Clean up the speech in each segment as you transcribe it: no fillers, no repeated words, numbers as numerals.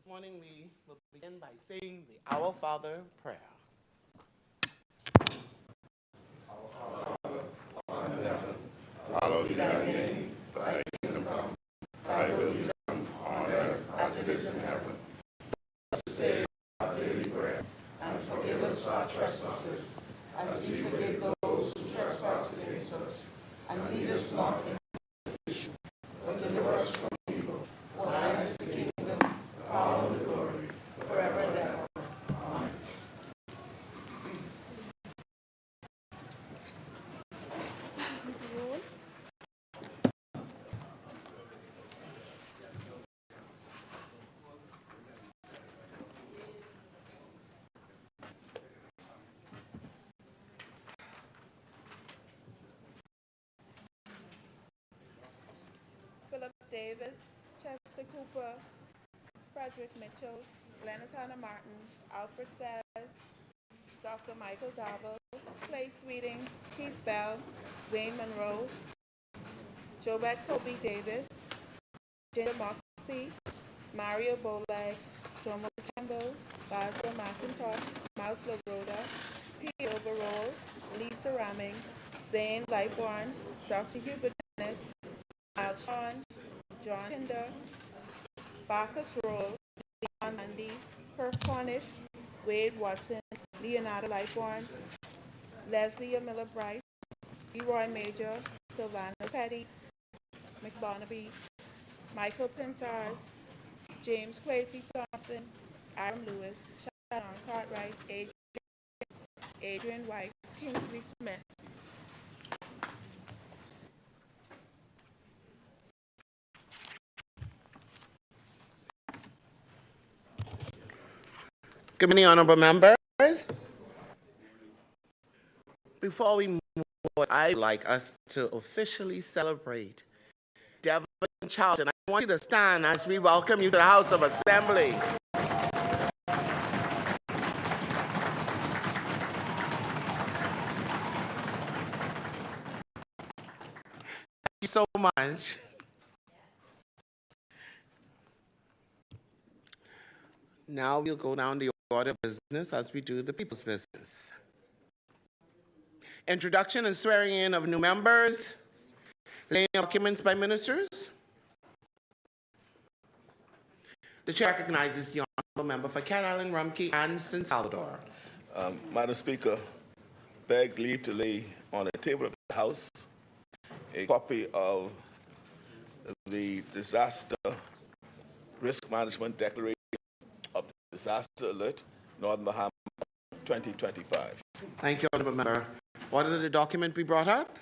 morning we will begin by saying the Our Father prayer. Hallowed be thy name, thy kingdom come, thy will be done on earth as it is in heaven. This day our daily bread, and forgive us our trespasses, as we forgive those who trespass against us. And lead us not into temptation, but deliver us from evil. For thine is the kingdom, the power, and the glory, forever and ever. Amen. Philip Davis, Chester Cooper, Frederick Mitchell, Glennis Hannah Martin, Alfred Sayers, Dr. Michael Darville, Clay Sweeting, Keith Bell, Wayne Monroe, Jobette Kobe Davis, Ginger Moxie, Mario Bolag, Jomo Campbell, Basil McIntosh, Mouse LaRoda, P. Overall, Lisa Ramming, Zane Lightborn, Dr. Hubert Dennis, Al Sean, John Hinder, Bacchus Roll, Leon Mundy, Perf Cornish, Wade Watson, Leonardo Lightborn, Leslie Miller Bryce, Leroy Major, Sylvana Petty, McBarnaby, Michael Pintard, James Quasey Thompson, Aaron Lewis, Shannon Cartwright, Adrian White, Kingsley Smith. Good morning, honorable members. Before we move forward, I'd like us to officially celebrate Devon Charlton. I want you to stand as we welcome you to the House of Assembly. Thank you so much. Now we'll go down the order of business as we do the people's business. Introduction and swearing in of new members. Laying of documents by ministers. The chair recognizes the honorable member for Cat Island, Rumpke, and San Salvador. Madam Speaker, beg leave to lay on the table of the House a copy of the Disaster Risk Management Declaration of the Disaster Alert, Northern Bahamas, 2025. Thank you, honorable member. Order that the document be brought up.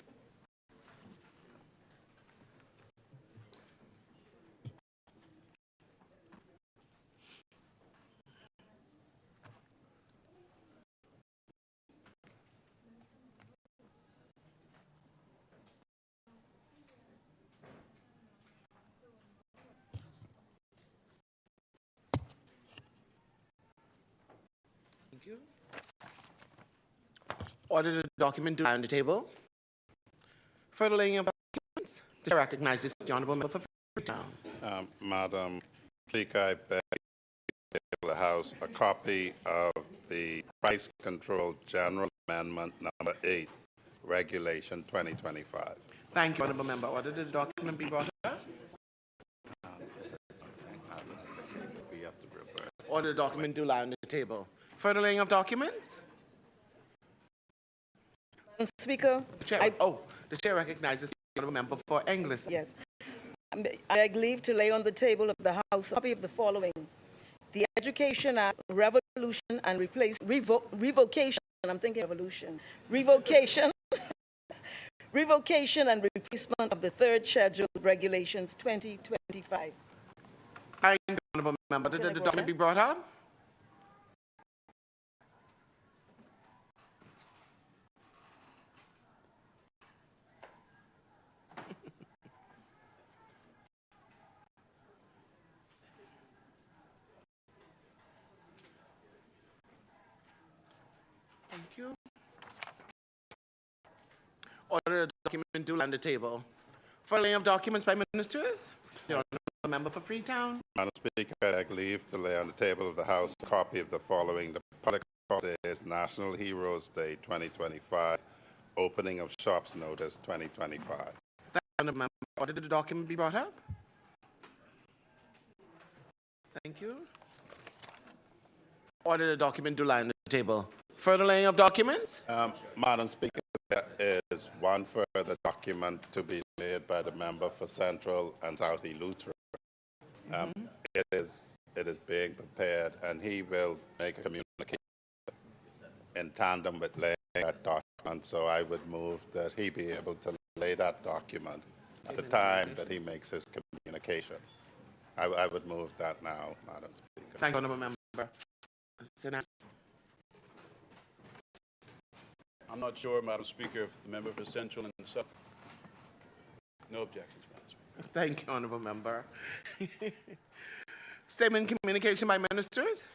Thank you. Order the document on the table. For the laying of documents, the chair recognizes the honorable member for Freetown. Madam Speaker, I beg the House a copy of the Price Control General Amendment Number 8, Regulation 2025. Thank you, honorable member. Order that the document be brought up. We have to prepare. Order the document do lie on the table. For the laying of documents. Madam Speaker, the chair recognizes the honorable member for English. yes, I beg leave to lay on the table of the House a copy of the following: the Education Act, Revolution and Revocation. I'm thinking revolution. Revocation. Revocation and replacement of the third schedule regulations 2025. Thank you, honorable member. Did the document be brought up? Thank you. Order the document duly on the table. For laying of documents by ministers, the honorable Member for Freetown. Madam Speaker, I beg leave to lay on the table of the House a copy of the following. The public holiday is National Heroes Day 2025, opening of shops notice 2025. Thank you, Honourable Member. Order that the document be brought up. Thank you. Order the document to lie on the table. Further laying of documents? Madam Speaker, there is one further document to be laid by the member for Central and South Eleuthera. It is being prepared, and he will make a communication in tandem with laying that document. So I would move that he be able to lay that document at the time that he makes his communication. I would move that now, Madam Speaker. Thank you, Honourable Member. Senator. I'm not sure, Madam Speaker, if the member for Central and South. No objections, Madam Speaker. Thank you, Honourable Member. Statement communication by ministers.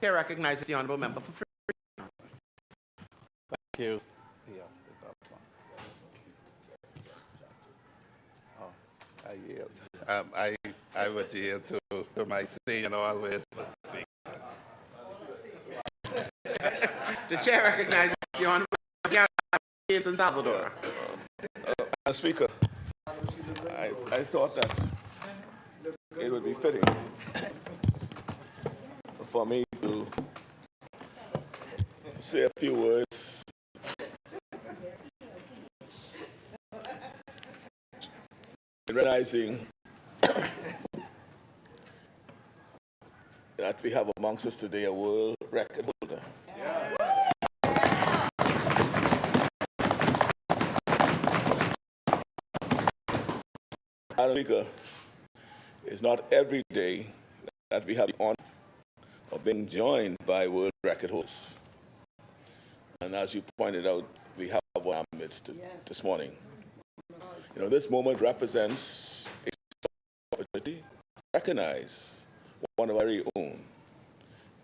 Chair recognizes the Honourable Member for Freetown. Thank you. I yield. I would yield to my senior always. The chair recognizes the Honourable Member in San Salvador. Madam Speaker, I thought that it would be fitting for me to say a few words in realizing that we have amongst us today a world record holder. Madam Speaker, it's not every day that we have the honor of being joined by world record holders. And as you pointed out, we have one in our midst this morning. You know, this moment represents an opportunity to recognize one of our very own,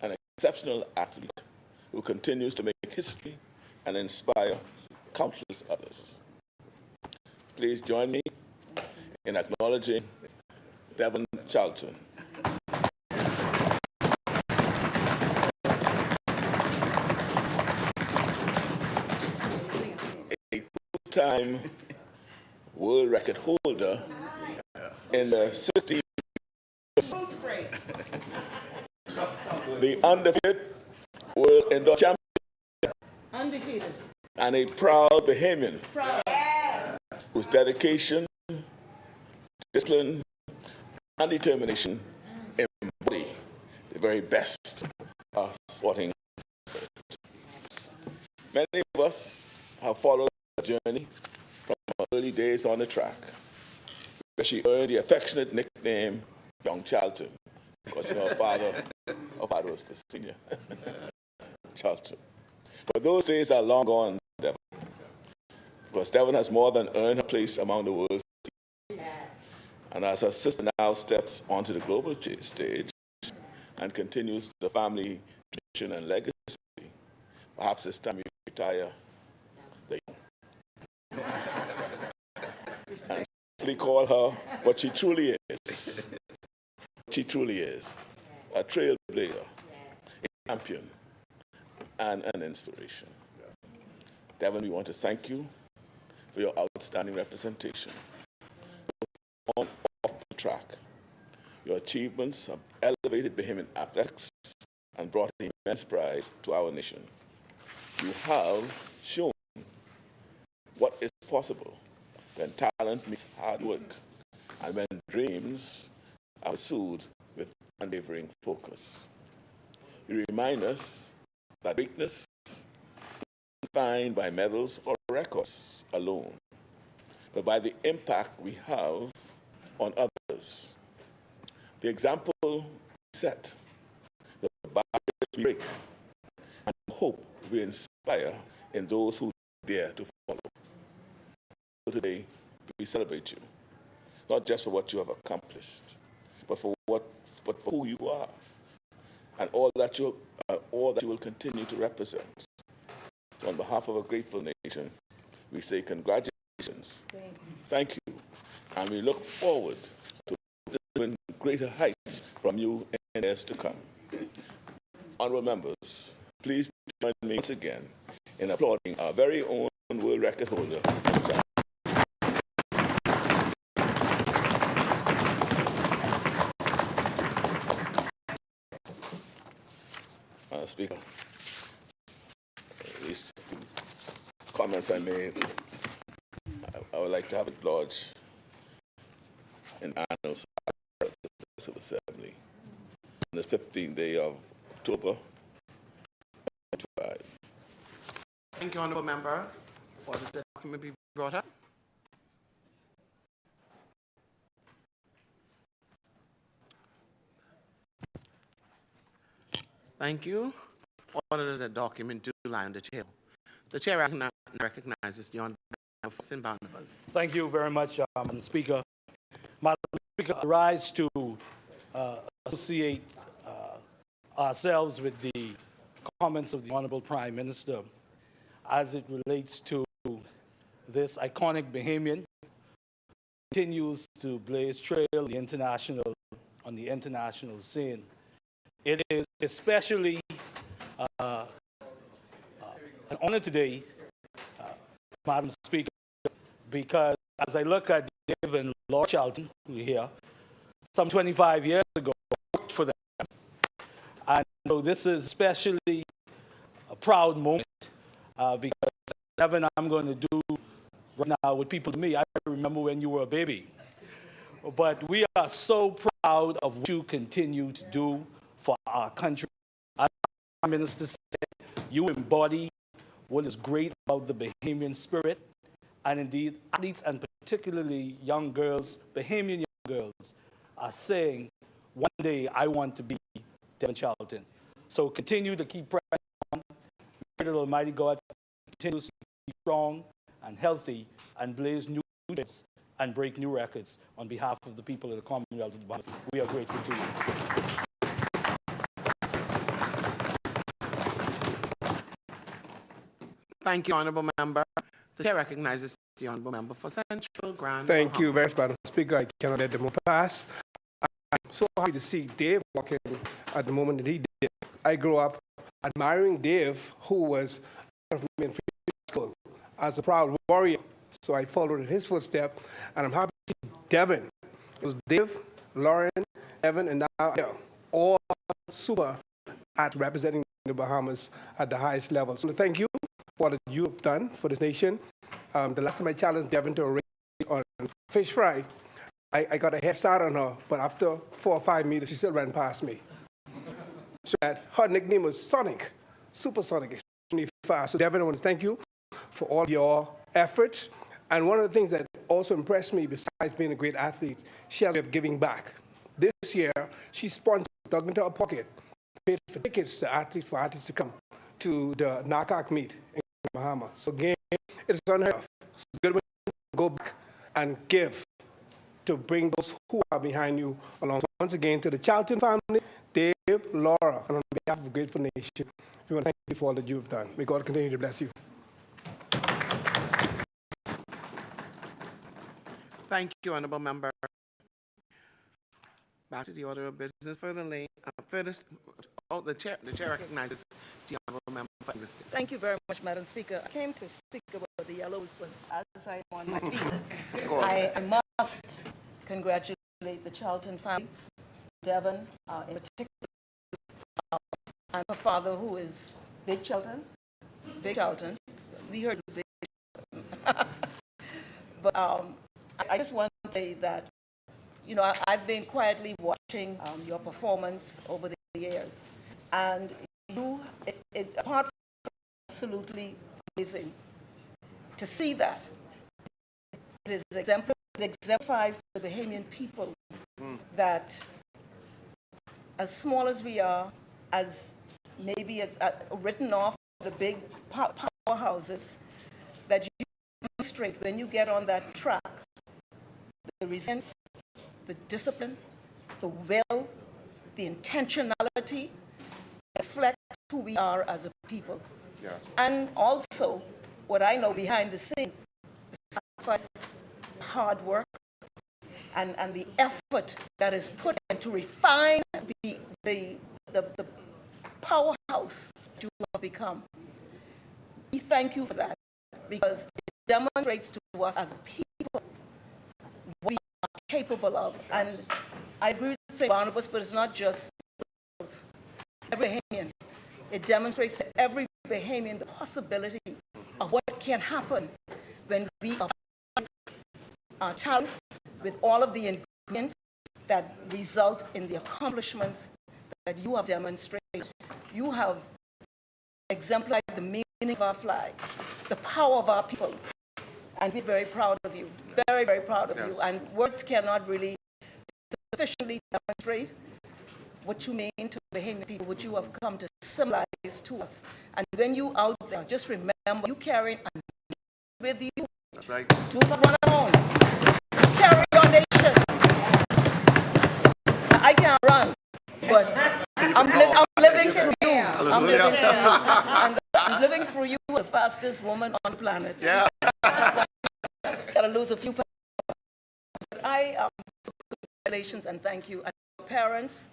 an exceptional athlete who continues to make history and inspire countless others. Please join me in acknowledging Devon Charlton. A two-time world record holder in the 60s, the undefeated world indoor champion, Undefeated. and a proud Bahamian whose dedication, discipline, and determination embody the very best of sporting. Many of us have followed the journey from our early days on the track, where she earned the affectionate nickname Young Charlton, because her father was the senior Charlton. But those days are long gone, Devon, because Devon has more than earned her place among the world's. And as her sister now steps onto the global stage and continues the family tradition and legacy, perhaps it's time we retire the young. And simply call her what she truly is. She truly is a trailblazer, a champion, and an inspiration. Devon, we want to thank you for your outstanding representation. On off the track, your achievements have elevated Bahamian athletics and brought immense pride to our nation. You have shown what is possible when talent meets hard work and when dreams are pursued with unwavering focus. You remind us that greatness is not defined by medals or records alone, but by the impact we have on others. The example we set, the barriers we break, and the hope we inspire in those who dare to follow. Today, we celebrate you, not just for what you have accomplished, but for who you are, and all that you will continue to represent. So on behalf of a grateful nation, we say congratulations. Thank you. and we look forward to even greater heights from you in years to come. Honorable members, please join me once again in applauding our very own world record holder. Speaker, these comments I made, I would like to have it lodged in the annals of the Assembly on the 15th day of October 2025. Thank you, Honourable Member. Order the document be brought up. Thank you. Order the document do lie on the table. The chair recognizes the Honourable Member Barnabas. Thank you very much, Madam Speaker. Madam Speaker, I rise to associate ourselves with the comments of the Honorable Prime Minister as it relates to this iconic Bahamian who continues to blaze trail on the international scene. It is especially an honor today, Madam Speaker, because as I look at Dave and Laura Charlton, who are here, some 25 years ago, I worked for them. And so this is especially a proud moment because whatever I'm going to do right now with people to me, I remember when you were a baby. But we are so proud of what you continue to do for our country. As the Prime Minister said, you embody what is great about the Bahamian spirit, and indeed athletes and particularly young girls, Bahamian young girls, are saying, one day I want to be Devon Charlton. So continue to keep pressing on. Pray that Almighty God continues to be strong and healthy and blaze new trails and break new records on behalf of the people of the Commonwealth of the Bahamas. We are grateful to you. Thank you, Honourable Member. The chair recognizes the Honourable Member for Central Grand. Thank you very much, Madam Speaker. I cannot let the moment pass. I'm so happy to see Dave walking at the moment that he did. I grew up admiring Dave, who was out of me in school as a proud warrior. So I followed in his footsteps, and I'm happy to see Devon. It was Dave, Lauren, Devon, and now all super at representing the Bahamas at the highest level. So thank you for what you have done for this nation. The last time I challenged Devon to a race on fish fry, I got a head start on her, but after 4 or 5 meters, she still ran past me. So that her nickname was Sonic, supersonic, extremely fast. So Devon, I want to thank you for all your efforts. And one of the things that also impressed me, besides being a great athlete, she has a way of giving back. This year, she sponsored, dug into her pocket, paid for tickets to athletes to come to the NACAC meet in Bahamas. So again, it's unheard of. It's good when you go back and give to bring those who are behind you along. So once again, to the Charlton family, Dave, Laura, and on behalf of a grateful nation, we want to thank you for all that you've done. May God continue to bless you. Thank you, Honourable Member. Back to the order of business. The chair recognizes the Honourable Member for English. Thank you very much, Madam Speaker. I came to speak about the yellows, but as I am on my feet, I must congratulate the Charlton family, Devon in particular, and her father, who is Big Charlton. Big Charlton. We heard Big Charlton. But I just want to say that, you know, I've been quietly watching your performance over the years, and you, apart from absolutely amazing to see that, it exemplifies to the Bahamian people that as small as we are, as maybe as written off the big powerhouses, that you demonstrate when you get on that track, the resilience, the discipline, the will, the intentionality, reflect who we are as a people. Yes. And also, what I know behind the scenes, the sacrifice, hard work, and the effort that is put in to refine the powerhouse you have become. We thank you for that, because it demonstrates to us as a people what we are capable of. And I agree with St. Barnabas, but it's not just every Bahamian. It demonstrates to every Bahamian the possibility of what can happen when we apply our talents with all of the ingredients that result in the accomplishments that you have demonstrated. You have exemplified the meaning of our flag, the power of our people, and we're very proud of you, very, very proud of you. And words cannot really sufficiently demonstrate what you mean to the Bahamian people, what you have come to symbolize to us. And when you out there, just remember, you carry an with you. That's right. Do not run alone. Carry your nation. I can't run, but I'm living through you. I'm living through you. And I'm living through you, the fastest woman on the planet. Yeah. Gotta lose a few pounds. But congratulations and thank you. And parents,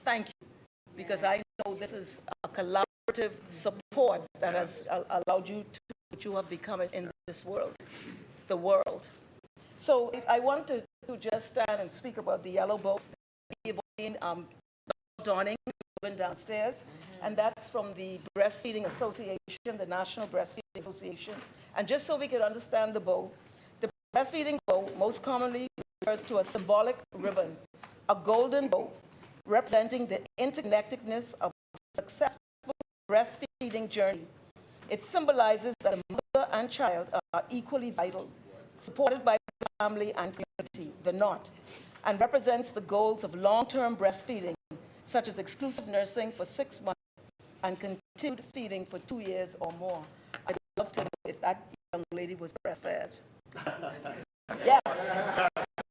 thank you, because I know this is a collaborative support that has allowed you to what you have become in this world, the world. So I want to just stand and speak about the yellow bow. Donning downstairs, and that's from the Breastfeeding Association, the National Breastfeeding Association. And just so we could understand the bow, the breastfeeding bow most commonly refers to a symbolic ribbon, a golden bow representing the interconnectedness of a successful breastfeeding journey. It symbolizes that a mother and child are equally vital, supported by the family and community, the knot, and represents the goals of long-term breastfeeding, such as exclusive nursing for 6 months and continued feeding for 2 years or more. I'd love to know if that young lady was breastfed. Yes.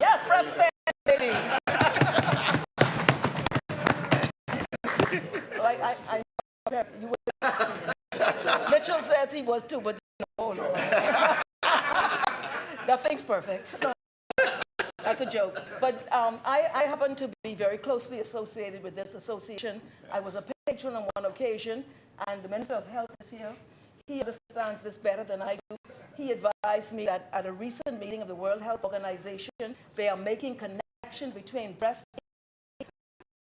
Yes, breastfed, baby. Like you were, Mitchell says he was too, but no. Nothing's perfect. No. That's a joke. But I happen to be very closely associated with this association. I was a patron on one occasion, and the Minister of Health is here. He understands this better than I do. He advised me that at a recent meeting of the World Health Organization, they are making connection between breast and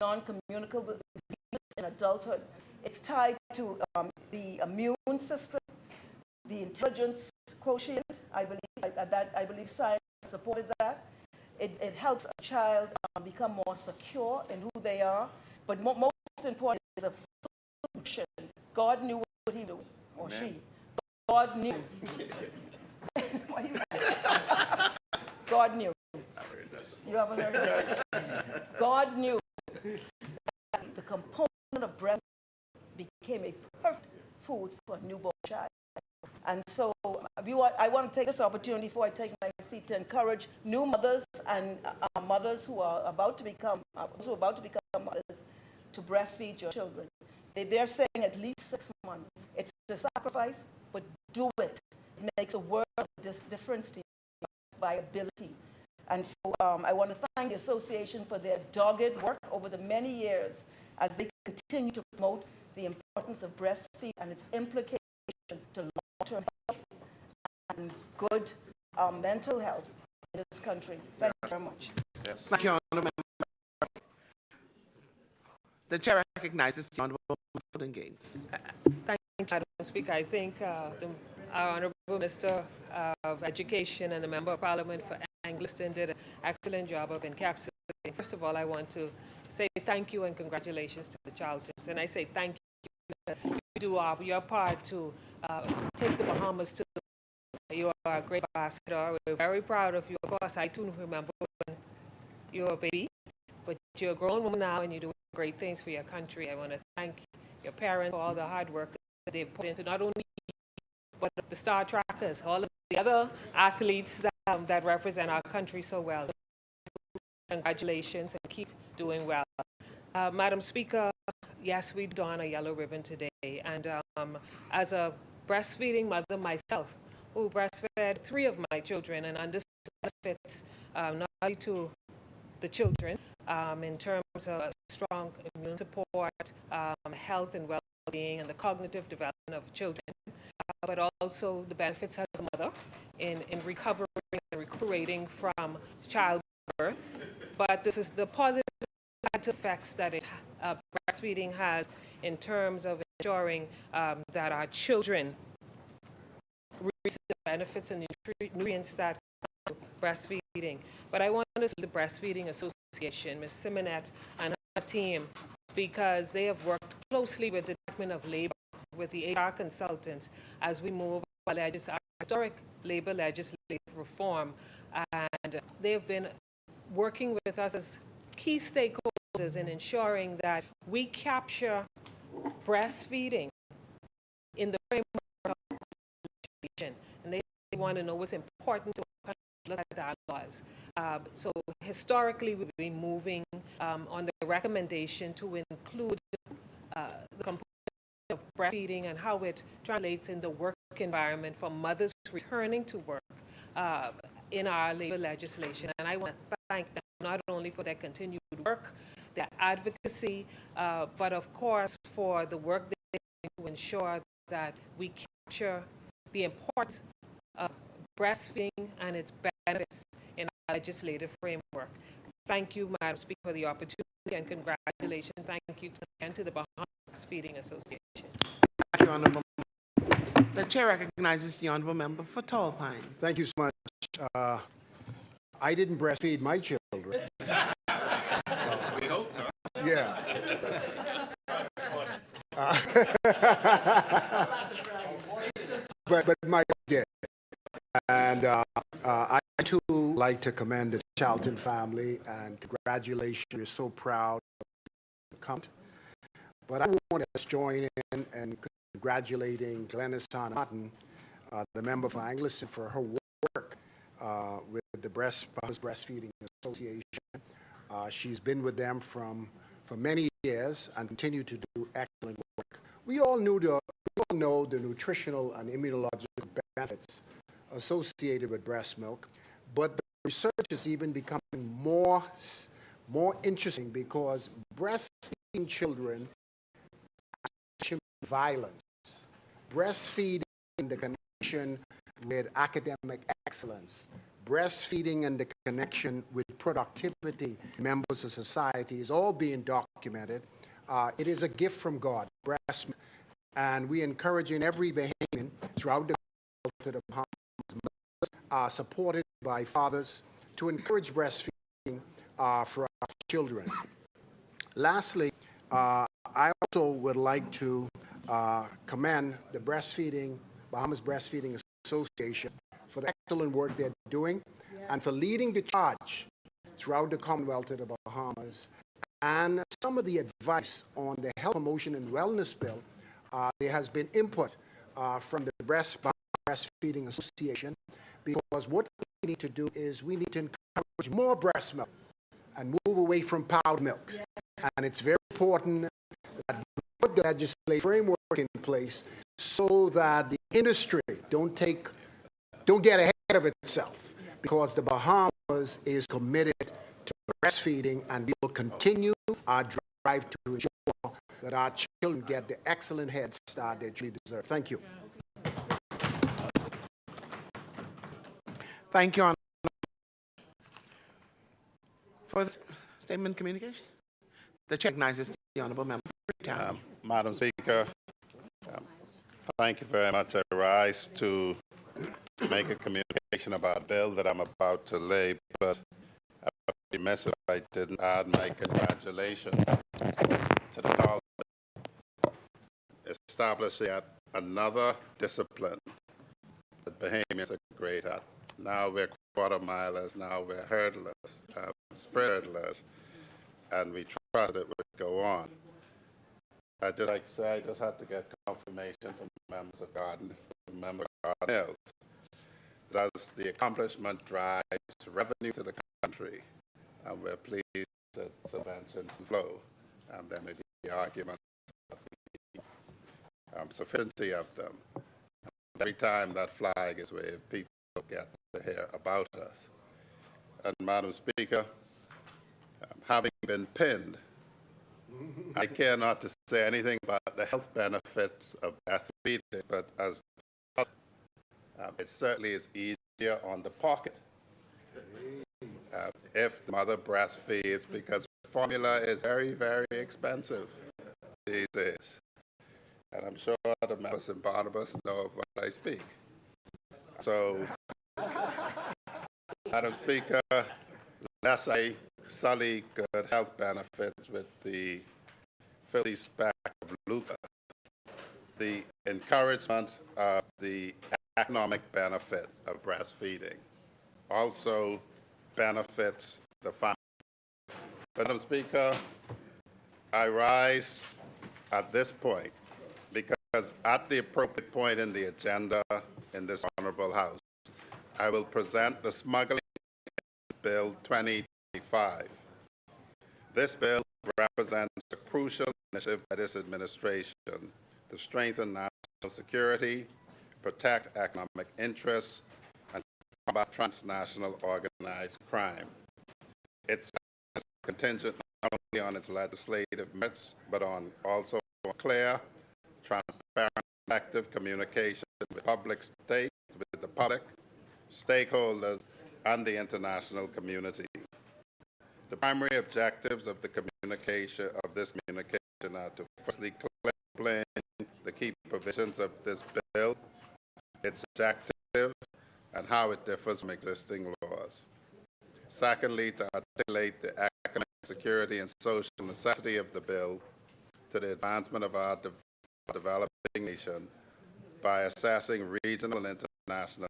non-communicable diseases in adulthood. It's tied to the immune system, the intelligence quotient. I believe science supported that. It helps a child become more secure in who they are, but most important is a function. God knew what he knew, or Amen. She. God knew. God knew. You haven't heard that? God knew that the component of breast became a perfect food for a newborn child. And so I want to take this opportunity before I take my seat to encourage new mothers and mothers who are about to become mothers to breastfeed your children. They're saying at least 6 months. It's a sacrifice, but do it. It makes a world of difference to you by ability. And so I want to thank the association for their dogged work over the many years as they continue to promote the importance of breastfeeding and its implications to long-term health and good mental health in this country. Thank you very much. Yes. Thank you, Honorable Member. The chair recognizes the Honorable Member Gates. Thank you, Madam Speaker. I thank our Honorable Minister of Education and the Member of Parliament for Angliston did an excellent job of encapsulating. First of all, I want to say thank you and congratulations to the Charltons. And I say thank you. You do your part to take the Bahamas to the world. You are a great ambassador. We're very proud of you. Of course, I too remember when you were a baby, but you're a grown woman now and you're doing great things for your country. I want to thank your parents for all the hard work that they've put into not only you, but the star trackers, all of the other athletes that represent our country so well. Congratulations and keep doing well. Madam Speaker, yes, we don a yellow ribbon today. And as a breastfeeding mother myself, who breastfed 3 of my children and understood benefits not only to the children in terms of strong immune support, health and well-being, and the cognitive development of children, but also the benefits as a mother in recovering and recuperating from childbirth. But this is the positive effects that breastfeeding has in terms of ensuring that our children receive the benefits and nutrients that come from breastfeeding. But I want to thank the Breastfeeding Association, Ms. Simonette and her team, because they have worked closely with the Department of Labor, with the HR consultants, as we move our historic labor legislative reform. And they have been working with us as key stakeholders in ensuring that we capture breastfeeding in the framework of legislation. And they want to know what's important to look at our laws. So historically, we've been moving on the recommendation to include the component of breastfeeding and how it translates in the work environment for mothers returning to work in our labor legislation. And I want to thank them not only for their continued work, their advocacy, but of course for the work they do to ensure that we capture the importance of breastfeeding and its benefits in our legislative framework. Thank you, Madam Speaker, for the opportunity, and congratulations. Thank you again to the Bahamas Breastfeeding Association. Thank you, Honorable. The chair recognizes the Honorable Member for Tall Pines. Thank you so much. I didn't breastfeed my children. We hope not. Yeah. But my did. And I too like to commend the Charlton family and congratulations. We're so proud of the count. But I want to join in and congratulating Glennis Martin, the member for Angleston, for her work with the Bahamas Breastfeeding Association. She's been with them for many years and continue to do excellent work. We all know the nutritional and immunological benefits associated with breast milk, but the research is even becoming more interesting because breastfeeding children violence, breastfeeding the connection with academic excellence, breastfeeding and the connection with productivity, members of society is all being documented. It is a gift from God, breast milk, and we encourage in every Bahamian throughout the Bahamas, are supported by fathers to encourage breastfeeding for our children. Lastly, I also would like to commend the Bahamas Breastfeeding Association for the excellent work they're doing and for leading the charge throughout the Commonwealth of the Bahamas. And some of the advice on the Health Promotion and Wellness Bill, there has been input from the Breastfeeding Association, because what we need to do is we need to encourage more breast milk and move away from powdered milks. And it's very important that we put the legislative framework in place so that the industry don't get ahead of itself, because the Bahamas is committed to breastfeeding, and we will continue our drive to ensure that our children get the excellent head start they truly deserve. Thank you. Thank you, Honorable. For the statement communication, the chair recognizes the Honorable Member for Freetown. Madam Speaker, thank you very much. I rise to make a communication about a bill that I'm about to lay, but I would be remiss if I didn't add my congratulations to the Parliament establishing yet another discipline that Bahamians are great at. Now we're quarter milers, now we're hurdlers, sprint hurdlers, and we trust it would go on. I just like to say, I just had to get confirmation from members of Garden, member of Garden Hills, that as the accomplishment drives revenue to the country, and we're pleased that subventions flow, there may be arguments about the sufficiency of them. Every time that flag is waved, people get to hear about us. And Madam Speaker, having been pinned, I care not to say anything about the health benefits of breastfeeding, but as it certainly is easier on the pocket if the mother breastfeeds, because formula is very, very expensive these days. And I'm sure the members in Barnabas know of what I speak. So, Madam Speaker, unless I sully good health benefits with the filthy speck of lucre, the encouragement of the economic benefit of breastfeeding also benefits the family. Madam Speaker, I rise at this point because at the appropriate point in the agenda in this honorable House, I will present the Smuggling Bill 2025. This bill represents a crucial initiative by this administration to strengthen national security, protect economic interests, and combat transnational organized crime. It's contingent not only on its legislative merits, but on also clear, transparent, effective communication with the public, stakeholders, and the international community. The primary objectives of this communication are to firstly explain the key provisions of this bill, its objective, and how it differs from existing laws. Secondly, to articulate the economic, security, and social necessity of the bill to the advancement of our developing nation by assessing regional and international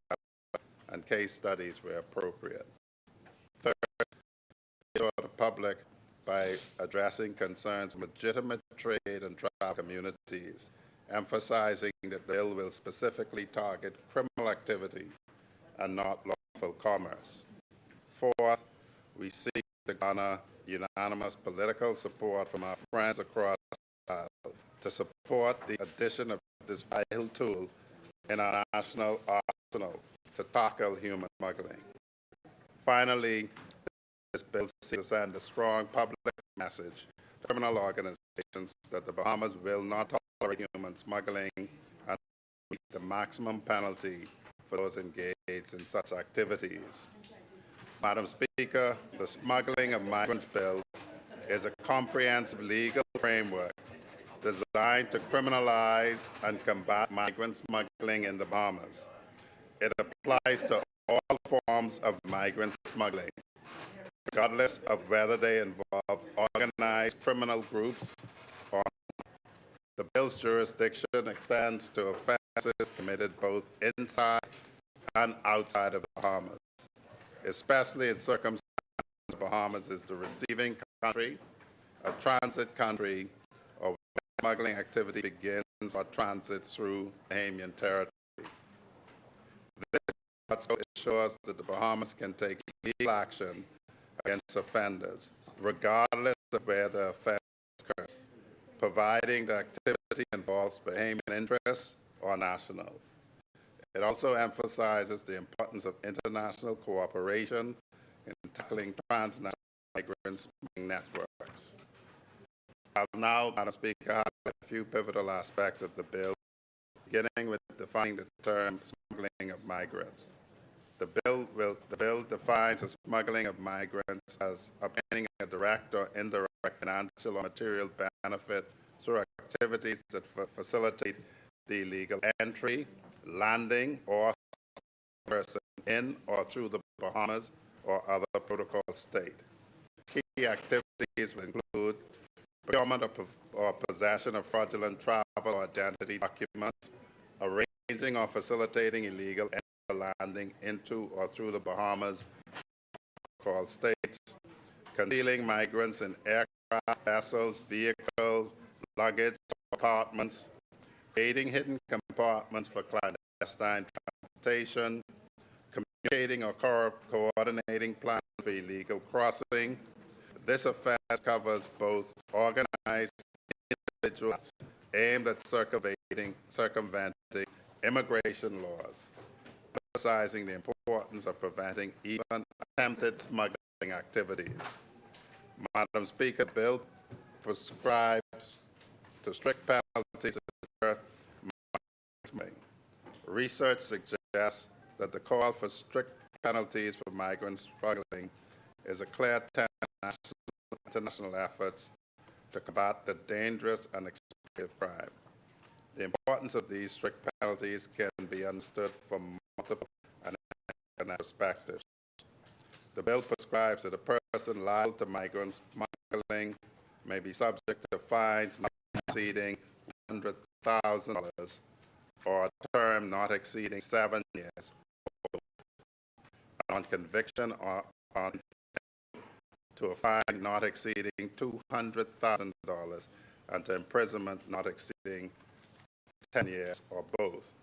and case studies where appropriate. Third, to the public by addressing concerns from legitimate trade and travel communities, emphasizing that the bill will specifically target criminal activity and not lawful commerce. Fourth, we seek to garner unanimous political support from our friends across the aisle to support the addition of this vital tool in our national arsenal to tackle human smuggling. Finally, this bill seeks to send a strong public message to criminal organizations that the Bahamas will not tolerate human smuggling and meet the maximum penalty for those engaged in such activities. Madam Speaker, the Smuggling of Migrants Bill is a comprehensive legal framework designed to criminalize and combat migrant smuggling in the Bahamas. It applies to all forms of migrant smuggling, regardless of whether they involve organized criminal groups or not. The bill's jurisdiction extends to offenses committed both inside and outside of the Bahamas, especially in circumstances the Bahamas is the receiving country, a transit country, or where smuggling activity begins or transits through Bahamian territory. This also ensures that the Bahamas can take legal action against offenders, regardless of where the offense occurs, providing the activity involves Bahamian interests or nationals. It also emphasizes the importance of international cooperation in tackling transnational migrant smuggling networks. I'll now, Madam Speaker, highlight a few pivotal aspects of the bill, beginning with defining the term smuggling of migrants. The bill defines the smuggling of migrants as obtaining a direct or indirect financial or material benefit through activities that facilitate the illegal entry, landing, or person in or through the Bahamas or other protocol state. Key activities will include procurement or possession of fraudulent travel or identity documents, arranging or facilitating illegal entry or landing into or through the Bahamas protocol states, concealing migrants in aircraft, vessels, vehicles, luggage, compartments, creating hidden compartments for clandestine transportation, communicating or coordinating plans for illegal crossing. This offense covers both organized individuals aimed at circumventing immigration laws, emphasizing the importance of preventing even attempted smuggling activities. Madam Speaker, the bill prescribes to strict penalties to deter migrant. Research suggests that the call for strict penalties for migrant smuggling is a clear attempt at international efforts to combat the dangerous and expensive crime. The importance of these strict penalties can be understood from multiple and perspectives. The bill prescribes that a person liable to migrant smuggling may be subject to fines not exceeding $100,000 or a term not exceeding 7 years, on conviction or on to a fine not exceeding $200,000 and to imprisonment not exceeding 10 years or both.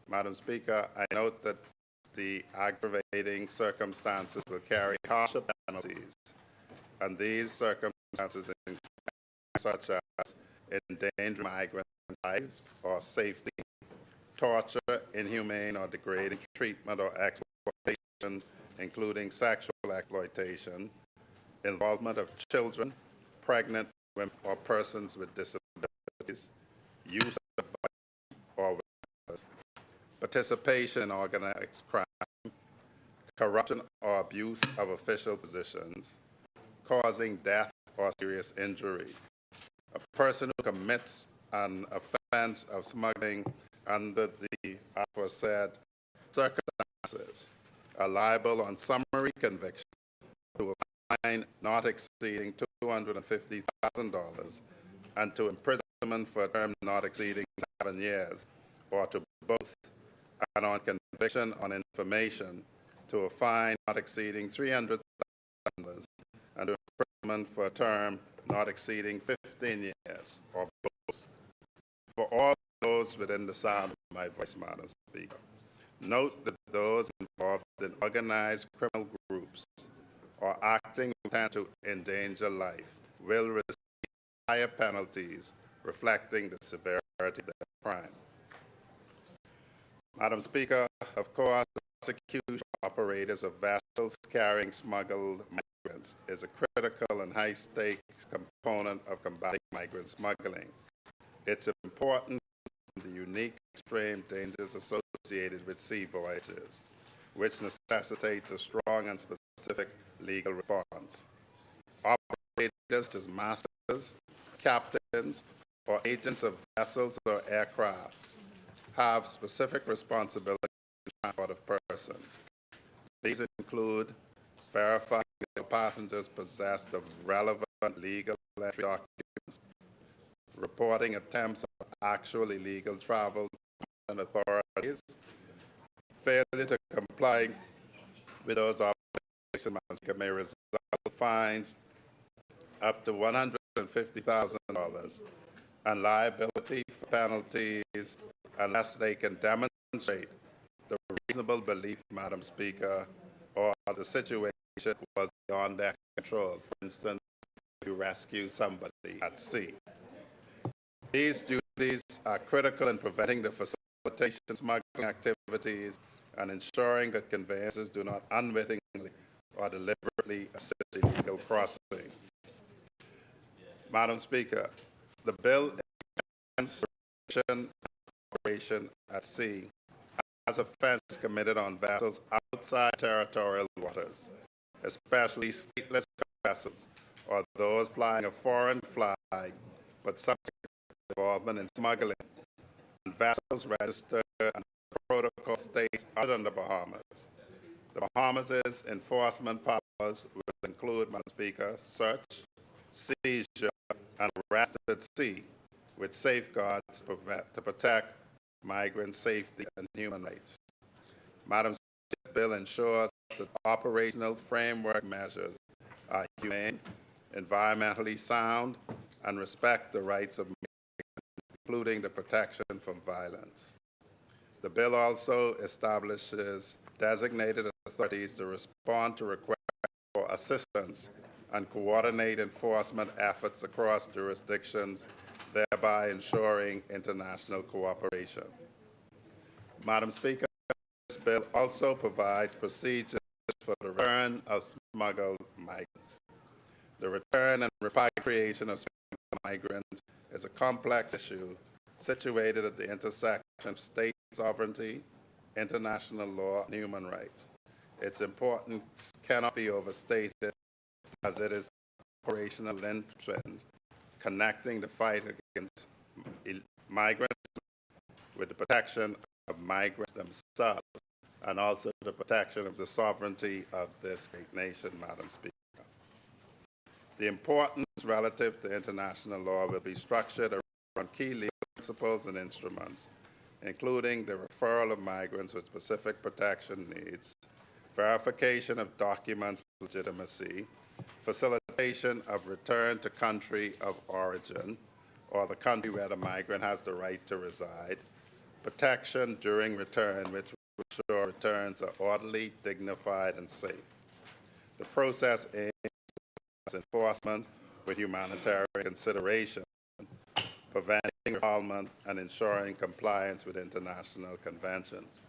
Madam Speaker, I note that the aggravating circumstances will carry harsher penalties, and these circumstances include such as endangering migrant lives or safety, torture, inhumane or degrading treatment or exploitation, including sexual exploitation, involvement of children, pregnant women or persons with disabilities, use of violence or weapons, participation in organized crime, corruption or abuse of official positions, causing death or serious injury. A person who commits an offense of smuggling under the aforesaid circumstances are liable on summary conviction to a fine not exceeding $250,000 and to imprisonment for a term not exceeding 7 years, or to both, and on conviction on information to a fine not exceeding $300,000 and to imprisonment for a term not exceeding 15 years, or both. For all those within the sound of my voice, Madam Speaker, note that those involved in organized criminal groups or acting with intent to endanger life will receive higher penalties reflecting the severity of their crime. Madam Speaker, of course, the prosecution of operators of vessels carrying smuggled migrants is a critical and high-stakes component of combating migrant smuggling. It's important the unique extreme dangers associated with sea voyages, which necessitates a strong and specific legal response. Operators such as masters, captains, or agents of vessels or aircraft have specific responsibilities in transport of persons. These include verifying that passengers possessed of relevant legal entry documents, reporting attempts of actual illegal travel to authorities, failure to comply with those obligations may result in fines up to $150,000 and liability for penalties unless they can demonstrate the reasonable belief, Madam Speaker, or the situation was beyond their control. For instance, if you rescue somebody at sea. These duties are critical in preventing the facilitation of smuggling activities and ensuring that conveyances do not unwittingly or deliberately assist illegal crossings. Madam Speaker, the bill extends operation at sea as offenses committed on vessels outside territorial waters, especially stateless vessels or those flying a foreign flag but subject to involvement in smuggling, and vessels registered under protocol states other than the Bahamas. The Bahamas' enforcement powers will include, Madam Speaker, search, seizure, and arrest at sea with safeguards to protect migrant safety and human rights. Madam Speaker, this bill ensures that operational framework measures are humane, environmentally sound, and respect the rights of migrants, including the protection from violence. The bill also establishes designated authorities to respond to requests for assistance and coordinate enforcement efforts across jurisdictions, thereby ensuring international cooperation. Madam Speaker, this bill also provides procedures for the return of smuggled migrants. The return and repatriation of migrants is a complex issue situated at the intersection of state sovereignty, international law, and human rights. Its importance cannot be overstated as it is the operational linchpin connecting the fight against migrants with the protection of migrants themselves and also the protection of the sovereignty of this great nation, Madam Speaker. The importance relative to international law will be structured around key legal principles and instruments, including the referral of migrants with specific protection needs, verification of documents' legitimacy, facilitation of return to country of origin, or the country where the migrant has the right to reside, protection during return, which will ensure returns are orderly, dignified, and safe. The process aims at enforcement with humanitarian consideration, preventing refoulement, and ensuring compliance with international conventions.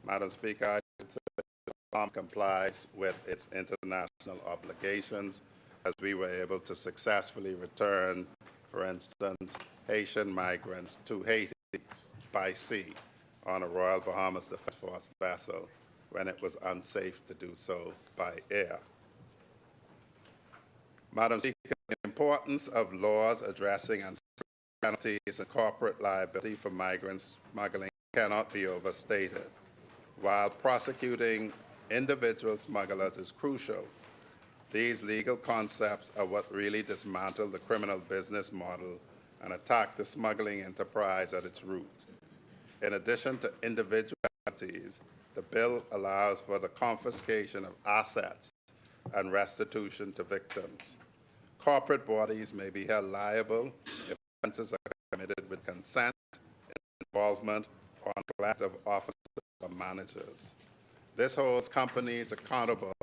Madam Speaker, I should say that the Bahamas complies with its international obligations as we were able to successfully return, for instance, Haitian migrants to Haiti by sea on a Royal Bahamas Defense Force vessel when it was unsafe to do so by air. Madam Speaker, the importance of laws addressing penalties and corporate liability for migrant smuggling cannot be overstated. While prosecuting individual smugglers is crucial, these legal concepts are what really dismantle the criminal business model and attack the smuggling enterprise at its root. In addition to individual penalties, the bill allows for the confiscation of assets and restitution to victims. Corporate bodies may be held liable if offenses are committed with consent, involvement, or neglect of officers or managers. This holds companies accountable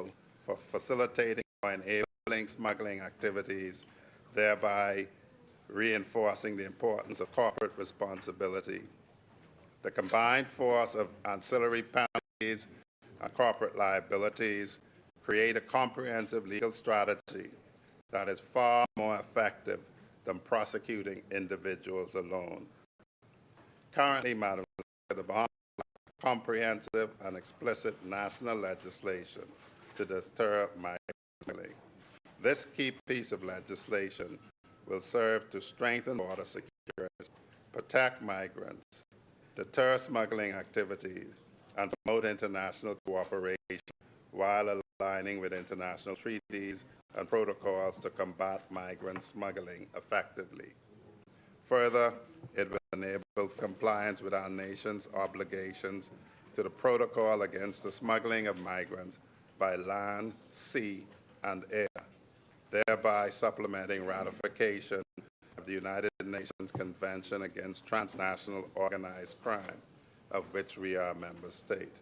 for facilitating or enabling smuggling activities, thereby reinforcing the importance of corporate responsibility. The combined force of ancillary penalties and corporate liabilities create a comprehensive legal strategy that is far more effective than prosecuting individuals alone. Currently, Madam Speaker, the Bahamas lacks comprehensive and explicit national legislation to deter migrant smuggling. This key piece of legislation will serve to strengthen border security, protect migrants, deter smuggling activities, and promote international cooperation while aligning with international treaties and protocols to combat migrant smuggling effectively. Further, it will enable compliance with our nation's obligations to the protocol against the smuggling of migrants by land, sea, and air, thereby supplementing ratification of the United Nations Convention Against Transnational Organized Crime, of which we are a member state.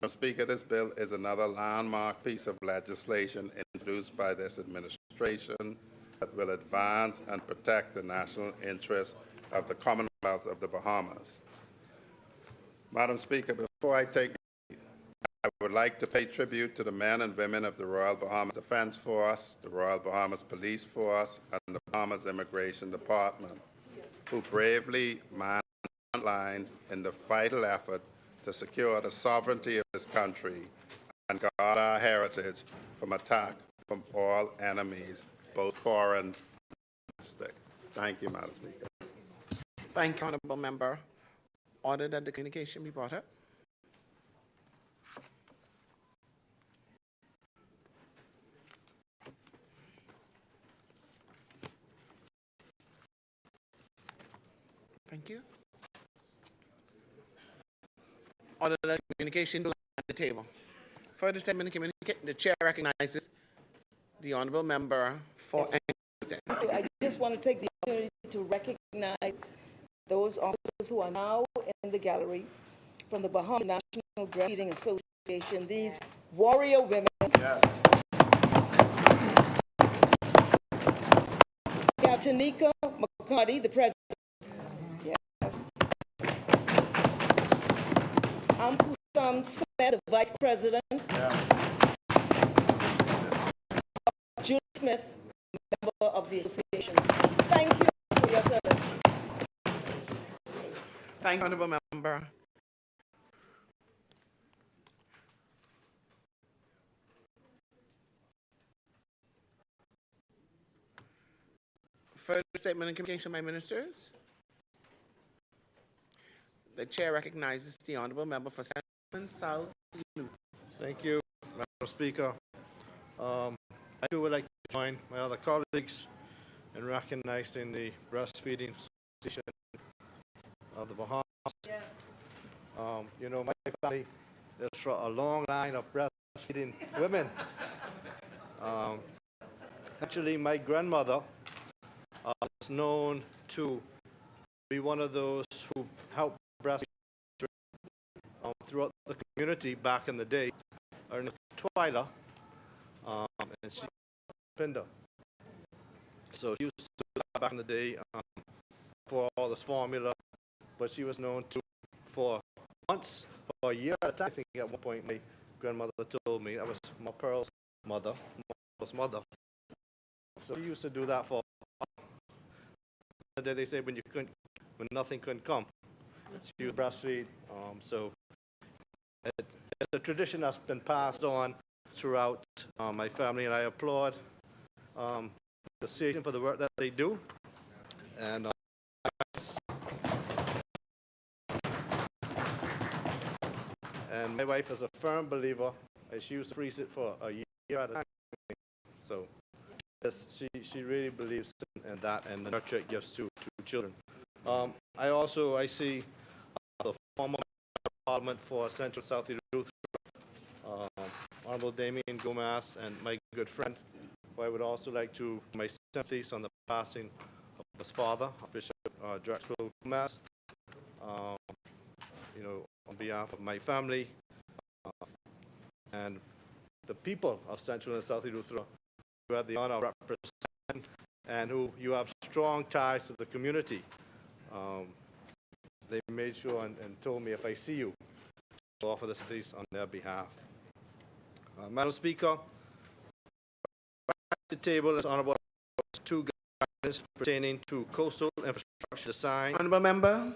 Mr. Speaker, this bill is another landmark piece of legislation introduced by this administration that will advance and protect the national interests of the Commonwealth of the Bahamas. Madam Speaker, before I take I would like to pay tribute to the men and women of the Royal Bahamas Defense Force, the Royal Bahamas Police Force, and the Bahamas Immigration Department, who bravely man the front lines in the vital effort to secure the sovereignty of this country and guard our heritage from attack from all enemies, both foreign and domestic. Thank you, Madam Speaker. Thank you, Honourable Member. Order that the communication be brought up. Thank you. Order that communication be at the table. Further statement communicate. The chair recognizes the Honourable Member for I just want to take the opportunity to recognize those officers who are now in the gallery from the Bahamas National Graffiti Association, these warrior women. Yes. Captain Nika McCarty, the president. Yes. Ampusam Samet, the vice president. Yeah. Julie Smith, member of the association. Thank you for your service. Thank you, honorable member. Further statement and communication by ministers. The chair recognizes the honorable member for Central and South. Thank you, Madam Speaker. I too would like to join my other colleagues in recognizing the Breastfeeding Association of the Bahamas. Yes. You know, my family is from a long line of breastfeeding women. Actually, my grandmother is known to be one of those who helped breastfeed throughout the community back in the day. Her name was Twyla, and she was a Pinder. So she used to do that back in the day for all this formula, but she was known to, for months, for a year at a time. I think at one point my grandmother told me, that was my Pearl's mother, So she used to do that for the day they say when nothing couldn't come. She would breastfeed, so it's a tradition that's been passed on throughout my family, and I applaud the station for the work that they do. And my wife is a firm believer. She used to freeze it for a year at a time. So yes, she really believes in that and the nurture it gives to children. I see the former Parliament for Central South Youth, Honorable Damien Gomez, and my good friend, who I would also like to my sympathies on the passing of his father, Bishop Drexel Gomez. You know, on behalf of my family and the people of Central and South Eleuthera, who had the honor of representing and who you have strong ties to the community. They made sure and told me if I see you, to offer the sympathies on their behalf. Madam Speaker, at the table is honorable two guidelines pertaining to coastal infrastructure design. Honorable member.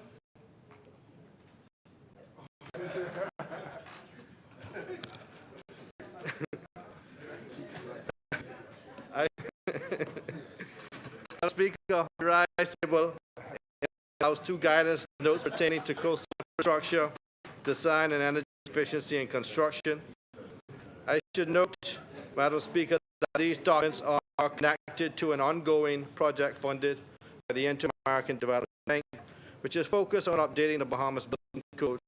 Madam Speaker, the rise table allows two guidance notes pertaining to coastal infrastructure design and energy efficiency in construction. I should note, Madam Speaker, that these documents are connected to an ongoing project funded by the Inter-American Development Bank, which is focused on updating the Bahamas Building Code,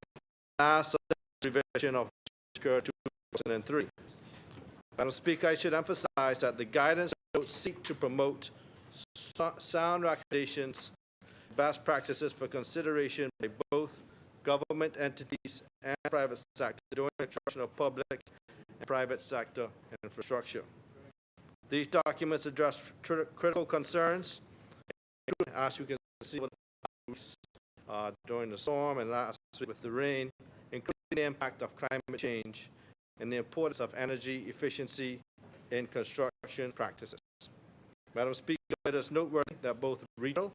last revision of which occurred 2003. Madam Speaker, I should emphasize that the guidance notes seek to promote sound recommendations, best practices for consideration by both government entities and private sector during the construction of public and private sector infrastructure. These documents address critical concerns, as you can see during the storm and last week with the rain, including the impact of climate change and the importance of energy efficiency in construction practices. Madam Speaker, it is noteworthy that both regional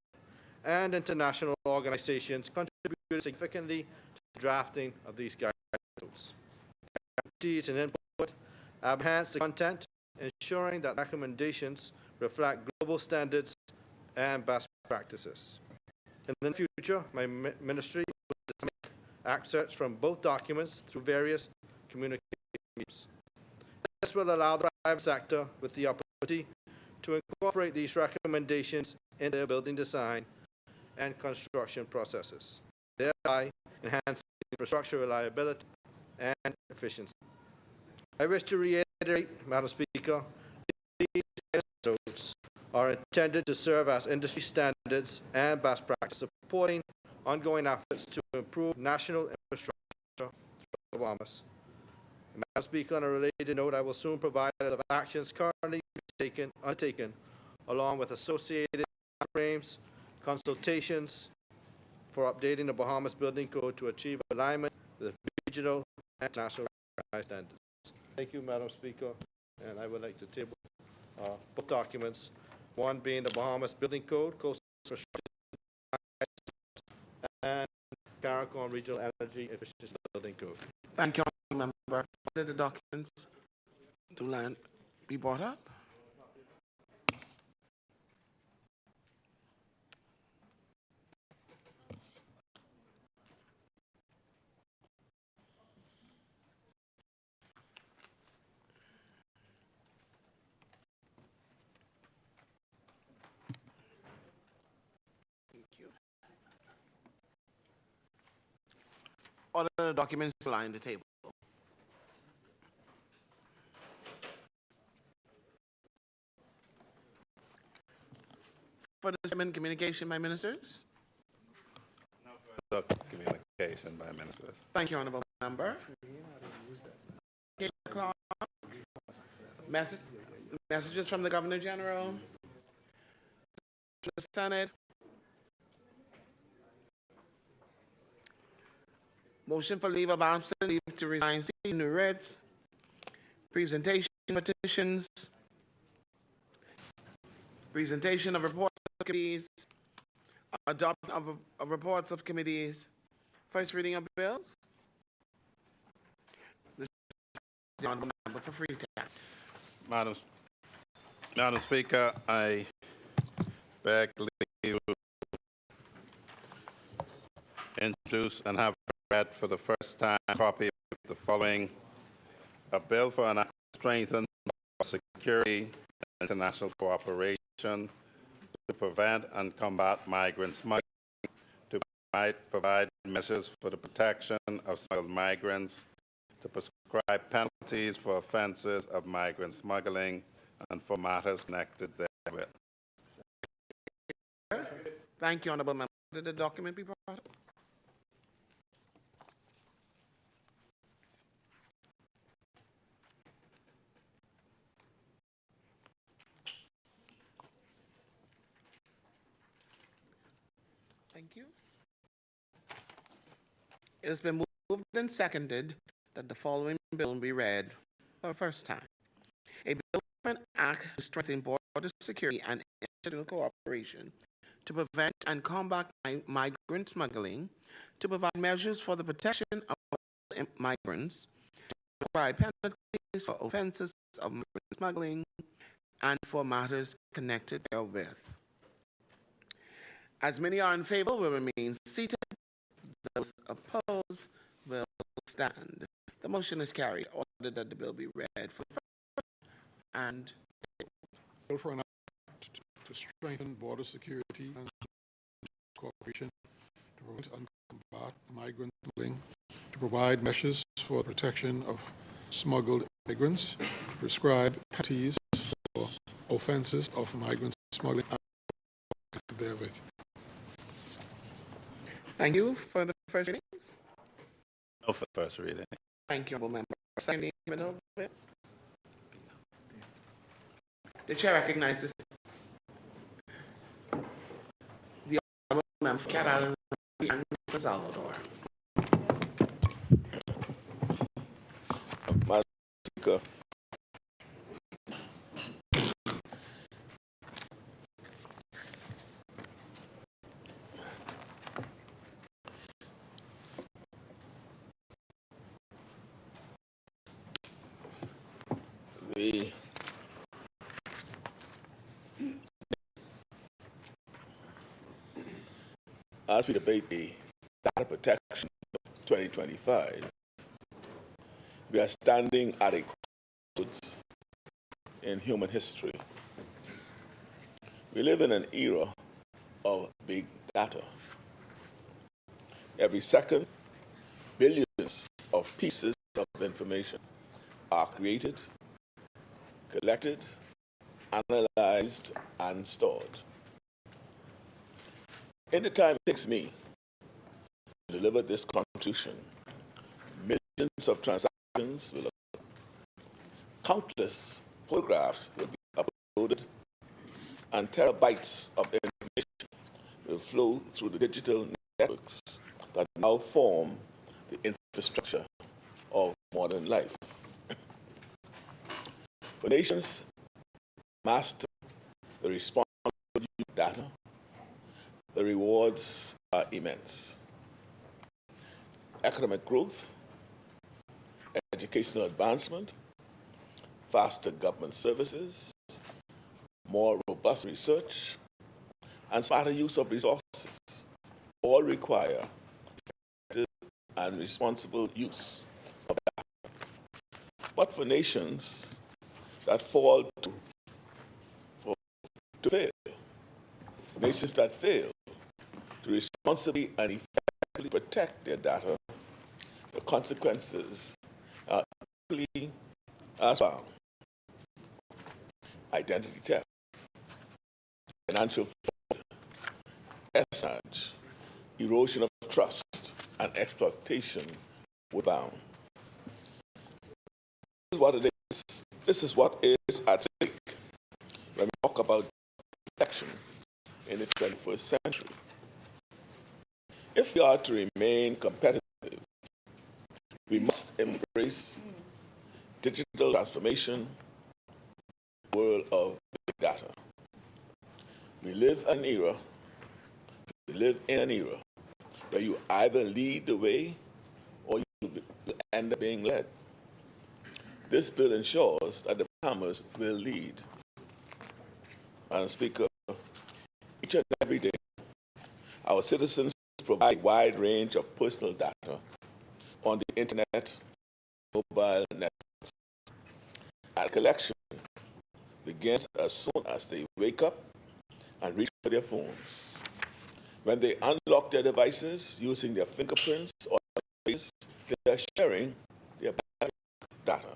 and international organizations contributed significantly to the drafting of these guidelines. Expertise and input enhance the content, ensuring that recommendations reflect global standards and best practices. In the future, my ministry will disseminate excerpts from both documents through various communications. This will allow the private sector with the opportunity to incorporate these recommendations into their building design and construction processes, thereby enhancing infrastructure reliability and efficiency. I wish to reiterate, Madam Speaker, these notes are intended to serve as industry standards and best practice, supporting ongoing efforts to improve national infrastructure throughout the Bahamas. Madam Speaker, on a related note, I will soon provide a list of actions currently undertaken, along with associated frames, consultations for updating the Bahamas Building Code to achieve alignment with regional and national standards. Thank you, Madam Speaker, and I would like to table both documents, one being the Bahamas Building Code, Coastal Construction, and CARICOM Regional Energy Efficiency Building Code. Thank you, Honourable Member. Did the documents to land be brought up? Thank you. All the documents line the table. For the statement communication by ministers. The communication by ministers. Thank you, Honourable Member. Clock. Messages from the Governor General. The Senate. Motion for leave of absence, leave to resign, new Reds. Presentation petitions. Presentation of reports of committees. Adoption of reports of committees. First reading of bills. The Honourable Member for Freetown. Madam Speaker, I beg leave to introduce and have read for the first time a copy of the following: a bill for an strengthened security and international cooperation to prevent and combat migrant smuggling, to provide measures for the protection of smuggled migrants, to prescribe penalties for offenses of migrant smuggling, and for matters connected therewith. Thank you, Honourable Member. Did the document be brought up? Thank you. It has been moved and seconded that the following bill be read for the first time. A bill for an act to strengthen border security and international cooperation to prevent and combat migrant smuggling, to provide measures for the protection of migrants, to provide penalties for offenses of migrant smuggling, and for matters connected therewith. As many are in favor, will remain seated. Those opposed will stand. The motion is carried. Ordered that the bill be read for the first and Bill for an act to strengthen border security and cooperation, to prevent and combat migrant smuggling, to provide measures for protection of smuggled migrants, to prescribe penalties for offenses of migrant smuggling and therewith. thank you for the first reading. No for first reading. Thank you, Honourable Member. Second reading of bills. The chair recognizes the Honourable Member for Cat Island and San Salvador. Madam Speaker, as we debate the data protection of 2025, we are standing at a crossroads in human history. We live in an era of big data. Every second, billions of pieces of information are created, collected, analyzed, and stored. In the time it takes me to deliver this contribution, millions of transactions will occur. Countless photographs will be uploaded, and terabytes of information will flow through the digital networks that now form the infrastructure of modern life. For nations master the responsible use of data, the rewards are immense. Economic growth, educational advancement, faster government services, more robust research, and smarter use of resources all require effective and responsible use of data. But for nations that fall to fail, nations that fail to responsibly and effectively protect their data, the consequences are equally as well. Identity theft, financial fraud, espionage, erosion of trust, and exploitation were bound. This is what it is. This is what is at stake when we talk about protection in the 21st century. If we are to remain competitive, we must embrace digital transformation, world of big data. We live in an era where you either lead the way or you end up being led. This bill ensures that the Bahamas will lead. Madam Speaker, each and every day, our citizens provide a wide range of personal data on the internet, mobile networks. That collection begins as soon as they wake up and reach for their phones. When they unlock their devices using their fingerprints or face, they are sharing their data.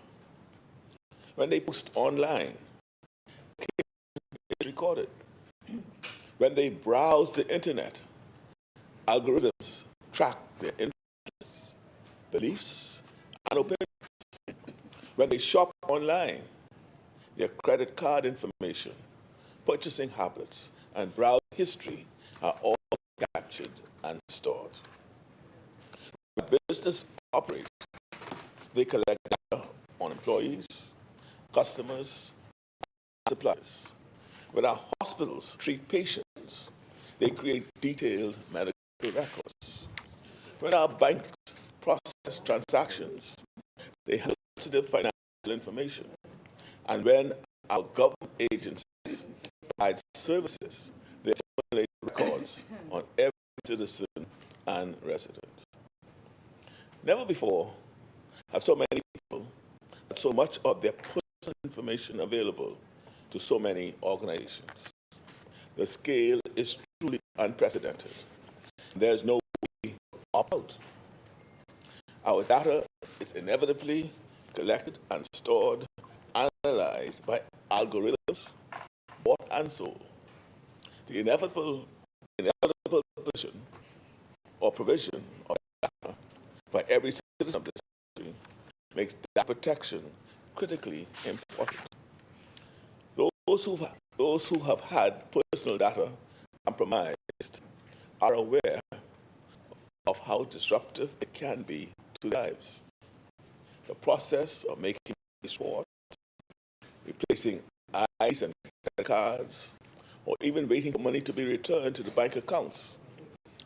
When they post online, it's recorded. When they browse the internet, algorithms track their interests, beliefs, and opinions. When they shop online, their credit card information, purchasing habits, and browse history are all captured and stored. When business operates, they collect data on employees, customers, and suppliers. When our hospitals treat patients, they create detailed medical records. When our banks process transactions, they have sensitive financial information. And when our government agencies provide services, they accumulate records on every citizen and resident. Never before have so many people had so much of their personal information available to so many organizations. The scale is truly unprecedented. There's no way to opt out. Our data is inevitably collected and stored, analyzed by algorithms, bought and sold. The inevitable provision of data by every citizen of this country makes data protection critically important. Those who have had personal data compromised are aware of how disruptive it can be to their lives. The process of making reports, replacing IDs and credit cards, or even waiting for money to be returned to the bank accounts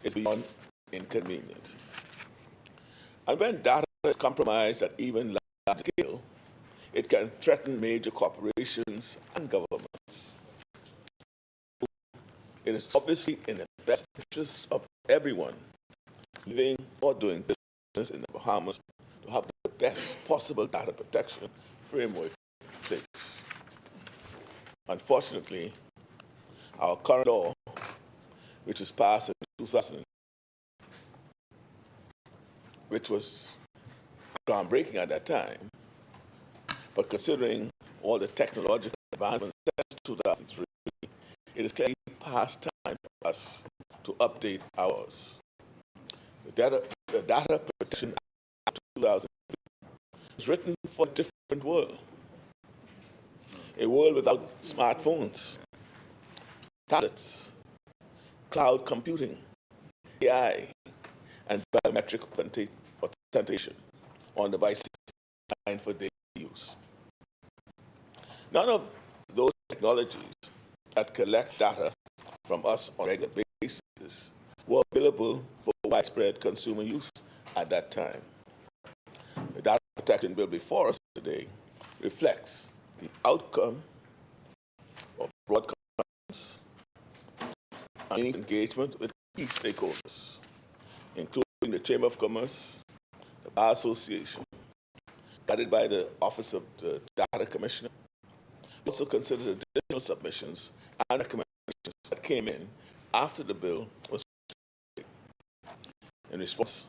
is beyond inconvenient. And when data is compromised at even large scale, it can threaten major corporations and governments. It is obviously in the best interest of everyone living or doing business in the Bahamas to have the best possible data protection framework in place. Unfortunately, our current law, which was passed in 2000, which was groundbreaking at that time, but considering all the technological advancements since 2003, it is clearly past time for us to update ours. The Data Protection Act of 2000 was written for a different world, a world without smartphones, tablets, cloud computing, AI, and biometric authentication on devices designed for daily use. None of those technologies that collect data from us on a regular basis were available for widespread consumer use at that time. The data protection bill before us today reflects the outcome of broad conference and engagement with key stakeholders, including the Chamber of Commerce, the Bar Association, guided by the Office of the Data Commissioner. We also considered additional submissions and recommendations that came in after the bill was presented. In response,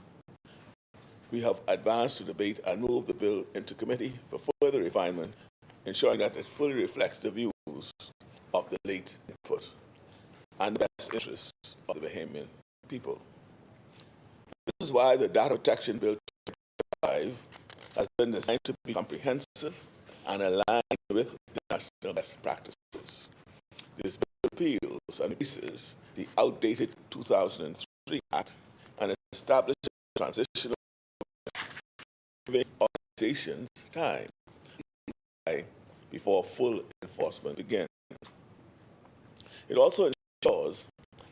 we have advanced to debate and moved the bill into committee for further refinement, ensuring that it fully reflects the views of the late input and the best interests of the Bahamian people. This is why the Data Protection Bill 2025 has been designed to be comprehensive and aligned with international best practices. This bill repeals and replaces the outdated 2003 Act and establishes a transitional giving organizations time before full enforcement begins. It also ensures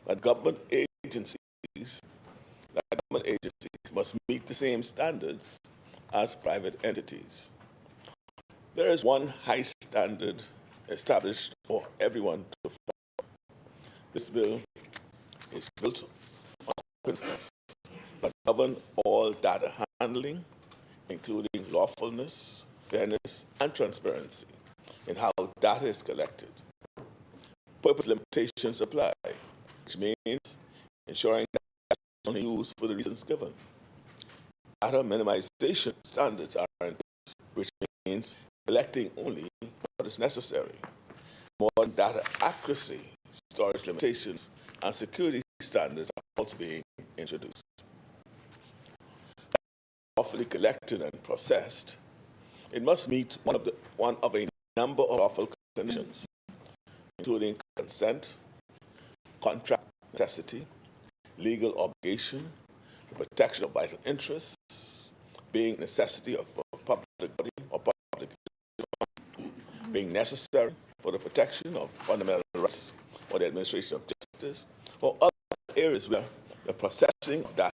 that government agencies must meet the same standards as private entities. There is one high standard established for everyone to follow. This bill is built on principles that govern all data handling, including lawfulness, fairness, and transparency in how data is collected. Purpose limitations apply, which means ensuring that data is only used for the reasons given. Data minimization standards are in place, which means collecting only what is necessary. Modern data accuracy, storage limitations, and security standards are also being introduced. Lawfully collected and processed, it must meet one of a number of lawful conditions, including consent, contract necessity, legal obligation, the protection of vital interests, being necessity of a public body or public, being necessary for the protection of fundamental rights or the administration of justice, or other areas where the processing of data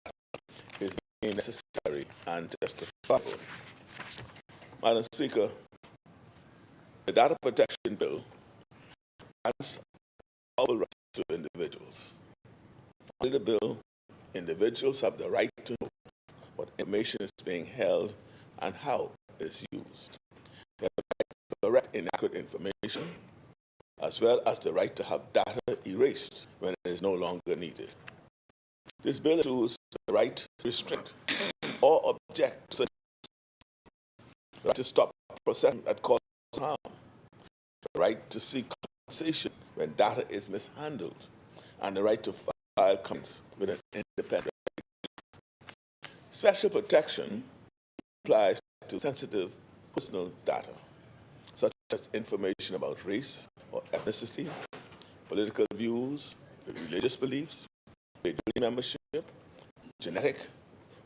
is necessary and justifiable. Madam Speaker, the Data Protection Bill grants all rights to individuals. Under the bill, individuals have the right to know what information is being held and how it is used. They have the right to correct inaccurate information, as well as the right to have data erased when it is no longer needed. This bill includes the right to restrict or object to the right to stop processing that causes harm, the right to seek compensation when data is mishandled, and the right to file complaints with an independent. Special protection applies to sensitive personal data, such as information about race or ethnicity, political views, religious beliefs, trade union membership, genetic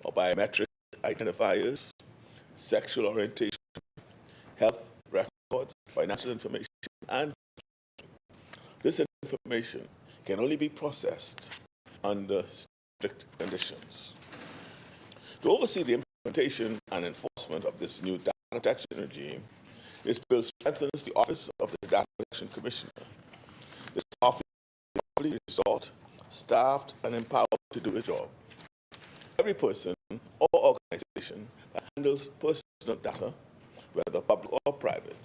or biometric identifiers, sexual orientation, health records, financial information, and this information can only be processed under strict conditions. To oversee the implementation and enforcement of this new data protection regime, this bill strengthens the Office of the Data Protection Commissioner. This office is properly resourced, staffed, and empowered to do its job. Every person or organization that handles personal data, whether public or private,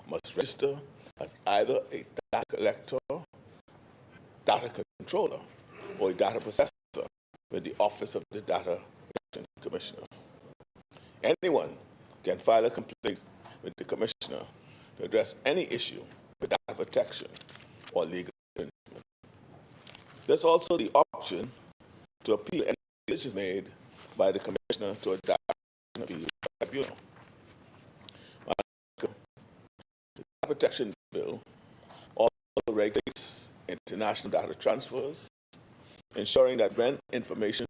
must register as either a data collector, data controller, or a data processor with the Office of the Data Protection Commissioner. Anyone can file a complaint with the Commissioner to address any issue with data protection or legal infringement. There's also the option to appeal any decisions made by the Commissioner to a data appeal tribunal. The Data Protection Bill also regulates international data transfers, ensuring that when information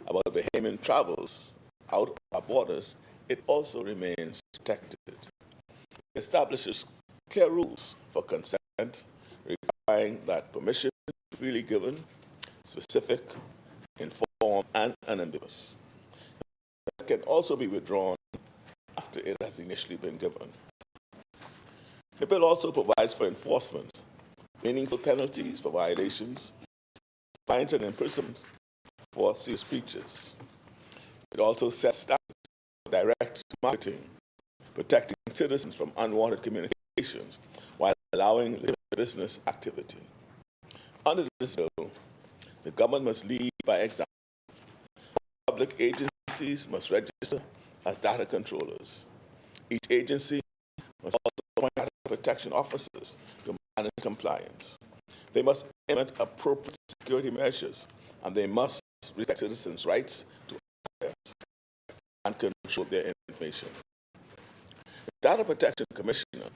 about Bahamian travels out of our borders, it also remains protected. It establishes clear rules for consent requiring that permission be freely given, specific, informed, and unambiguous. It can also be withdrawn after it has initially been given. The bill also provides for enforcement, meaningful penalties for violations, fines and imprisonment for serious breaches. It also sets standards for direct marketing, protecting citizens from unwanted communications while allowing business activity. Under this bill, the government must lead by example. Public agencies must register as data controllers. Each agency must also appoint data protection officers to manage compliance. They must implement appropriate security measures, and they must respect citizens' rights to access and control their information. The Data Protection Commissioner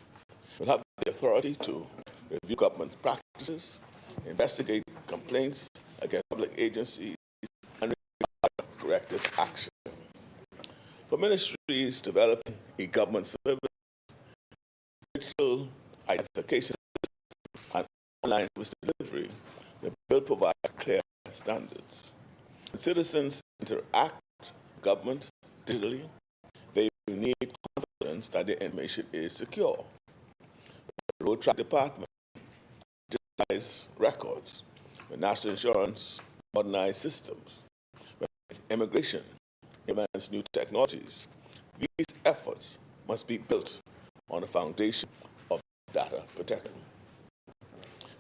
will have the authority to review government practices, investigate complaints against public agencies, and require corrective action. For ministries developing e-government services, digital identification systems, and online service delivery, the bill provides clear standards. When citizens interact with government digitally, they need confidence that their information is secure. The Road Traffic Department digitized records, the National Insurance modernized systems, immigration implements new technologies. These efforts must be built on the foundation of data protection.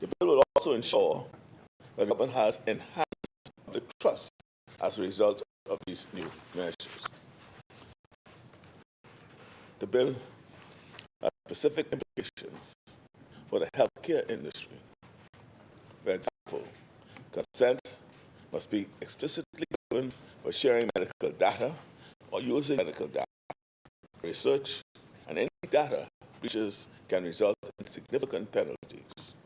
The bill will also ensure that the government has enhanced public trust as a result of these new measures. The bill has specific implications for the healthcare industry. For example, consent must be explicitly given for sharing medical data or using medical data. Research and any data breaches can result in significant penalties.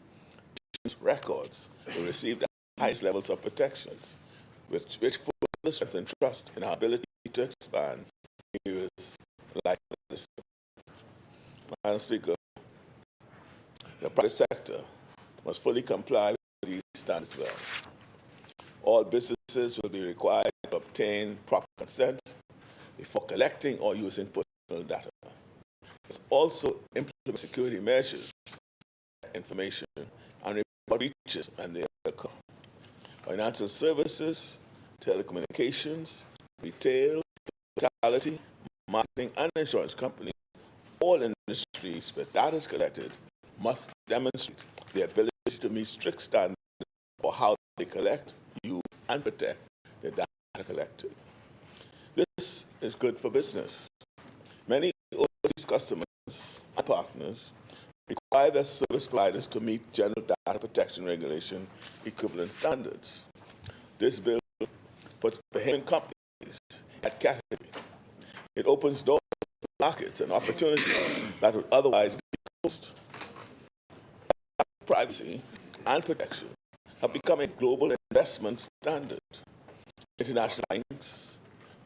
Patients' records will receive the highest levels of protections, which further strengthen trust in our ability to expand areas like medicine. Madam Speaker, the private sector must fully comply with these standards well. All businesses will be required to obtain proper consent before collecting or using personal data. Must also implement security measures, information, and report breaches when they occur. Financial services, telecommunications, retail, hospitality, marketing, and insurance companies, all industries where data is collected must demonstrate the ability to meet strict standards for how they collect, use, and protect the data collected. This is good for business. Many overseas customers and partners require their service providers to meet general data protection regulation equivalent standards. This bill puts Bahamian companies at category. It opens doors to markets and opportunities that would otherwise be closed. Privacy and protection have become a global investment standard. International banks,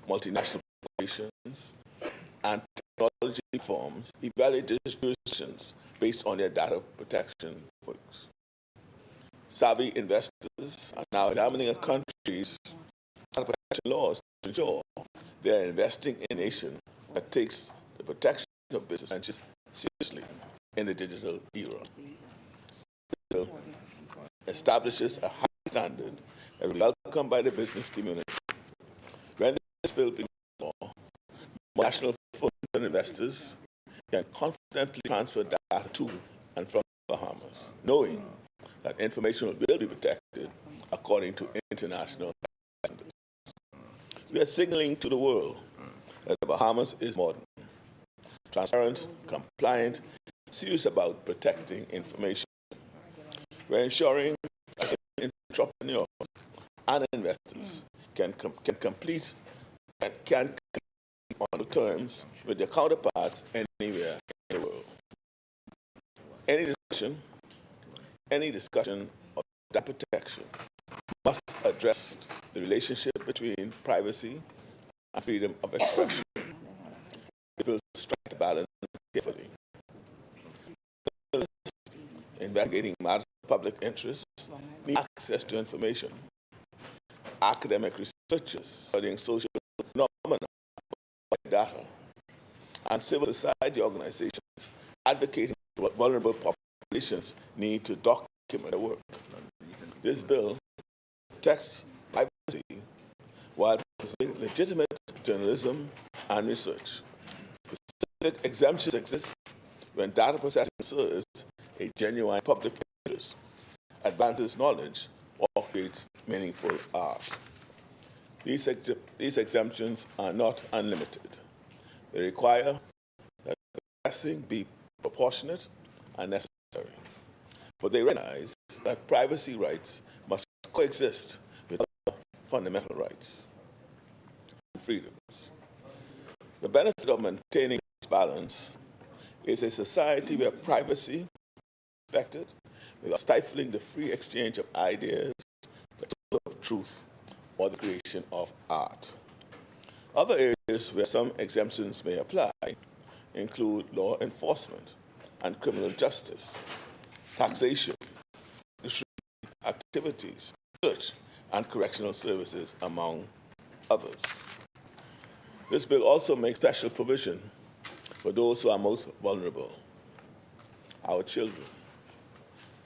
multinational corporations, and technology firms evaluate jurisdictions based on their data protection frameworks. Savvy investors are now examining a country's data protection laws to ensure they are investing in a nation that takes the protection of business interests seriously in the digital era. The bill establishes a high standard that will be welcomed by the business community. When this bill becomes law, national firms and investors can confidently transfer data to and from Bahamas, knowing that information will be protected according to international standards. We are signaling to the world that the Bahamas is modern, transparent, compliant, and serious about protecting information. We're ensuring that entrepreneurs and investors can compete on the terms with their counterparts anywhere in the world. Any discussion of data protection must address the relationship between privacy and freedom of expression. It will strike the balance carefully. investigating matters of public interest need access to information. Academic researchers studying social phenomena by data, and civil society organizations advocating for vulnerable populations need to document their work. This bill protects privacy while preserving legitimate journalism and research. Specific exemptions exist when data processing serves a genuine public interest, advances knowledge, or creates meaningful art. These exemptions are not unlimited. They require that processing be proportionate and necessary. But they recognize that privacy rights must coexist with other fundamental rights and freedoms. The benefit of maintaining this balance is a society where privacy is respected without stifling the free exchange of ideas, the truth of truth, or the creation of art. Other areas where some exemptions may apply include law enforcement and criminal justice, taxation, activities, research, and correctional services, among others. This bill also makes special provision for those who are most vulnerable, our children,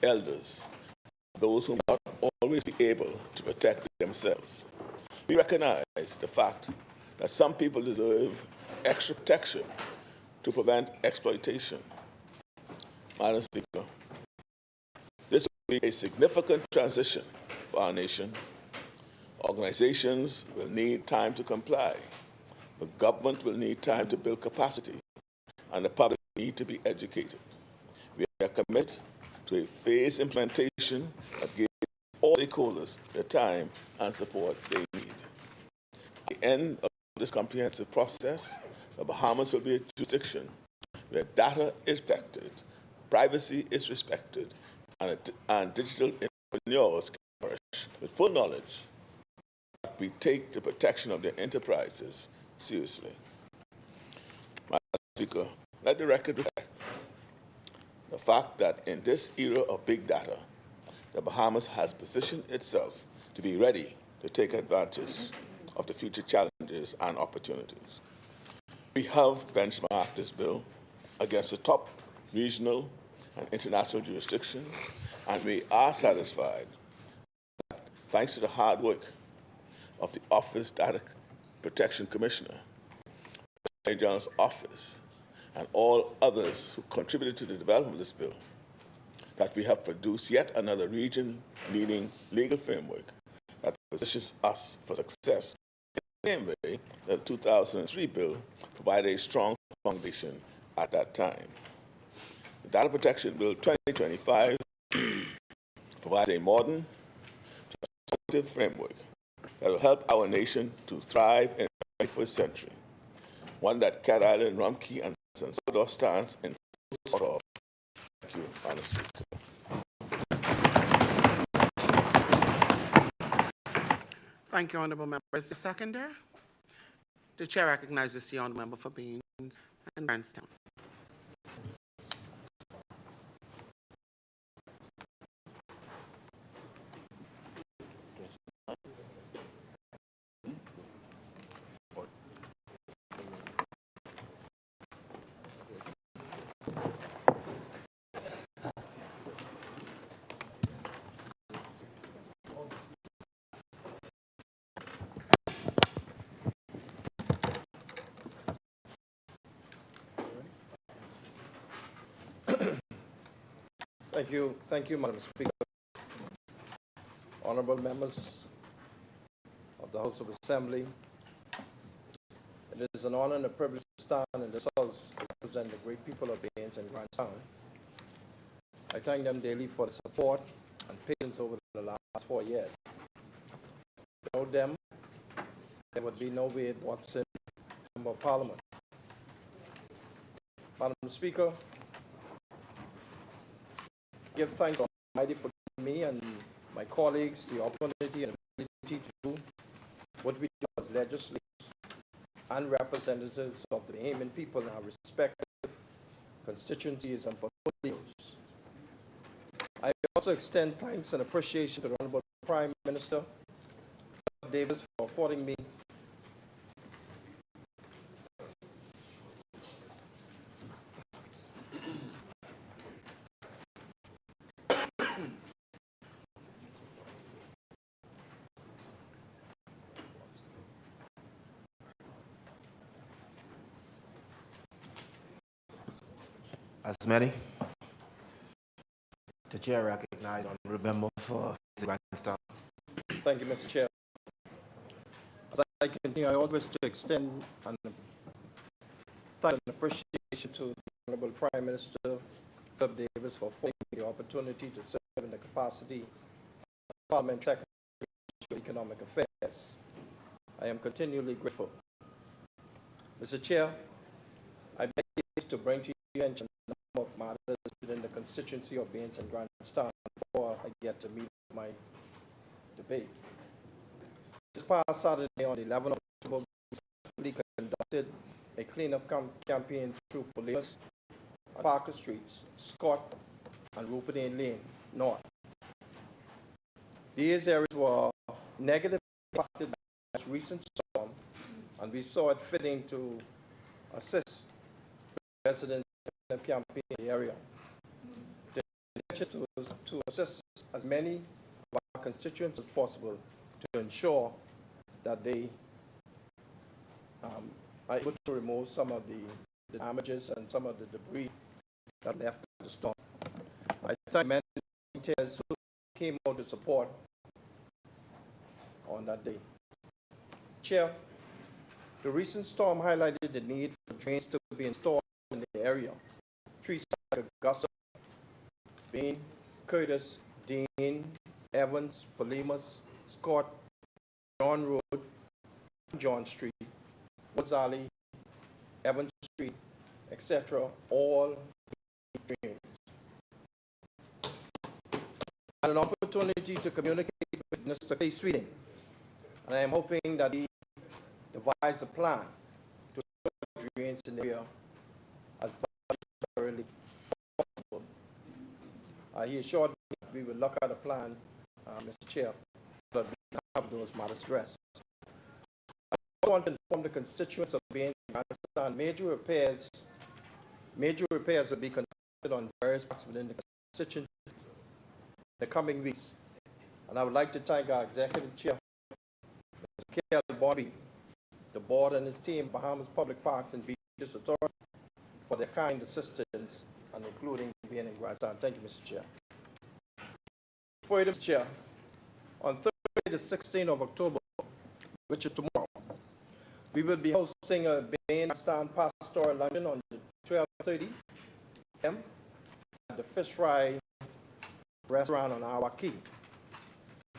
elders, those who may not always be able to protect themselves. We recognize the fact that some people deserve extra protection to prevent exploitation. Madam Speaker, this will be a significant transition for our nation. Organizations will need time to comply. The government will need time to build capacity, and the public will need to be educated. We are committed to a phased implementation that gives all stakeholders the time and support they need. At the end of this comprehensive process, the Bahamas will be a jurisdiction where data is protected, privacy is respected, and digital entrepreneurs can flourish with full knowledge that we take the protection of their enterprises seriously. Madam Speaker, let the record reflect the fact that in this era of big data, the Bahamas has positioned itself to be ready to take advantage of the future challenges and opportunities. We have benchmarked this bill against the top regional and international jurisdictions, and we are satisfied that, thanks to the hard work of the Office Data Protection Commissioner, the Attorney General's Office, and all others who contributed to the development of this bill, that we have produced yet another region-leading legal framework that positions us for success in the same way that the 2003 bill provided a strong foundation at that time. The Data Protection Bill 2025 provides a modern, transformative framework that will help our nation to thrive in the 21st century, one that Cat Island, Rumkey, and San Salvador stands in full support of. Thank you, Madam Speaker. Thank you, Honourable Member. Is the seconder? The Chair recognizes the Honourable Member for Baines and Branstown. Thank you, Madam Speaker. Honorable members of the House of Assembly, it is an honor and a privilege to stand in this House to represent the great people of Baines and Grandtown. I thank them daily for the support and patience over the last 4 years. Without them, there would be no Wade Watson, Member of Parliament. Madam Speaker, give thanks to Almighty for giving me and my colleagues the opportunity and ability to do what we do as legislators and representatives of the Bahamian people in our respective constituencies and portfolios. I also extend thanks and appreciation to the Honorable Prime Minister Davis for affording me As many, the chair recognized honorable member for Grandstand. Thank you, Mr. Chair. As I continue, I always to extend an thanks and appreciation to the Honorable Prime Minister Philip Davis for affording me the opportunity to serve in the capacity of Parliamentary Secretary for Economic Affairs. I am continually grateful. Mr. Chair, I beg you to bring to your attention a number of matters within the constituency of Baines and Grandstand before I get to meet my debate. This past Saturday on the 11th of October, we successfully conducted a cleanup campaign through police on Parker Streets, Scott, and Rupert Lane North. These areas were negatively impacted by this recent storm, and we saw it fitting to assist residents in the campaign in the area. The intention was to assist as many of our constituents as possible to ensure that they are able to remove some of the damages and some of the debris that left the storm. I thank many volunteers who came out to support on that day. Chair, the recent storm highlighted the need for drains to be installed in the area. Streets like Augusta, Bain, Curtis, Dean, Evans, Palimas, Scott, John Road, John Street, Woods Alley, Evans Street, etc., all drains. I had an opportunity to communicate with Mr. K. Sweeting, and I am hoping that he devise a plan to put drains in the area as budgetarily possible. He assured me that we will look at a plan, Mr. Chair, so that we can have those matters addressed. I also want to inform the constituents of Bain and Grandstand major repairs will be conducted on various parts within the constituency in the coming weeks. And I would like to thank our executive chair, Mr. K.L. Bobby, the board and his team, Bahamas Public Parks and Beaches Authority, for their kind assistance, and including Bain and Grandstand. Thank you, Mr. Chair. Mr. Chair, on Thursday, the 16th of October, which is tomorrow, we will be hosting a Bain and Grandstand pastoral luncheon on 12:30 p.m. at the Fish Fry restaurant on our quay.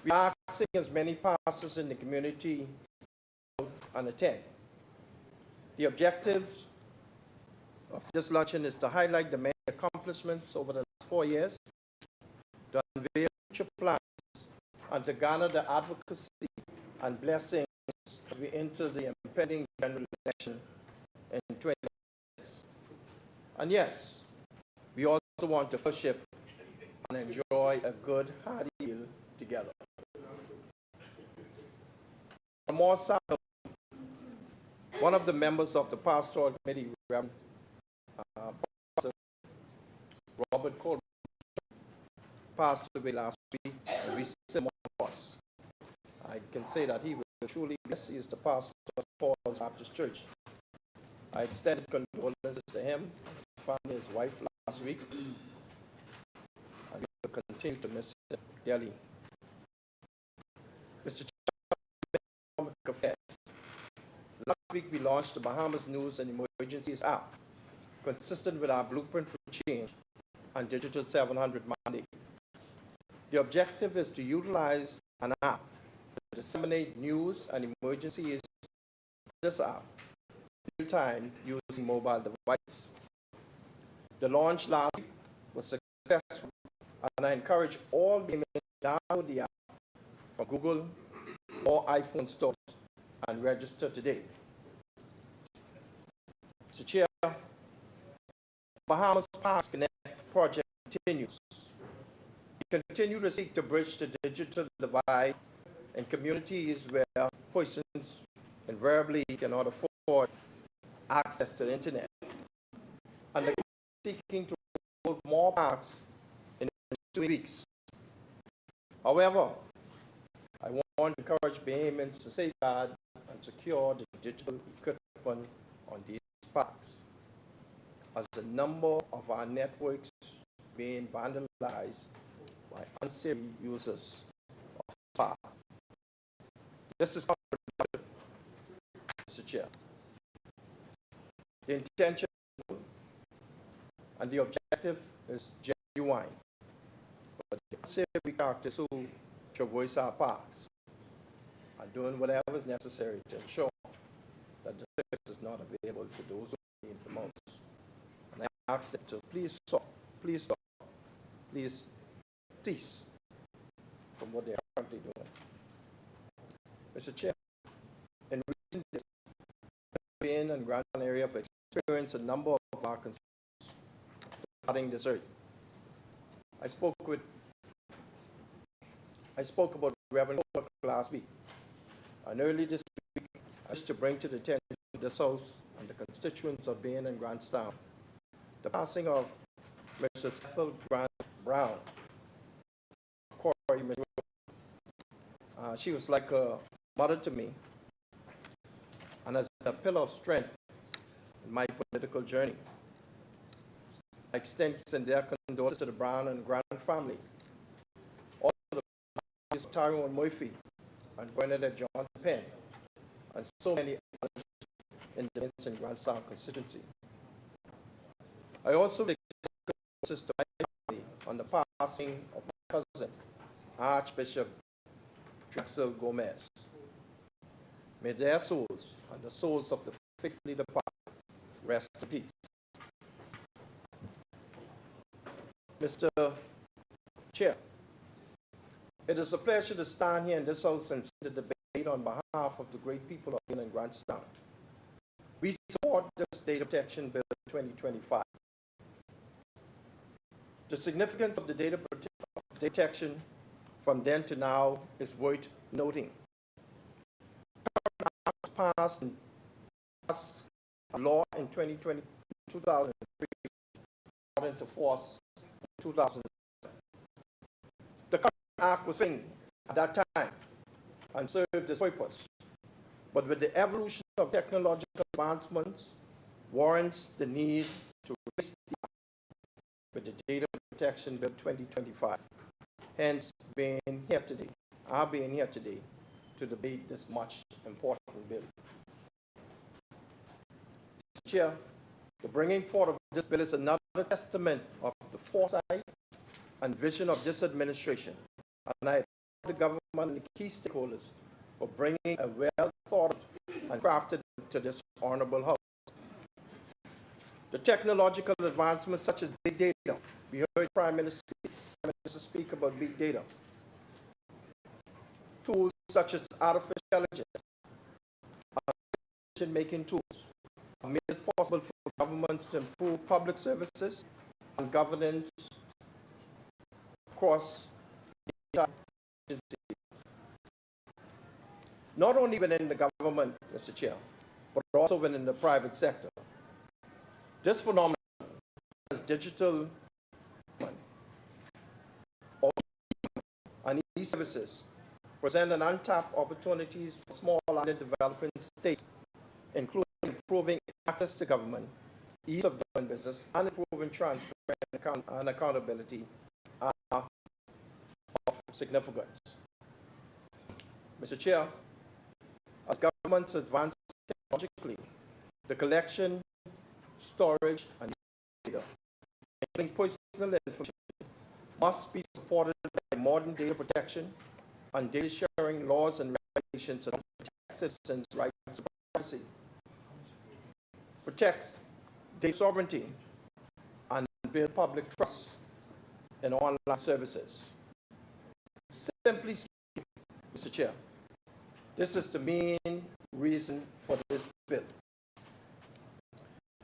We are asking as many pastors in the community and attend. The objectives of this luncheon is to highlight the many accomplishments over the last 4 years, to unveil future plans, and to garner the advocacy and blessings as we enter the impending general election in 2026. And yes, we also want to fellowship and enjoy a good, hearty meal together. On a more side, one of the members of the pastoral committee, Reverend Robert Colbert, passed away last week, and we still mourn us. I can say that he will truly miss. He is the pastor of Paul's Baptist Church. I extended condolences to him, family, his wife last week, and we will continue to miss him dearly. Mr. Chairman, Affairs. Last week we launched the Bahamas News and Emergencies app, consistent with our Blueprint for Change and Digital 700 mandate. The objective is to utilize an app to disseminate news and emergencies. This app, real time, using mobile devices. The launch last week was successful, and I encourage all Bahamas to download the app from Google or iPhone stores and register today. Mr. Chair, Bahamas Pass Connect project continues. continue to seek to bridge the digital divide in communities where persons invariably cannot afford access to the internet, and the seeking to hold more parks in 2 weeks. However, I want to encourage payments to safeguard and secure the digital equipment on these parks, as the number of our networks being vandalized by unsavory users of power. This is counterproductive, Mr. Chair. The intention and the objective is genuine, but the unsavory characters who traverse our parks are doing whatever is necessary to ensure that the service is not available to those who need the most. And I ask them to please stop, please stop, please cease from what they are currently doing. Mr. Chair, in recent days, Spain and Grand area have experienced a number of our concerns regarding this earth. I spoke about revenue last week, and early this week, I wish to bring to the attention of this House and the constituents of Bain and Grantstown the passing of Mrs. Ethel Grant Brown, Corey. She was like a mother to me and has been a pillar of strength in my political journey. I extend sincere condolences to the Brown and Grant family, also the Tyrone Murphy and Bernadette John Penn, and so many others in the Vincent Grantstown constituency. I also condolences to my family on the passing of my cousin, Archbishop Drexel Gomez. May their souls and the souls of the faithfully departed rest in peace. Mr. Chair, it is a pleasure to stand here in this House and see the debate on behalf of the great people of Bain and Grantstown. We support this Data Protection Bill 2025. The significance of the data protection from then to now is worth noting. Passed a law in 2003, brought into force in 2007. The current act was in at that time and served this purpose, but with the evolution of technological advancements, warrants the need to raise the act with the Data Protection Bill 2025. Hence, being here today to debate this much important bill. Mr. Chair, the bringing forward of this bill is another testament of the foresight and vision of this administration, and I applaud the government and the key stakeholders for bringing a well-thought and crafted to this honorable House. The technological advancements such as big data, we heard Prime Minister speak about big data. Tools such as artificial intelligence, decision-making tools, are made it possible for governments to improve public services and governance across the agency. Not only within the government, Mr. Chair, but also within the private sector. This phenomenon is digital and e-services present an untapped opportunities for small and developing states, including improving access to government, ease of doing business, and improving transparency and accountability are of significance. Mr. Chair, as governments advance technologically, the collection, storage, and data, including personal information, must be supported by modern data protection and data sharing laws and regulations that protect citizens' rights to privacy, protects data sovereignty, and build public trust in online services. Simply speaking, Mr. Chair, this is the main reason for this bill.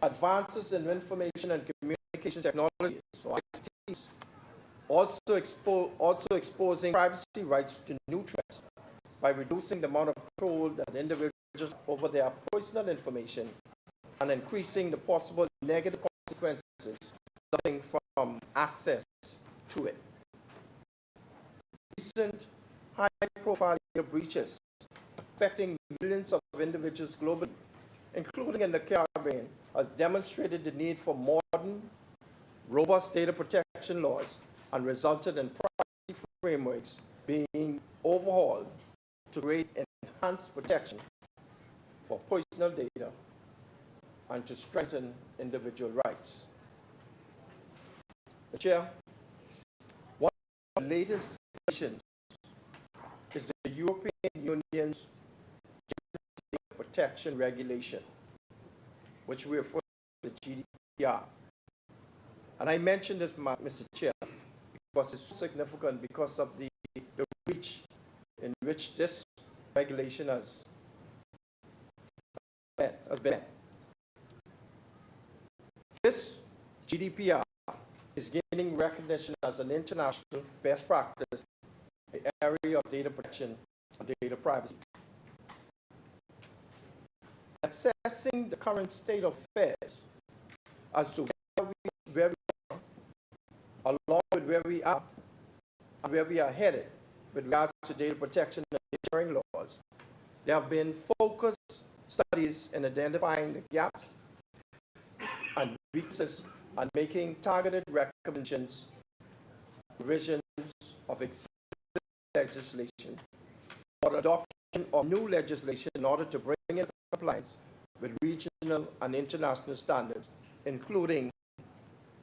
Advances in information and communication technologies, so ICTs, also exposing privacy rights to new threats by reducing the amount of control that individuals have over their personal information and increasing the possible negative consequences resulting from access to it. Recent high-profile data breaches affecting millions of individuals globally, including in the Caribbean, has demonstrated the need for modern, robust data protection laws and resulted in privacy frameworks being overhauled to create enhanced protection for personal data and to strengthen individual rights. Mr. Chair, one of the latest additions is the European Union's Data Protection Regulation, which we refer to as GDPR. And I mention this, Mr. Chair, because it's so significant because of the reach in which this regulation has been. This GDPR is gaining recognition as an international best practice in the area of data protection and data privacy. Assessing the current state of affairs as to where we are, along with where we are and where we are headed with regards to data protection and data sharing laws, there have been focused studies in identifying the gaps and weaknesses and making targeted recommendations, revisions of existing legislation, or adoption of new legislation in order to bring in compliance with regional and international standards, including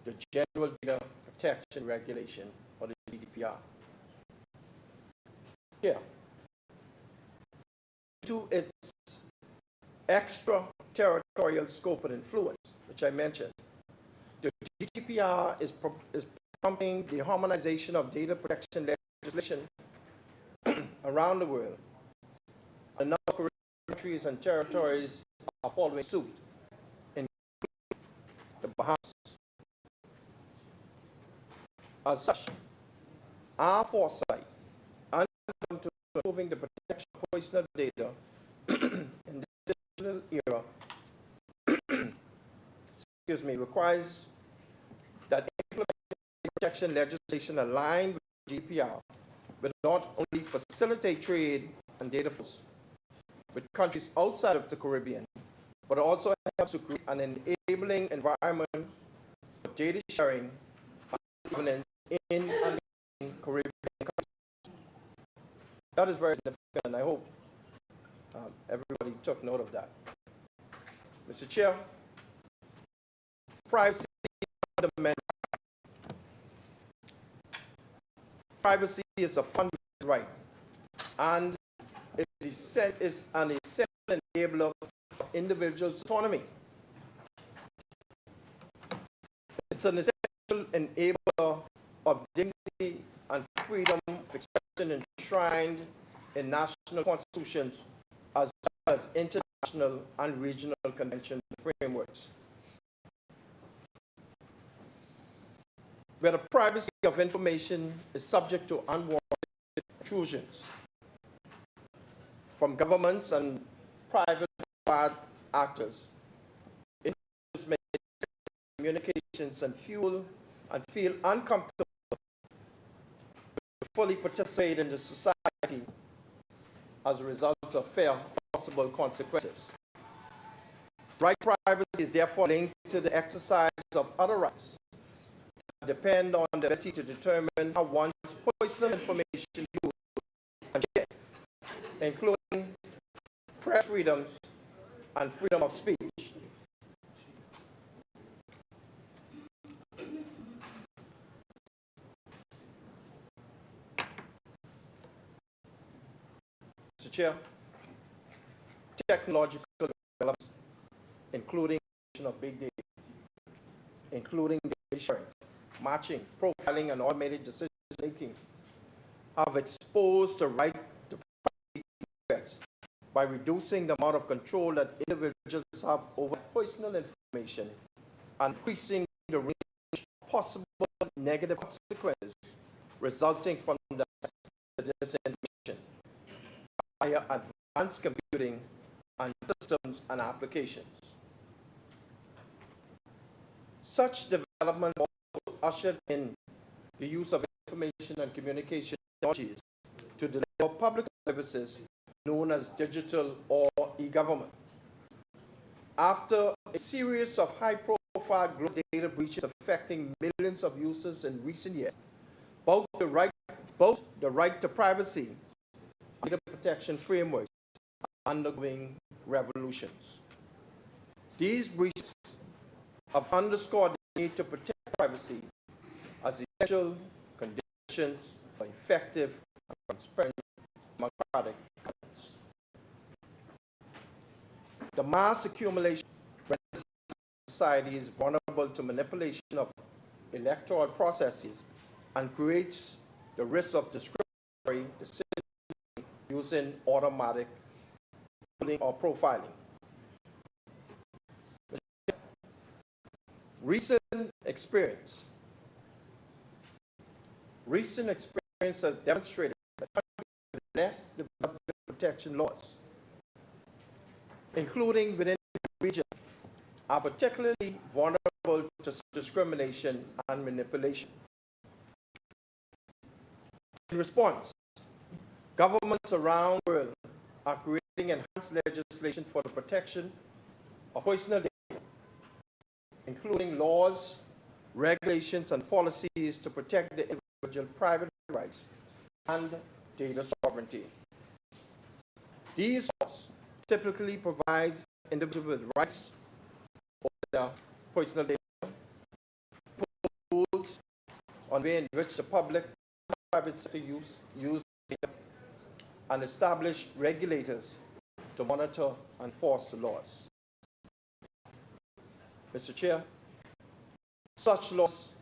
the General Data Protection Regulation, or the GDPR. Here, to its extraterritorial scope and influence, which I mentioned, the GDPR is prompting the harmonization of data protection legislation around the world. A number of countries and territories are following suit, including the Bahamas. As such, our foresight and to improving the protection of personal data in this digital era requires that implementing protection legislation aligned with GDPR will not only facilitate trade and data flows with countries outside of the Caribbean, but also helps to create an enabling environment for data sharing and governance in and between Caribbean countries. That is very significant, and I hope everybody took note of that. Mr. Chair, privacy is fundamental. Privacy is a fundamental right and is an essential enabler of individuals' autonomy. It's an essential enabler of dignity and freedom of expression enshrined in national constitutions as well as international and regional convention frameworks. Where the privacy of information is subject to unwarranted intrusions from governments and private actors, individuals may communications and feel uncomfortable to fully participate in the society as a result of fear possible consequences. Right to privacy is therefore linked to the exercise of other rights that depend on the ability to determine how one's personal information is used and shared, including press freedoms and freedom of speech. Mr. Chair, technological developments, including of big data, including data sharing, matching, profiling, and automated decision making, have exposed the right to privacy threats by reducing the amount of control that individuals have over personal information and increasing the range of possible negative consequences resulting from the disinformation via advanced computing and systems and applications. Such development also ushered in the use of information and communication technologies to deliver public services known as digital or e-government. After a series of high-profile global data breaches affecting millions of users in recent years, both the right to privacy and data protection frameworks are undergoing revolutions. These breaches have underscored the need to protect privacy as essential conditions for effective and transparent democratic governance. The mass accumulation renders societies vulnerable to manipulation of electoral processes and creates the risk of discriminatory decision using automatic polling or profiling. Recent experience has demonstrated that countries with less developed protection laws, including within the region, are particularly vulnerable to discrimination and manipulation. In response, governments around the world are creating enhanced legislation for the protection of personal data, including laws, regulations, and policies to protect the individual private rights and data sovereignty. These laws typically provide individuals with rights over their personal data, rules on the way in which the public and private sector use data, and establish regulators to monitor and enforce the laws. Mr. Chair, such laws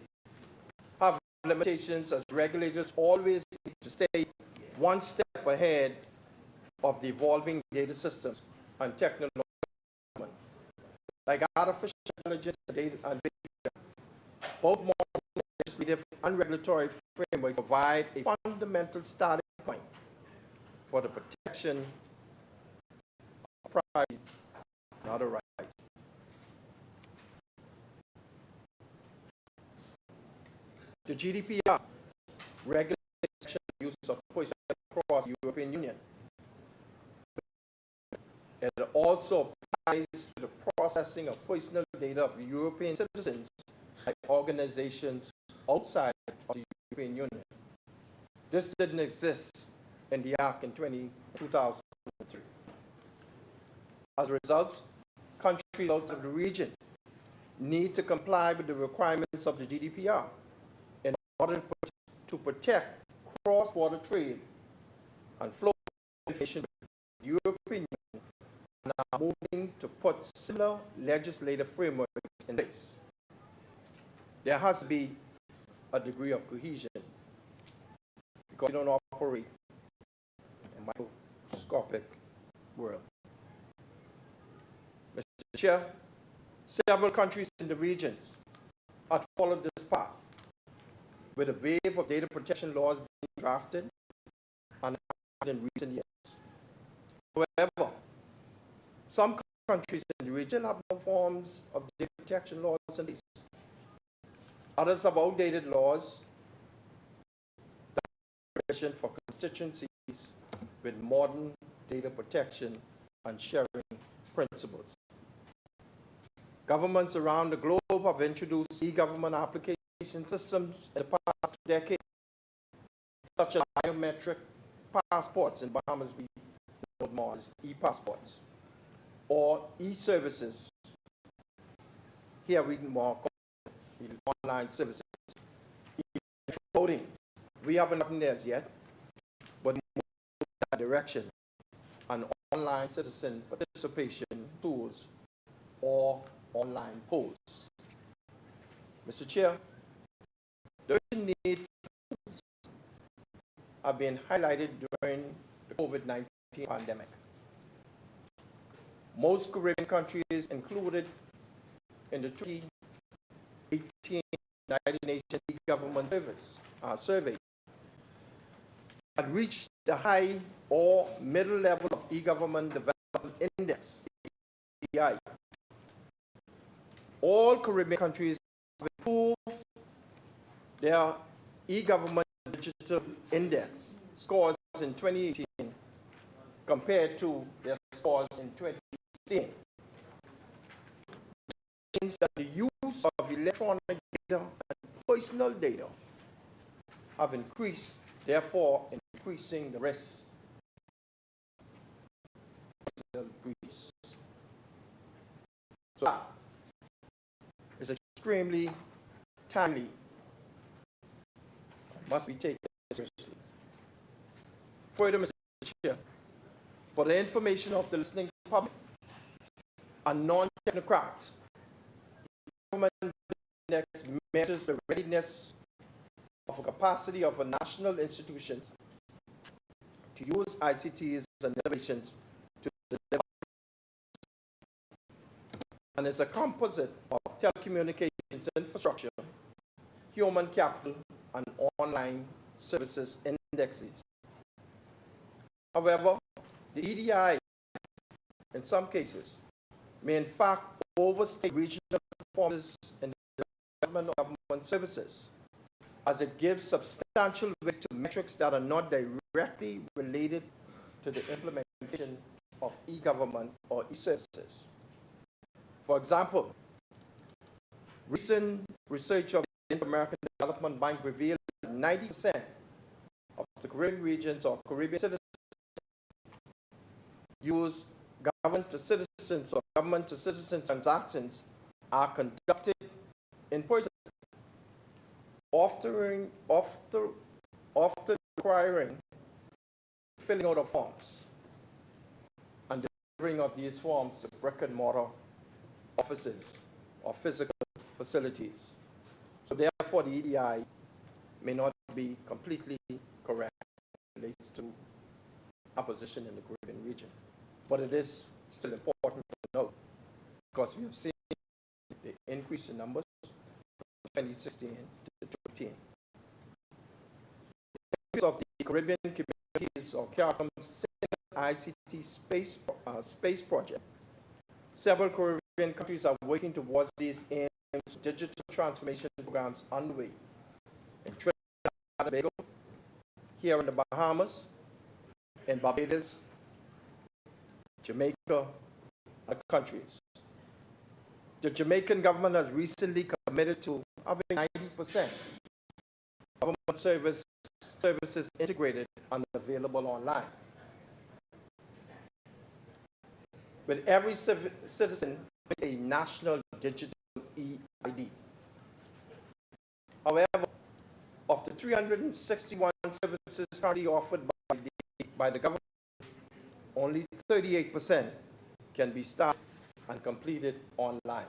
have limitations as regulators always need to stay one step ahead of the evolving data systems and technology, like artificial intelligence and data. Both modern legislative and regulatory frameworks provide a fundamental starting point for the protection of privacy and other rights. The GDPR regulates the use of personal data across the European Union. It also applies to the processing of personal data of European citizens by organizations outside of the European Union. This didn't exist in the Act in 2003. As a result, countries outside of the region need to comply with the requirements of the GDPR in order to protect cross-border trade and flow of information with the European Union, and are moving to put similar legislative frameworks in place. There has to be a degree of cohesion because we don't operate in a microscopic world. Mr. Chair, several countries in the regions have followed this path, with a wave of data protection laws being drafted and enacted in recent years. However, some countries in the region have no forms of data protection laws in place. Others have outdated laws that are provision for constituencies with modern data protection and sharing principles. Governments around the globe have introduced e-government application systems in the past 2 decades, such as biometric passports in Bahamas, we know more as e-passports, or e-services. Here we more online services. Voting, we haven't gotten there yet, but move in that direction. And online citizen participation tools or online polls. Mr. Chair, the urgent need for tools have been highlighted during the COVID-19 pandemic. Most Caribbean countries included in the 2018 United Nations E-Government Survey had reached the high or middle level of E-Government Development Index, EDI. All Caribbean countries have improved their E-Government Digital Index scores in 2018 compared to their scores in 2016. Means that the use of electronic data and personal data have increased, therefore increasing the risk of breach. So that is extremely timely, must be taken seriously. Further, Mr. Chair, for the information of the listening public and non-technocrats, the government index measures the readiness of a capacity of a national institutions to use ICTs and innovations to deliver, and is a composite of telecommunications infrastructure, human capital, and online services indexes. However, the EDI, in some cases, may in fact overstate regional performances in the development of government services, as it gives substantial weight to metrics that are not directly related to the implementation of e-government or e-services. For example, recent research of the Inter-American Development Bank revealed that 90% of the Caribbean regions or Caribbean citizens use government-to-citizens or government-to-citizen transactions are conducted in person, often requiring filling out of forms and delivering of these forms to brick-and-mortar offices or physical facilities. So therefore, the EDI may not be completely correct as it relates to opposition in the Caribbean region. But it is still important to note, because we have seen the increase in numbers from 2016 to 2018. The increase of the Caribbean communities or CARICOM's ICT space project. Several Caribbean countries are working towards these aims. Digital transformation programs underway in Trinidad and Tobago, here in the Bahamas, in Barbados, Jamaica, and other countries. The Jamaican government has recently committed to having 90% government services integrated and available online, with every citizen a national digital e-ID. However, of the 361 services currently offered by the government, only 38% can be started and completed online.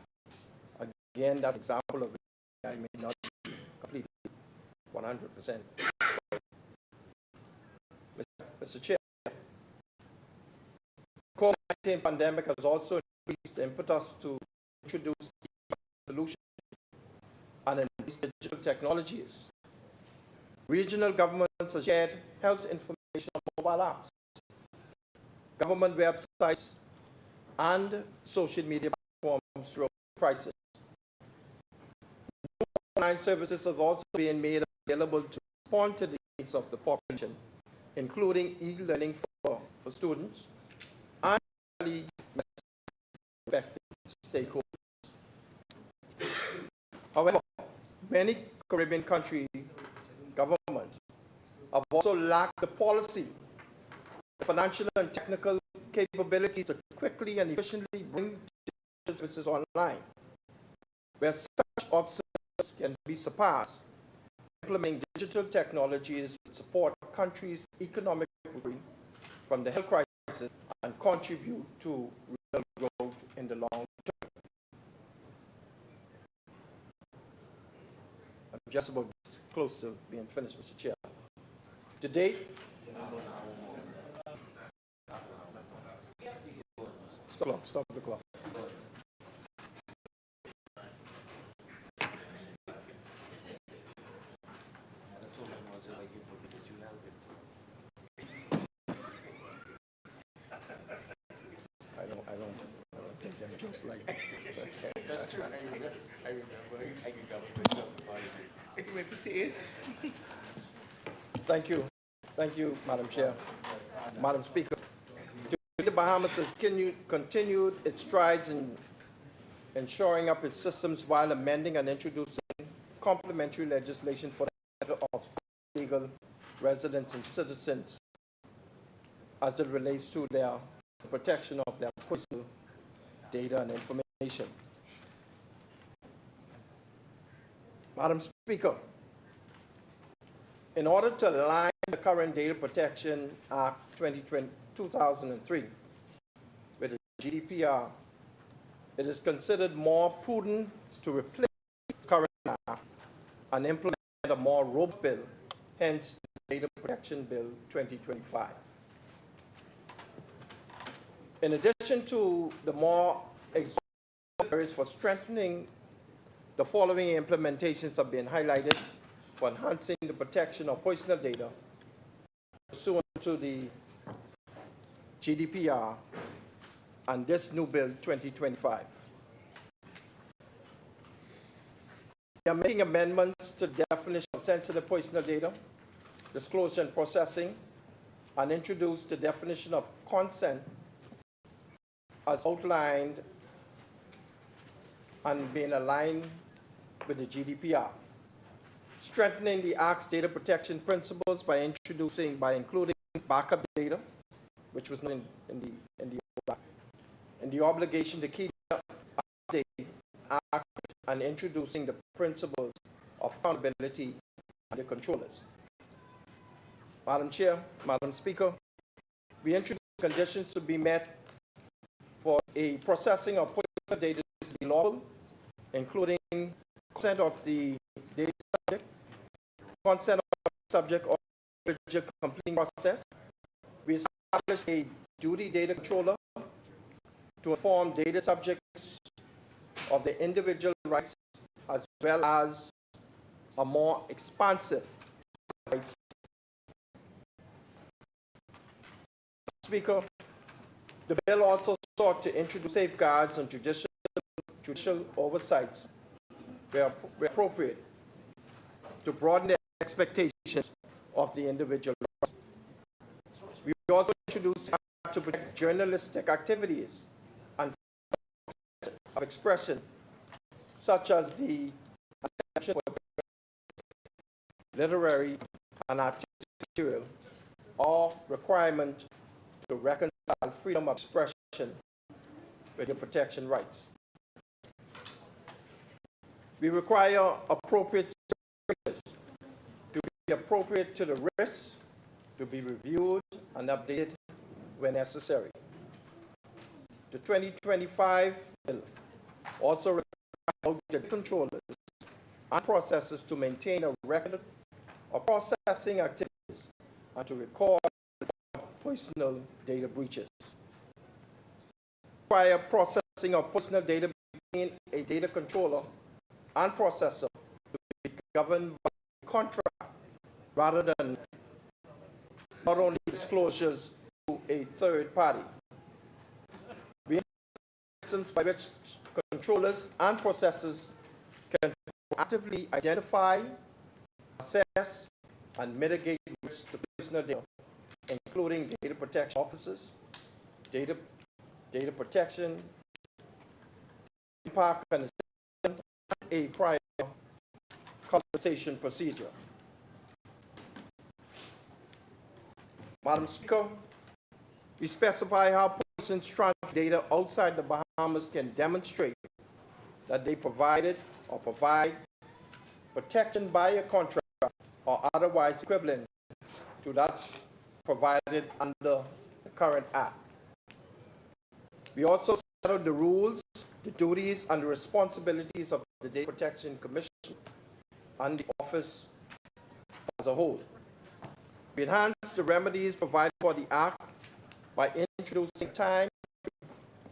Again, that's an example of it. I may not be completed 100%. Mr. Chair, the COVID-19 pandemic has also increased the impetus to introduce solutions and embrace digital technologies. Regional governments have shared health information on mobile apps, government websites, and social media platforms throughout the crisis. New online services have also been made available to respond to the needs of the population, including e-learning for students and affected stakeholders. However, many Caribbean country governments have also lacked the policy, financial and technical capability to quickly and efficiently bring digital services online, where such obstacles can be surpassed. Implementing digital technologies to support countries' economic recovery from the health crisis and contribute to real growth in the long term. I'm just about close to being finished, Mr. Chair. To date, stop the clock. just like that. That's true. I remember. You may proceed. Thank you. Thank you, Madam Chair. Madam Speaker, the Bahamas has continued its strides in shoring up its systems while amending and introducing complementary legislation for the benefit of legal residents and citizens as it relates to their protection of their personal data and information. Madam Speaker, in order to align the current Data Protection Act 2003 with the GDPR, it is considered more prudent to replace the current act and implement a more robust bill, hence the Data Protection Bill 2025. In addition to the more exhaustive areas for strengthening, the following implementations have been highlighted for enhancing the protection of personal data pursuant to the GDPR and this new bill 2025. We are making amendments to the definition of sensitive personal data, disclosure and processing, and introduce the definition of consent as outlined and being aligned with the GDPR. Strengthening the Act's data protection principles by including backup data, which was not in the old Act, and the obligation to keep update Act and introducing the principles of accountability and the controllers. Madam Chair, Madam Speaker, we introduced conditions to be met for a processing of personal data to be lawful, including consent of the data subject, consent of the subject or individual completing process. We established a duty data controller to inform data subjects of the individual rights as well as a more expansive rights. Speaker, the bill also sought to introduce safeguards and judicial oversights where appropriate to broaden the expectations of the individual rights. We also introduced to protect journalistic activities and of expression, such as the literary and artistic material, or requirement to reconcile freedom of expression with your protection rights. We require appropriate services to be appropriate to the risks, to be reviewed and updated when necessary. The 2025 bill also requires the controllers and processors to maintain a record of processing activities and to record personal data breaches. Require processing of personal data between a data controller and processor to be governed by a contract rather than not only disclosures to a third party. We have systems by which controllers and processors can actively identify, assess, and mitigate risks to personal data, including data protection officers, data protection, impact and a prior consultation procedure. Madam Speaker, we specify how persons transfer data outside the Bahamas can demonstrate that they provided or provide protection by a contract or otherwise equivalent to that provided under the current Act. We also set out the rules, the duties, and the responsibilities of the Data Protection Commission and the office as a whole. We enhanced the remedies provided for the Act by introducing time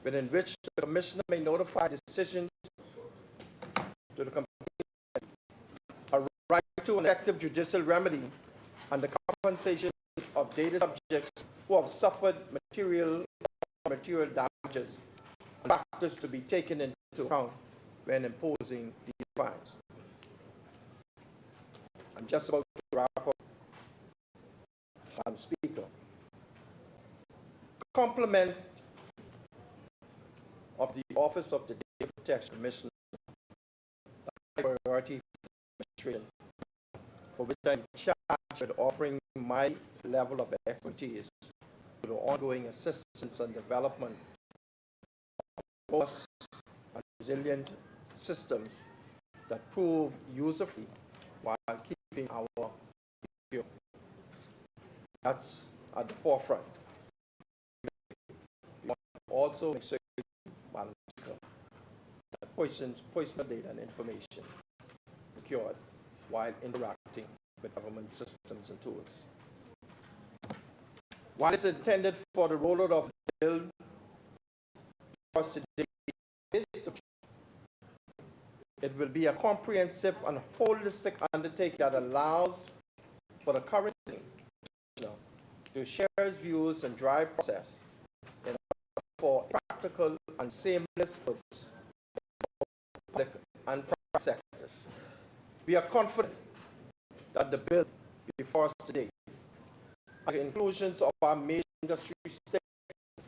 within which the Commissioner may notify decisions to the complainant, a right to an effective judicial remedy, and the compensation of data subjects who have suffered material damages and factors to be taken into account when imposing these fines. I'm just about to wrap up, Madam Speaker. Complement of the Office of the Data Protection Commissioner, priority administration, for which I'm charged with offering my level of expertise to the ongoing assistance and development of robust and resilient systems that prove user-free while keeping our secure. That's at the forefront. We want to also make sure, Madam Speaker, that personal data and information secured while interacting with government systems and tools. While it's intended for the rollout of the bill for us today, it will be a comprehensive and holistic undertaking that allows for the current to share his views and drive process in for practical and seamless goods public and private sectors. We are confident that the bill before us today and the inclusions of our major industry stakeholders,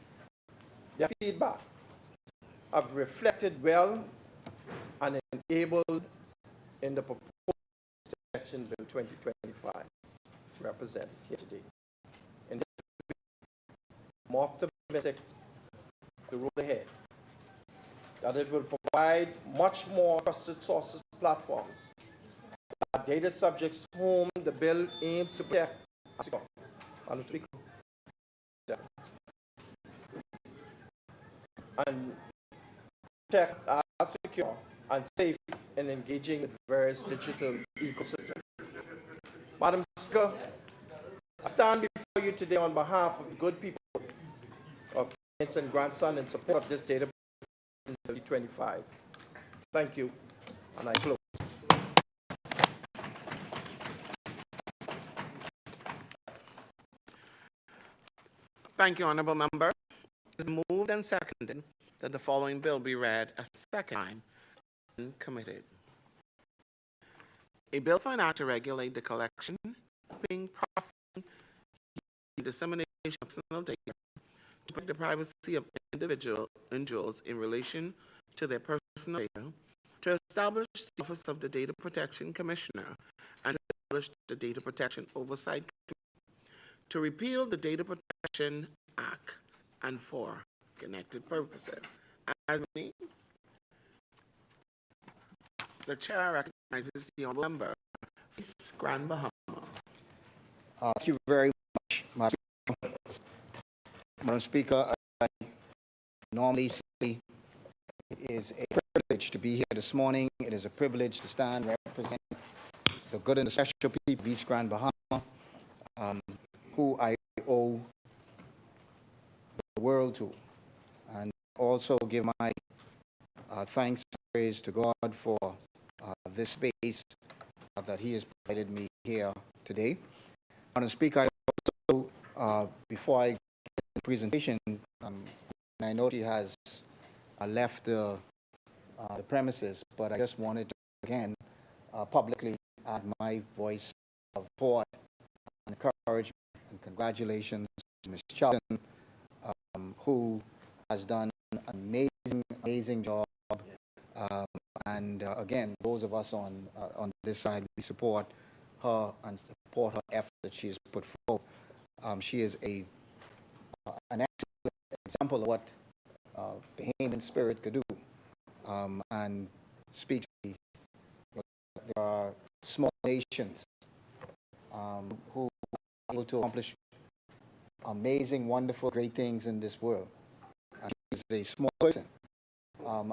their feedback have reflected well and enabled in the proposed Protection Bill 2025 represented here today. In this, I'm optimistic the road ahead, that it will provide much more trusted sources platforms, data subjects whom the bill aims to protect and protect our secure and safe in engaging with various digital ecosystems. Madam Speaker, I stand before you today on behalf of the good people of parents and grandson in support of this data in 2025. Thank you, and I close. Thank you, Honorable Member. It is moved and seconded that the following bill be read a second time and committed. A bill for an act to regulate the collection, keeping, processing, and dissemination of personal data to protect the privacy of individuals in relation to their personal data, to establish the Office of the Data Protection Commissioner and to establish the Data Protection Oversight Committee, to repeal the Data Protection Act and for connected purposes. As me, the chair recognizes the honorable member, Ms. Grand Bahama. Thank you very much, Madam Speaker. I normally say it is a privilege to be here this morning. It is a privilege to stand and represent the good and the special people of East Grand Bahama, who I owe the world to, and also give my thanks and praise to God for this space that He has provided me here today. Madam Speaker, I also, before I get the presentation, I know he has left the premises, but I just wanted to again publicly add my voice of support and encouragement and congratulations to Ms. Charlton, who has done an amazing job. And again, those of us on this side, we support her and support her effort that she has put forward. She is an excellent example of what Bahamian spirit could do, and speaks to there are small nations who are able to accomplish amazing, wonderful, great things in this world. And she is a small person and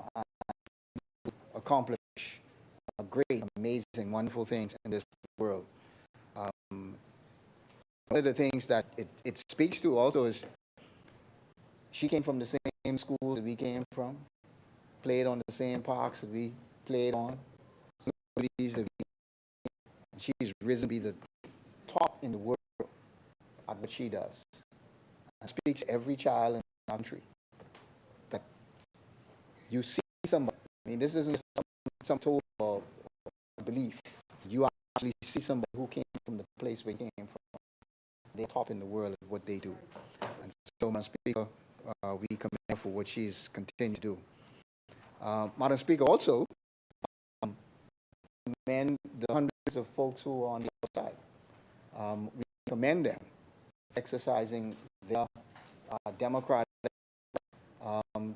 accomplish great, amazing, wonderful things in this world. One of the things that it speaks to also is she came from the same school that we came from, played on the same parks that we played on. She's risen to be the top in the world at what she does. And speaks to every child in the country that you see somebody, I mean, this isn't some total belief. You actually see somebody who came from the place where he came from. They're top in the world at what they do. And so, Madam Speaker, we commend her for what she's continuing to do. Madam Speaker, also, commend the hundreds of folks who are on the outside. We commend them exercising their democratic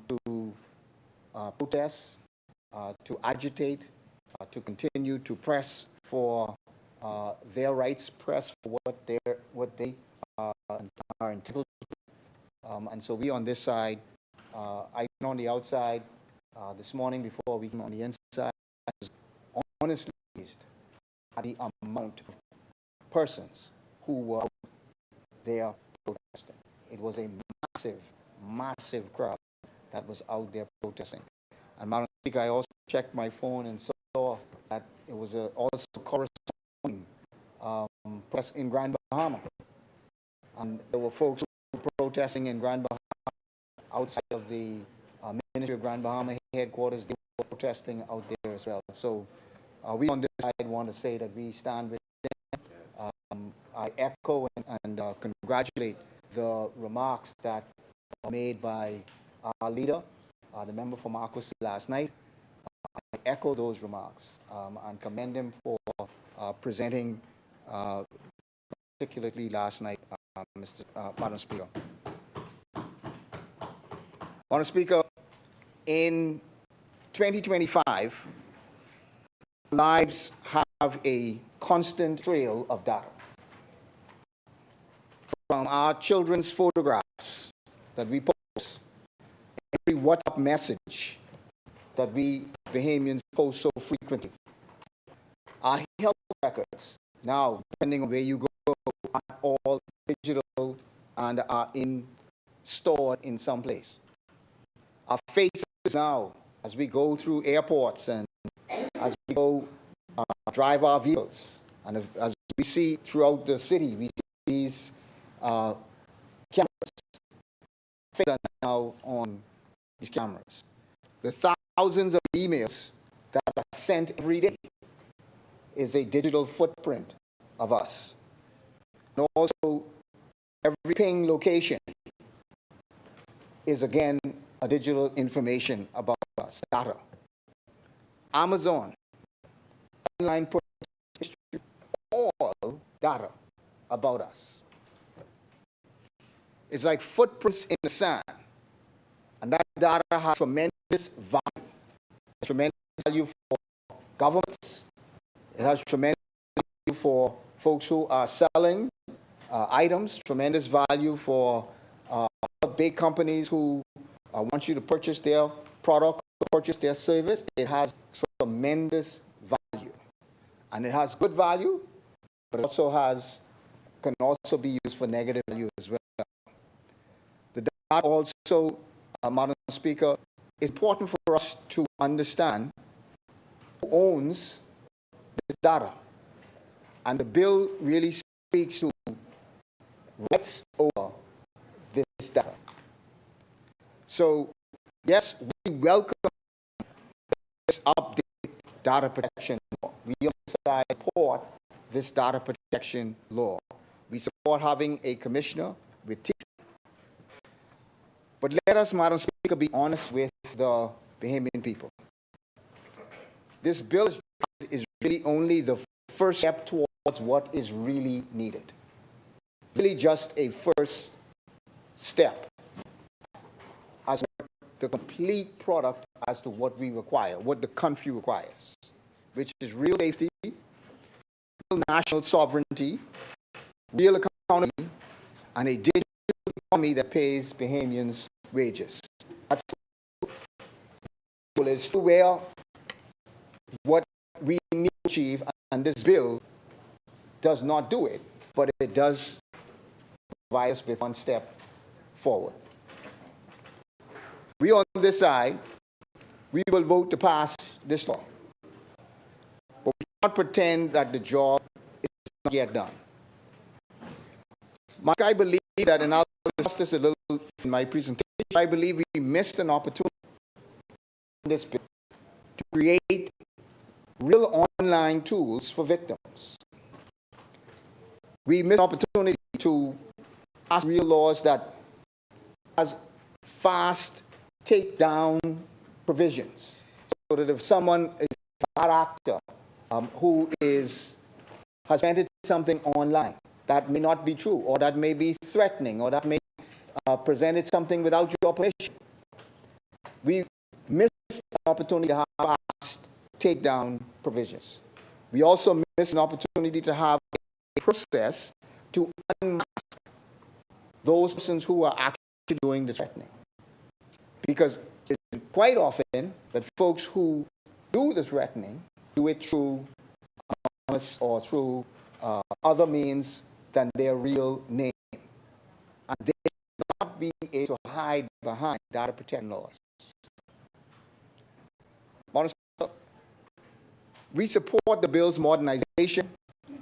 to protest, to agitate, to continue to press for their rights, press for what they are entitled to. And so we on this side, I been on the outside this morning before we came on the inside. I was honestly pleased at the amount of persons who were there protesting. It was a massive, massive crowd that was out there protesting. And Madam Speaker, I also checked my phone and saw that it was also corresponding press in Grand Bahama. And there were folks who were protesting in Grand Bahama outside of the Ministry of Grand Bahama headquarters. They were protesting out there as well. So we on this side want to say that we stand with them. I echo and congratulate the remarks that were made by our leader, the member from Marcos last night. I echo those remarks and commend him for presenting, particularly last night, Madam Speaker. Madam Speaker, in 2025, lives have a constant trail of data. From our children's photographs that we post, every WhatsApp message that we Bahamians post so frequently, our health records now, depending on where you go, are all digital and are stored in some place. Our faces now, as we go through airports and as we go drive our vehicles, and as we see throughout the city, we see these cameras. Faces are now on these cameras. The thousands of emails that are sent every day is a digital footprint of us. And also, every ping location is again a digital information about us, data. Amazon, online history, all data about us. It's like footprints in the sand. And that data has tremendous value for governments. It has tremendous value for folks who are selling items, tremendous value for big companies who want you to purchase their product, purchase their service. It has tremendous value. And it has good value, but it also can also be used for negative value as well. The data also, Madam Speaker, is important for us to understand who owns this data. And the bill really speaks to rights over this data. So, yes, we welcome this update data protection law. We support this data protection law. We support having a commissioner with teeth. But let us, Madam Speaker, be honest with the Bahamian people. This bill is really only the first step towards what is really needed. Really just a first step as the complete product as to what we require, what the country requires, which is real safety, real national sovereignty, real economy, and a digital economy that pays Bahamians wages. That's well, it's where what we need to achieve, and this bill does not do it, but it does provide us with one step forward. We on this side, we will vote to pass this law, but we cannot pretend that the job is not yet done. I believe that, and I'll discuss this a little in my presentation, I believe we missed an opportunity this bill to create real online tools for victims. We missed an opportunity to pass real laws that has fast takedown provisions, so that if someone is a bad actor who has presented something online that may not be true, or that may be threatening, or that may presented something without your permission, we missed an opportunity to have fast takedown provisions. We also missed an opportunity to have a process to unmask those persons who are actually doing the threatening. Because it's quite often that folks who do the threatening do it through anonymous or through other means than their real name. And they should not be able to hide behind data protection laws. We support the bill's modernization,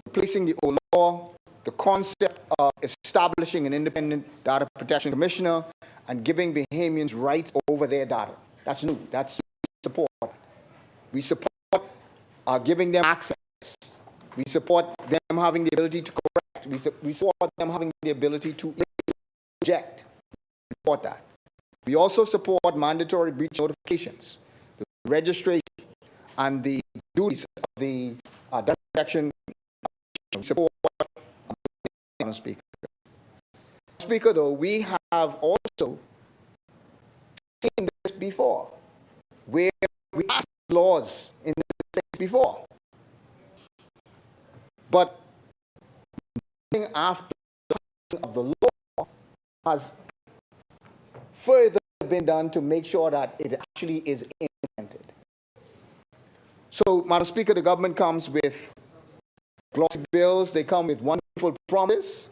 replacing the old law, the concept of establishing an independent data protection commissioner, and giving Bahamians rights over their data. That's new. That's support. We support giving them access. We support them having the ability to correct. We support them having the ability to reject. We support that. We also support mandatory breach notifications, the registration, and the duties of the data protection. We support. Speaker, though, we have also seen this before, where we passed laws in the States before, but nothing after the passing of the law has further been done to make sure that it actually is implemented. So, Madam Speaker, the government comes with glossy bills, they come with wonderful promises,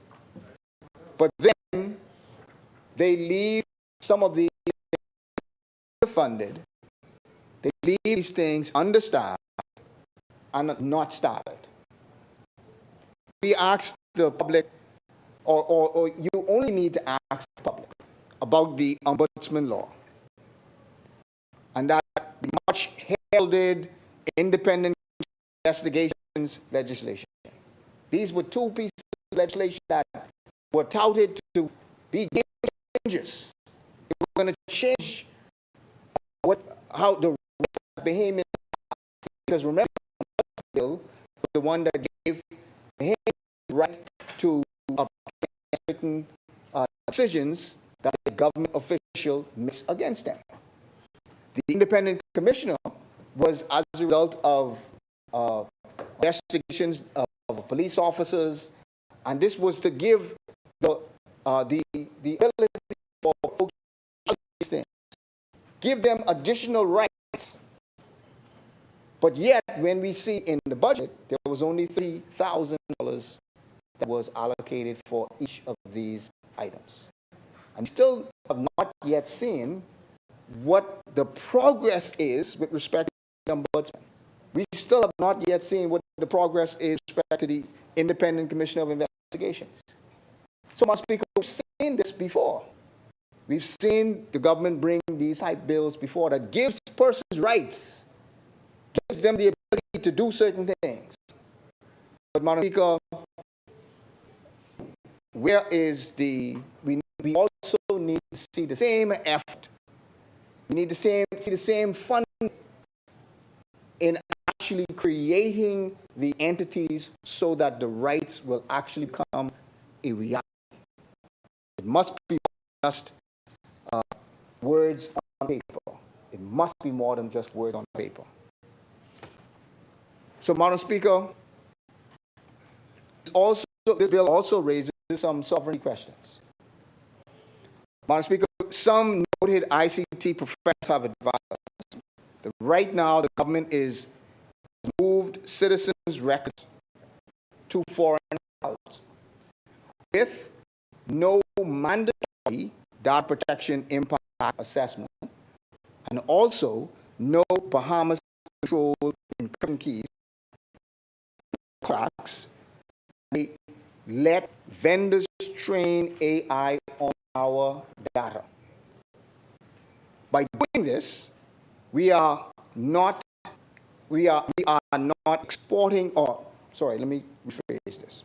but then they leave some of the funded, they leave these things understaffed and not started. We asked the public, or you only need to ask the public about the ombudsman law and that much heralded independent investigations legislation. These were two pieces of legislation that were touted to be game changers. They were going to change how the Bahamian, because remember, the bill was the one that gave Bahamian the right to certain decisions that the government official makes against them. The independent commissioner was as a result of investigations of police officers, and this was to give the ability for folks to do these things, give them additional rights. But yet, when we see in the budget, there was only $3,000 that was allocated for each of these items. And still have not yet seen what the progress is with respect to the ombudsman. We still have not yet seen what the progress is with respect to the Independent Commissioner of Investigations. So, Mr. Speaker, we've seen this before. We've seen the government bring these type bills before that gives persons rights, gives them the ability to do certain things. But, Mr. Speaker, where is we also need to see the same effort. We need to see the same funding in actually creating the entities so that the rights will actually become a reality. It must be just words on paper. It must be more than just words on paper. So, Madam Speaker, this bill also raises some sovereignty questions. Madam Speaker, some noted ICT professionals have advised us that right now the government has moved citizens' records to foreign files with no mandatory data protection impact assessment, and also no Bahamas control encryption keys. Cracks. They let vendors train AI on our data. By doing this, we are not exporting, or, sorry, let me rephrase this.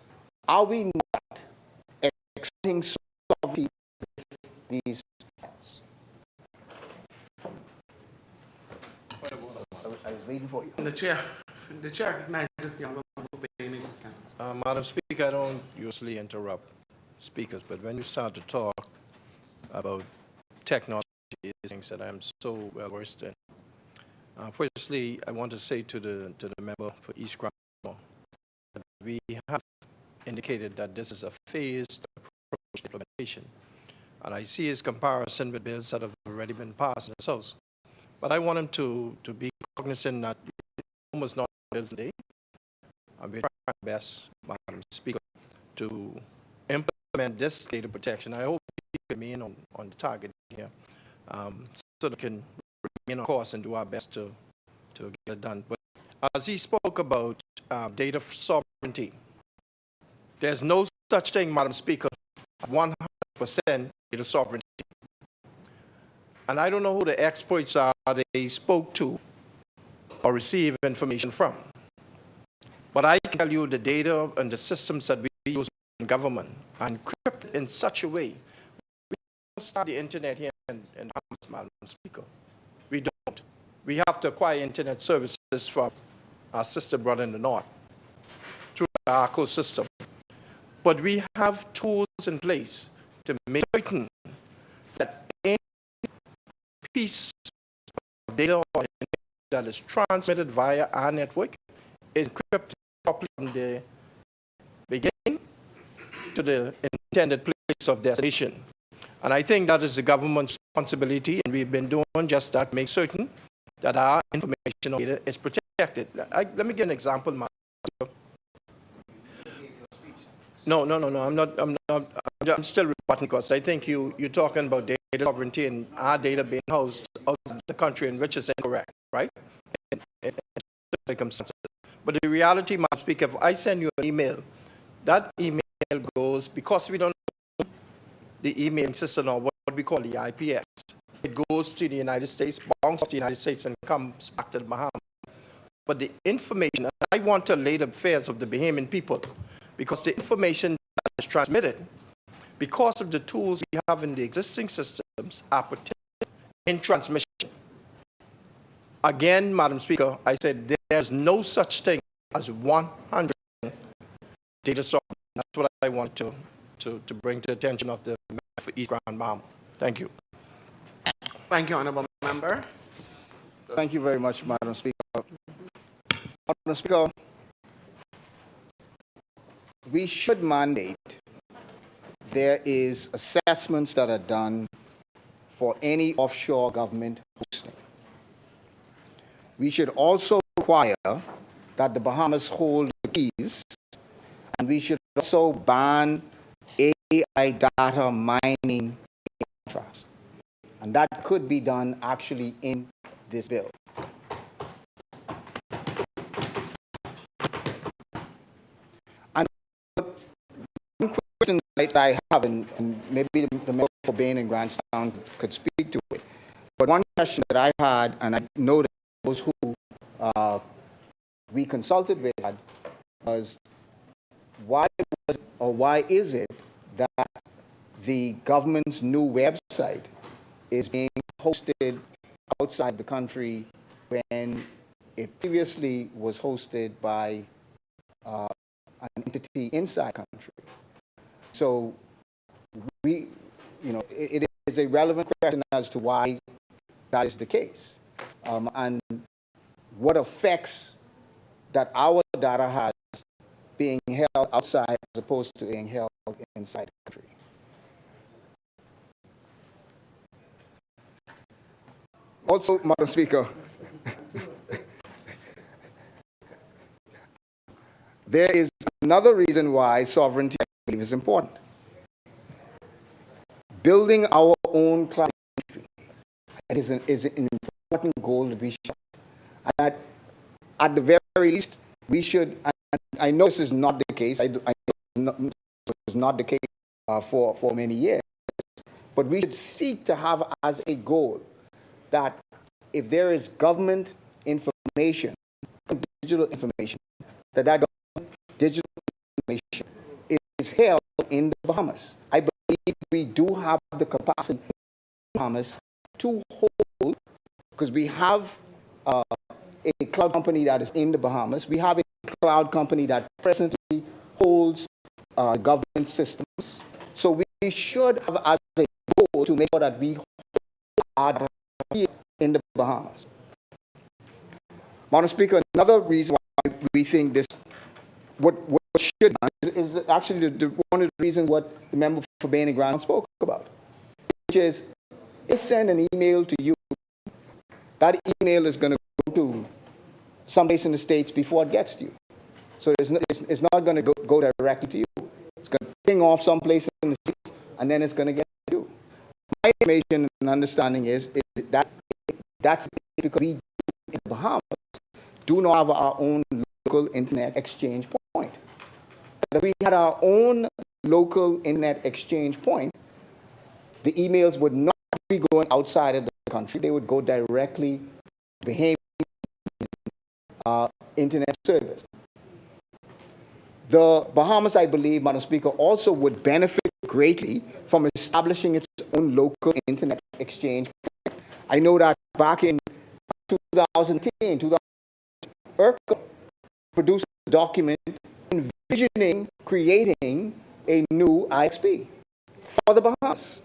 Are we not exporting sovereignty with these funds? I was waiting for you. The chair recognizes this young woman who being able to stand. Madam Speaker, I don't usually interrupt speakers, but when you start to talk about technology, things that I'm so well versed in. Firstly, I want to say to the member for East Grand that we have indicated that this is a phased approach to implementation. And I see his comparison with bills that have already been passed in this House. But I want him to be cognizant that almost not bills today. And we're trying our best, Madam Speaker, to implement this data protection. I hope you remain on the target here, so that we can remain on course and do our best to get it done. But as he spoke about data sovereignty, there's no such thing, Madam Speaker, 100% data sovereignty. And I don't know who the experts are they spoke to or received information from. But I can tell you the data and the systems that we use in government are encrypted in such a way. We don't start the internet here in Bahamas, Madam Speaker. We don't. We have to acquire internet services from our sister brother in the north through the ARCO system. But we have tools in place to make certain that any piece of data or that is transmitted via our network is encrypted properly from the beginning to the intended place of destination. And I think that is the government's responsibility, and we've been doing just that to make certain that our information or data is protected. Let me give an example, Madam. No, I'm still reporting because I think you're talking about data sovereignty and our data being housed outside the country, and which is incorrect, right? In circumstances. But the reality, Madam Speaker, if I send you an email, that email goes, because we don't know the email system or what we call the IPS, it goes to the United States, bounces to the United States, and comes back to the Bahamas. But the information, I want to lay the affairs of the Bahamian people, because the information that is transmitted, because of the tools we have in the existing systems, are protected in transmission. Again, Madam Speaker, I said there's no such thing as 100% data sovereignty. That's what I want to bring to the attention of the member for East Grand Bahama. Thank you. Thank you, Honourable Member. Thank you very much, Madam Speaker. Madam Speaker, we should mandate there is assessments that are done for any offshore government hosting. We should also require that the Bahamas hold the keys, and we should also ban AI data mining in contrast. And that could be done actually in this bill. And one question that I have, and maybe the member for Bain and Grandstown could speak to it, but one question that I had, and I know that those who we consulted with was why is it that the government's new website is being hosted outside the country when it previously was hosted by an entity inside the country? So it is a relevant question as to why that is the case, and what effects that our data has being held outside as opposed to being held inside the country. Also, Madam Speaker, there is another reason why sovereignty, I believe, is important. Building our own cloud industry is an important goal that we should. And at the very least, we should, and I know this is not the case, I know this is not the case for many years, but we should seek to have as a goal that if there is government information, digital information, that government digital information is held in the Bahamas. I believe we do have the capacity in the Bahamas to hold, because we have a cloud company that is in the Bahamas. We have a cloud company that presently holds government systems. So we should have as a goal to make sure that we hold our data here in the Bahamas. Madam Speaker, another reason why we think this, what should be done is actually one of the reasons what the member for Bain and Grand spoke about, which is they send an email to you. That email is going to go to someplace in the States before it gets to you. So it's not going to go directly to you. It's going to ping off someplace in the States, and then it's going to get to you. My information and understanding is that that's because we in the Bahamas do not have our own local internet exchange point. If we had our own local internet exchange point, the emails would not be going outside of the country. They would go directly to Bahamian internet service. The Bahamas, I believe, Madam Speaker, also would benefit greatly from establishing its own local internet exchange point. I know that back in 2010, ERCA produced a document envisioning creating a new IXP for the Bahamas.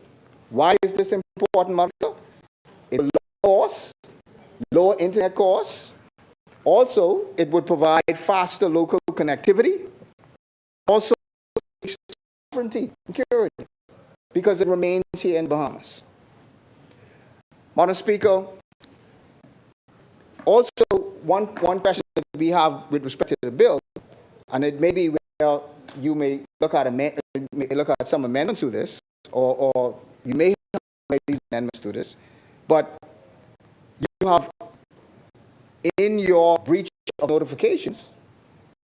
Why is this important, Madam? It would lower costs, lower internet costs. Also, it would provide faster local connectivity. Also, sovereignty and security, because it remains here in the Bahamas. Madam Speaker, also one question that we have with respect to the bill, and it may be where you may look at some amendments to this, or you may have amendments to this, but you have in your breach of notifications,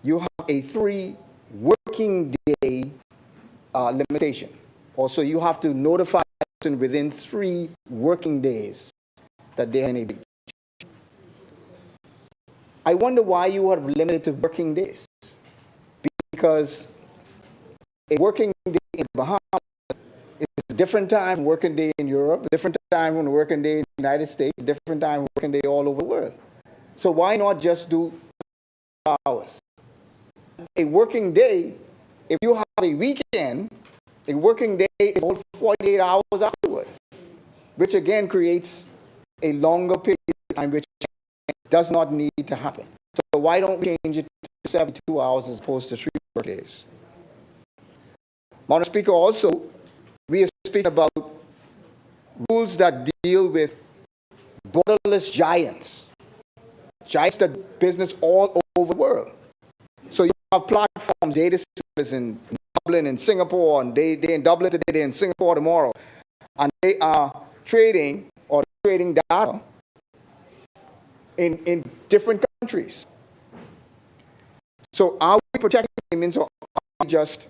you have a 3 working day limitation. Also, you have to notify the person within 3 working days that they are in a breach. I wonder why you have limited to working days. Because a working day in the Bahamas is a different time from working day in Europe, a different time from working day in the United States, a different time from working day all over the world. So why not just do hours? A working day, if you have a weekend, a working day is about 48 hours afterward, which again creates a longer period of time, which does not need to happen. So why don't we change it to 72 hours as opposed to 3 work days? Madam Speaker, also, we are speaking about rules that deal with borderless giants that business all over the world. So you have platforms, data centers in Dublin and Singapore, and they're in Dublin today, they're in Singapore tomorrow, and they are trading data in different countries. So are we protecting humans, or are we just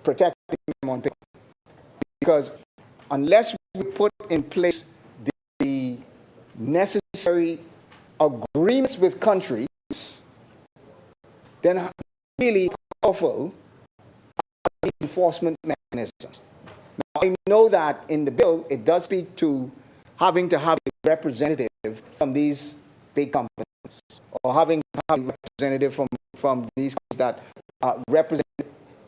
protecting them on paper? Because unless we put in place the necessary agreements with countries, then really powerful are these enforcement mechanisms. Now, I know that in the bill, it does speak to having to have a representative from these big companies, or having to have a representative from these companies that represent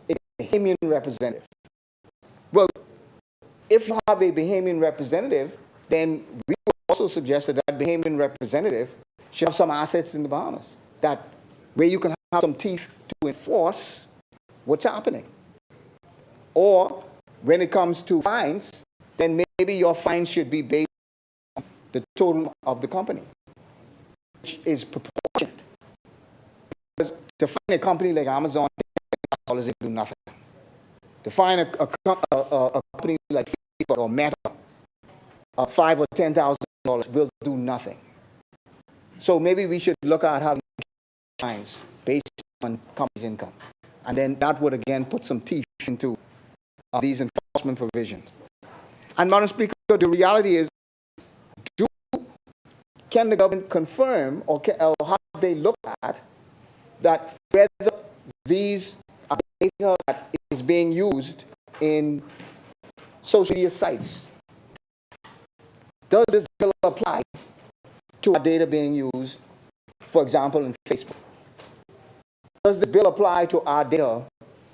a Bahamian representative. Well, if you have a Bahamian representative, then we would also suggest that that Bahamian representative should have some assets in the Bahamas, that where you can have some teeth to enforce what's happening. Or when it comes to fines, then maybe your fines should be based on the total of the company, which is proportionate. Because to fine a company like Amazon, $10,000, they do nothing. To fine a company like Facebook or Meta, $5,000 or $10,000 will do nothing. So maybe we should look at having fines based on company's income. And then that would again put some teeth into these enforcement provisions. And Madam Speaker, the reality is, do can the government confirm or how they look at that whether these are data that is being used in social media sites? Does this bill apply to our data being used, for example, in Facebook? Does the bill apply to our data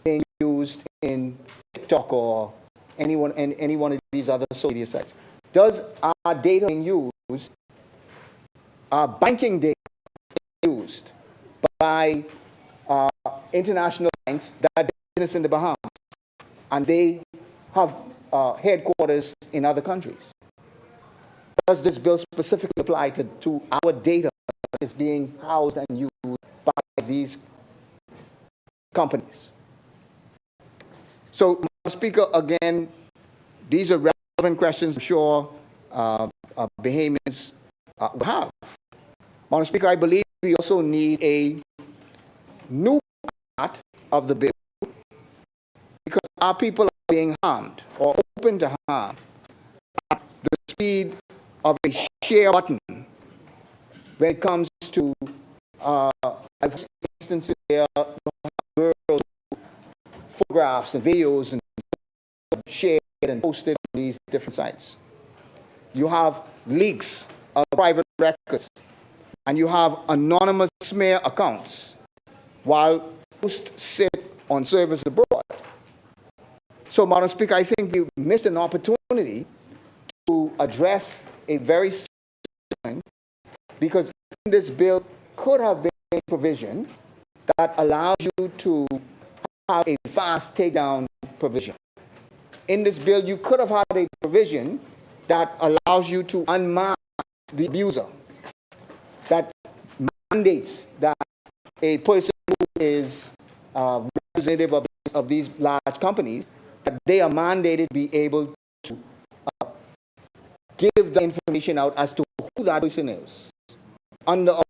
being used in TikTok or any one of these other social media sites? Does our data being used, our banking data being used by international banks that do business in the Bahamas, and they have headquarters in other countries? Does this bill specifically apply to our data that is being housed and used by these companies? So, Mr. Speaker, again, these are relevant questions I'm sure Bahamians will have. Mr. Speaker, I believe we also need a new part of the bill because our people are being harmed or open to harm at the speed of a share button when it comes to instances where girls photographs and videos and shared and posted on these different sites. You have leaks of private records, and you have anonymous smear accounts while posts sit on servers abroad. So, Madam Speaker, I think we missed an opportunity to address a very serious point, because this bill could have been a provision that allows you to have a fast takedown provision. In this bill, you could have had a provision that allows you to unmask the abuser, that mandates that a person who is representative of these large companies, that they are mandated to be able to give the information out as to who that person is, under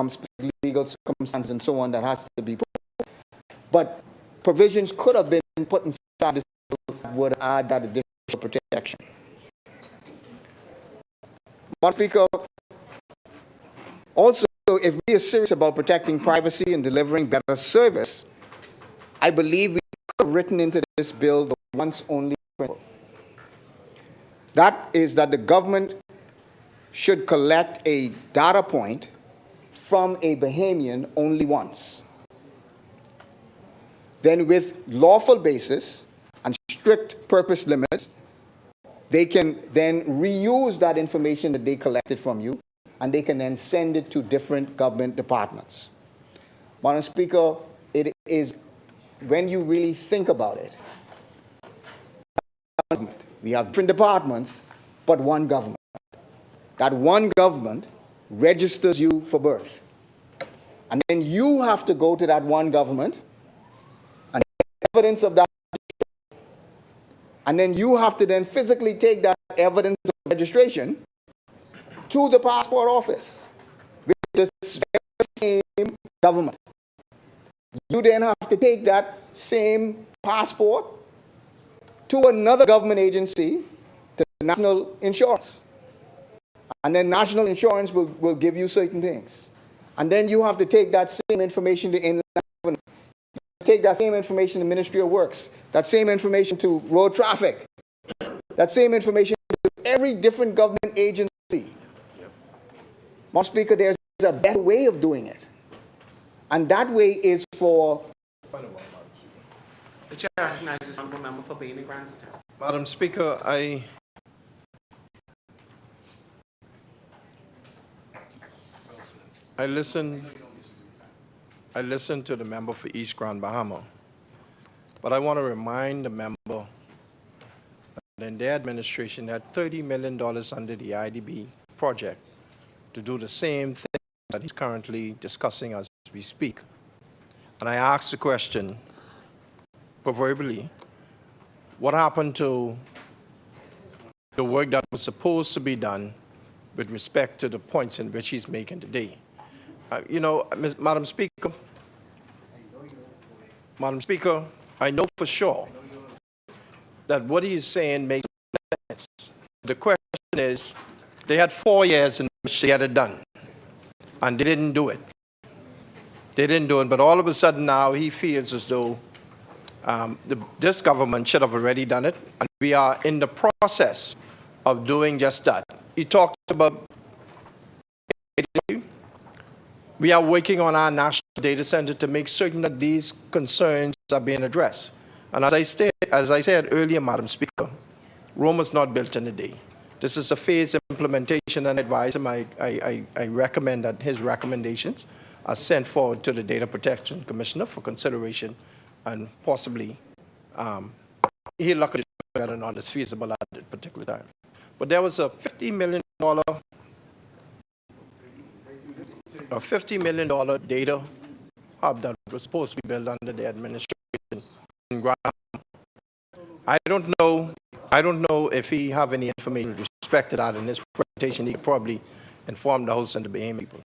specific legal circumstances and so on that has to be put. But provisions could have been put inside this bill that would add that additional protection. Madam Speaker, also, if we are serious about protecting privacy and delivering better service, I believe we could have written into this bill the once only principle. That is that the government should collect a data point from a Bahamian only once. Then with lawful basis and strict purpose limits, they can then reuse that information that they collected from you, and they can then send it to different government departments. Madam Speaker, it is, when you really think about it, we have different departments, but one government. That one government registers you for birth. And then you have to go to that one government and get evidence of that. And then you have to then physically take that evidence of registration to the passport office with the same government. You then have to take that same passport to another government agency, to National Insurance. And then National Insurance will give you certain things. And then you have to take that same information to Inland Revenue. Take that same information to Ministry of Works, that same information to Road Traffic, that same information to every different government agency. Mr. Speaker, there's a better way of doing it. And that way is for... The chair recognizes the honourable member for Bailey Grandstand. Madam Speaker, I listened to the member for East Grand Bahama, but I want to remind the member that in their administration they had $30 million under the IDB project to do the same thing that he's currently discussing as we speak. And I asked the question, proverbially, what happened to the work that was supposed to be done with respect to the points in which he's making today? Madam Speaker, I know for sure that what he is saying makes sense. The question is, they had 4 years in to get it done. And they didn't do it. They didn't do it, but all of a sudden now he feels as though this government should have already done it, and we are in the process of doing just that. He talked about, we are working on our national data center to make certain that these concerns are being addressed. And as I said earlier, Madam Speaker, Rome was not built in a day. This is a phased implementation, and I advise him, I recommend that his recommendations are sent forward to the Data Protection Commissioner for consideration, and possibly he'll look at whether or not it's feasible at that particular time. But there was a $50 million data hub that was supposed to be built under the administration in Grand. I don't know if he have any information with respect to that in his presentation. He could probably inform the House and the Bahamian people.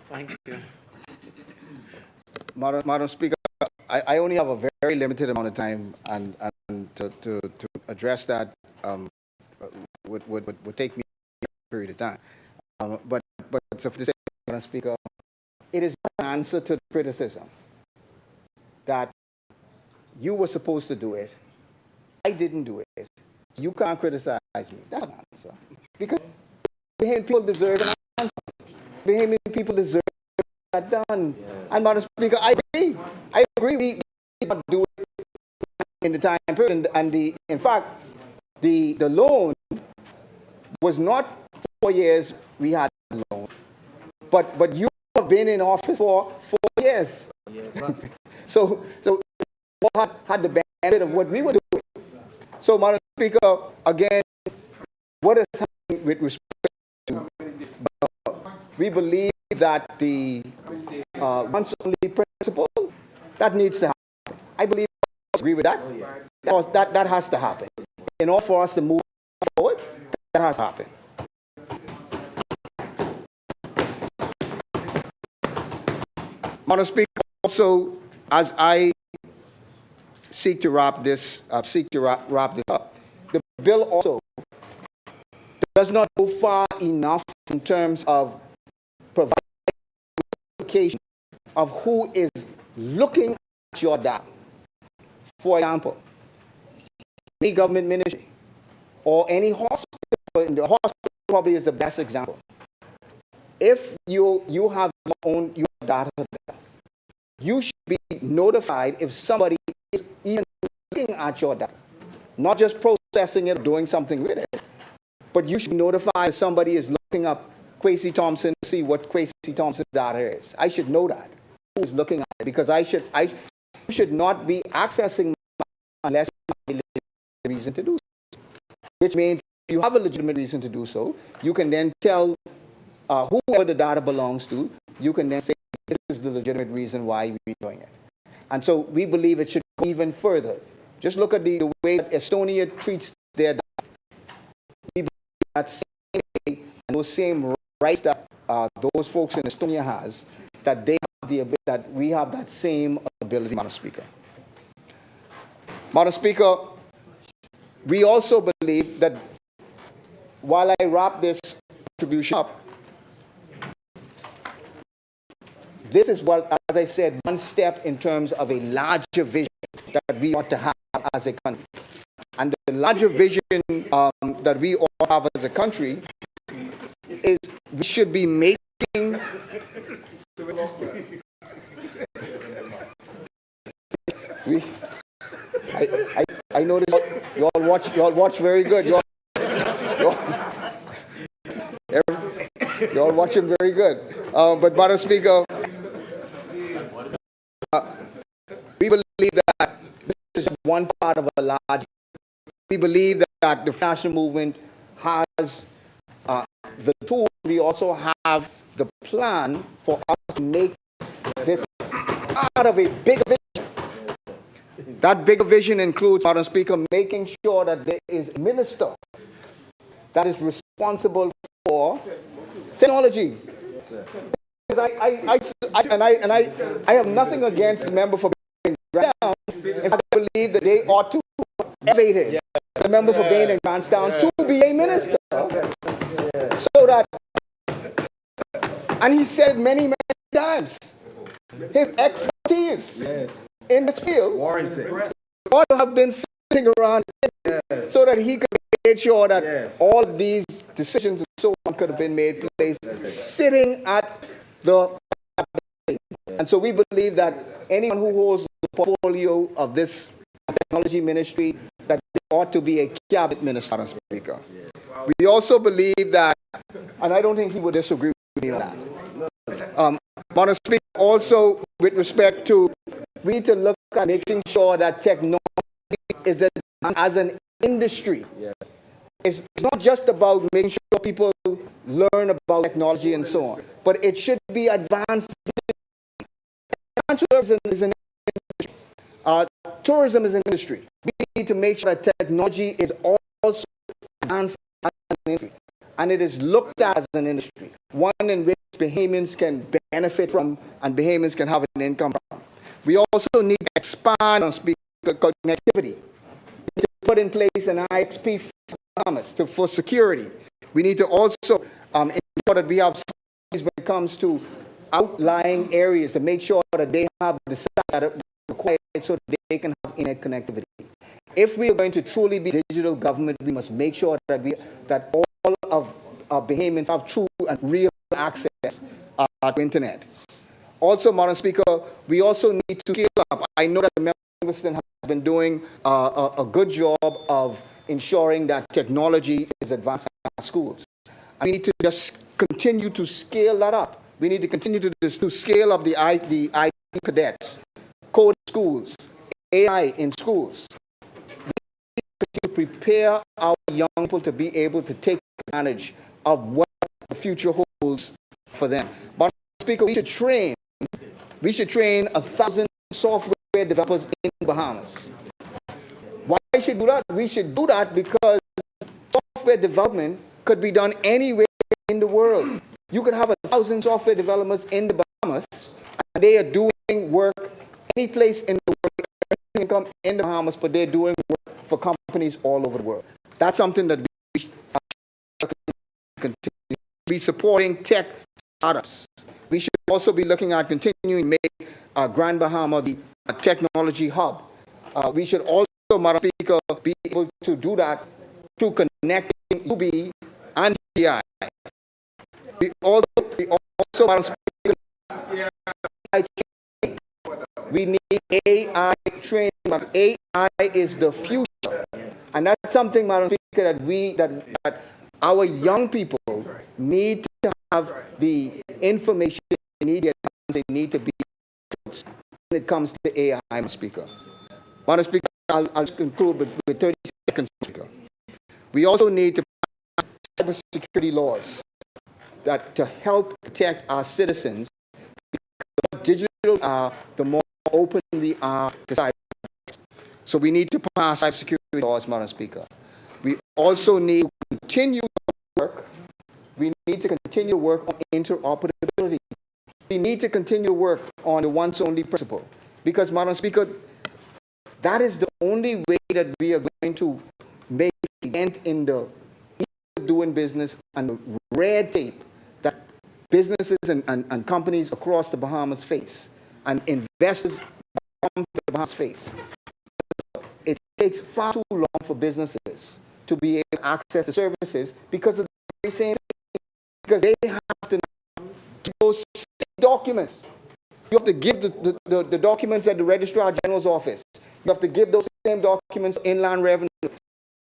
Thank you. Madam Speaker, I only have a very limited amount of time, and to address that would take me a period of time. But so to say, Madam Speaker, it is an answer to the criticism that you were supposed to do it, I didn't do it, you can't criticize me. That's an answer. Because Bahamian people deserve an answer. Bahamian people deserve that done. Yeah. And Madam Speaker, I agree. We did do it in the time period, and in fact, the loan was not 4 years. We had the loan, but you have been in office for 4 years. Yes. so all had the benefit of what we were doing. So, Madam Speaker, again, what is happening with respect to we believe that the once only principle, that needs to happen. I believe I agree with that. That has to happen. In order for us to move forward, that has to happen. Madam Speaker, also, as I seek to wrap this up, the bill also does not go far enough in terms of providing indication of who is looking at your data. For example, any government ministry or any hospital, the hospital probably is the best example. If you have your data, you should be notified if somebody is even looking at your data, not just processing it, doing something with it, but you should be notified if somebody is looking up Kwesi Thompson to see what Kwesi Thompson's data is. I should know that, who is looking at it, because you should not be accessing unless you have a legitimate reason to do so. Which means if you have a legitimate reason to do so, you can then tell whoever the data belongs to, you can then say, this is the legitimate reason why we're doing it. And so we believe it should go even further. Just look at the way that Estonia treats their data. We believe that same way and those same rights that those folks in Estonia has, that they have the ability, that we have that same ability, Madam Speaker. Madam Speaker, we also believe that while I wrap this contribution up, this is what, as I said, one step in terms of a larger vision that we ought to have as a country. And the larger vision that we all have as a country is we should be making I noticed you all watch very good. You all watching very good. But Madam Speaker, we believe that this is one part of a large. We believe that the national movement has the tools. We also have the plan for us to make this part of a bigger vision. That bigger vision includes, Madam Speaker, making sure that there is a minister that is responsible for technology. I have nothing against the member for being down. In fact, I believe that they ought to elevate it. The member for Bain and Grantstown to be a minister And he said many, many times, his expertise in this field ought to have been sitting around so that he could make sure that all of these decisions and so on could have been made place sitting at the. And so we believe that anyone who holds the portfolio of this technology ministry, that there ought to be a cabinet minister, Madam Speaker. We also believe that, and I don't think he would disagree with me on that. Madam Speaker, also with respect to, we need to look at making sure that technology is as an industry. It's not just about making sure people learn about technology and so on, but it should be advanced. Tourism is an industry. Tourism is an industry. We need to make sure that technology is also advanced as an industry, and it is looked at as an industry, one in which Bahamians can benefit from and Bahamians can have an income from. We also need to expand on connectivity. We need to put in place an IXP for commerce, for security. We need to also ensure that we have when it comes to outlying areas to make sure that they have the sites that are required so that they can have internet connectivity. If we are going to truly be digital government, we must make sure that all of our Bahamians have true and real access to internet. Also, Madam Speaker, we also need to scale up. I know that the member of Engliston has been doing a good job of ensuring that technology is advanced in our schools. And we need to just continue to scale that up. We need to continue to scale up the IT cadets, code schools, AI in schools. We need to prepare our young people to be able to take advantage of what the future holds for them. But, Speaker, we should train 1,000 software developers in the Bahamas. Why should we do that? We should do that because software development could be done anywhere in the world. You could have 1,000 software developers in the Bahamas, and they are doing work any place in the world, income in the Bahamas, but they're doing work for companies all over the world. That's something that we should continue to be supporting tech startups. We should also be looking at continuing to make Grand Bahama the technology hub. We should also, Madam Speaker, be able to do that through connecting UB and DI. We also, Madam Speaker, we need AI training. AI is the future, and that's something, Madam Speaker, that our young people need to have the information they need to be when it comes to AI, Madam Speaker. Madam Speaker, I'll conclude with 30 seconds, Speaker. We also need to pass cybersecurity laws that to help protect our citizens. The digital are, the more open we are to cyber. So we need to pass cybersecurity laws, Madam Speaker. We also need to continue work. We need to continue to work on interoperability. We need to continue to work on the once only principle. Because, Madam Speaker, that is the only way that we are going to make a dent in the ease of doing business and the red tape that businesses and companies across the Bahamas face, and investors from the Bahamas face. It takes far too long for businesses to be able to access the services because of the very same thing, because they have to give those same documents. You have to give the documents at the Registrar General's office. You have to give those same documents to Inland Revenue,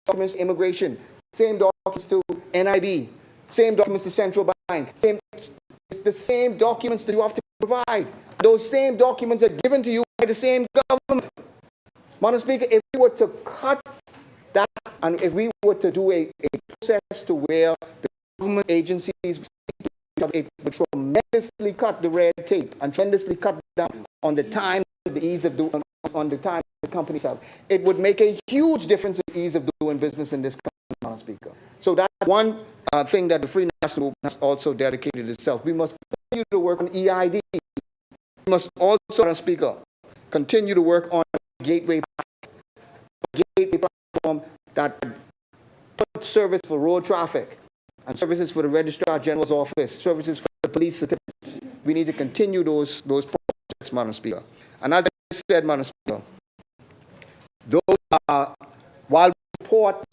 documents to Immigration, same documents to NIB, same documents to Central Bank, the same documents that you have to provide. Those same documents are given to you by the same government. Madam Speaker, if we were to cut that, and if we were to do a process to where the government agencies would tremendously cut the red tape and tremendously cut down on the time, the ease of doing, on the time the companies have, it would make a huge difference in the ease of doing business in this country, Madam Speaker. So that's one thing that the Free National Movement has also dedicated itself. We must continue to work on EID. We must also, Madam Speaker, continue to work on gateway platform that puts service for road traffic and services for the Registrar General's office, services for the police certificate, we need to continue those projects, Madam Speaker. And as I said, Madam Speaker, those are, while we support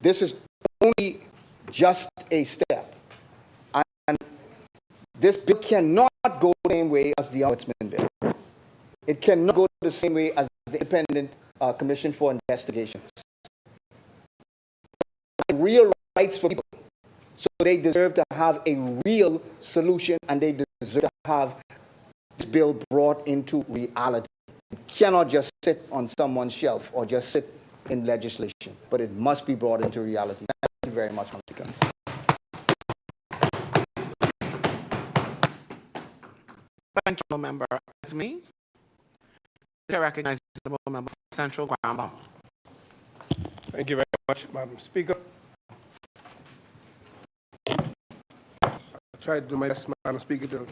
this is only just a step. And this bill cannot go the same way as the Ombudsman bill. It cannot go the same way as the Independent Commission for Investigations. Real rights for people. So they deserve to have a real solution, and they deserve to have this bill brought into reality. It cannot just sit on someone's shelf or just sit in legislation, but it must be brought into reality. Thank you very much, Mr. Speaker. Thank you, Member Azmi. I recognize the member for Central Granville. Thank you very much, Madam Speaker. I'll try to do my best, Madam Speaker, to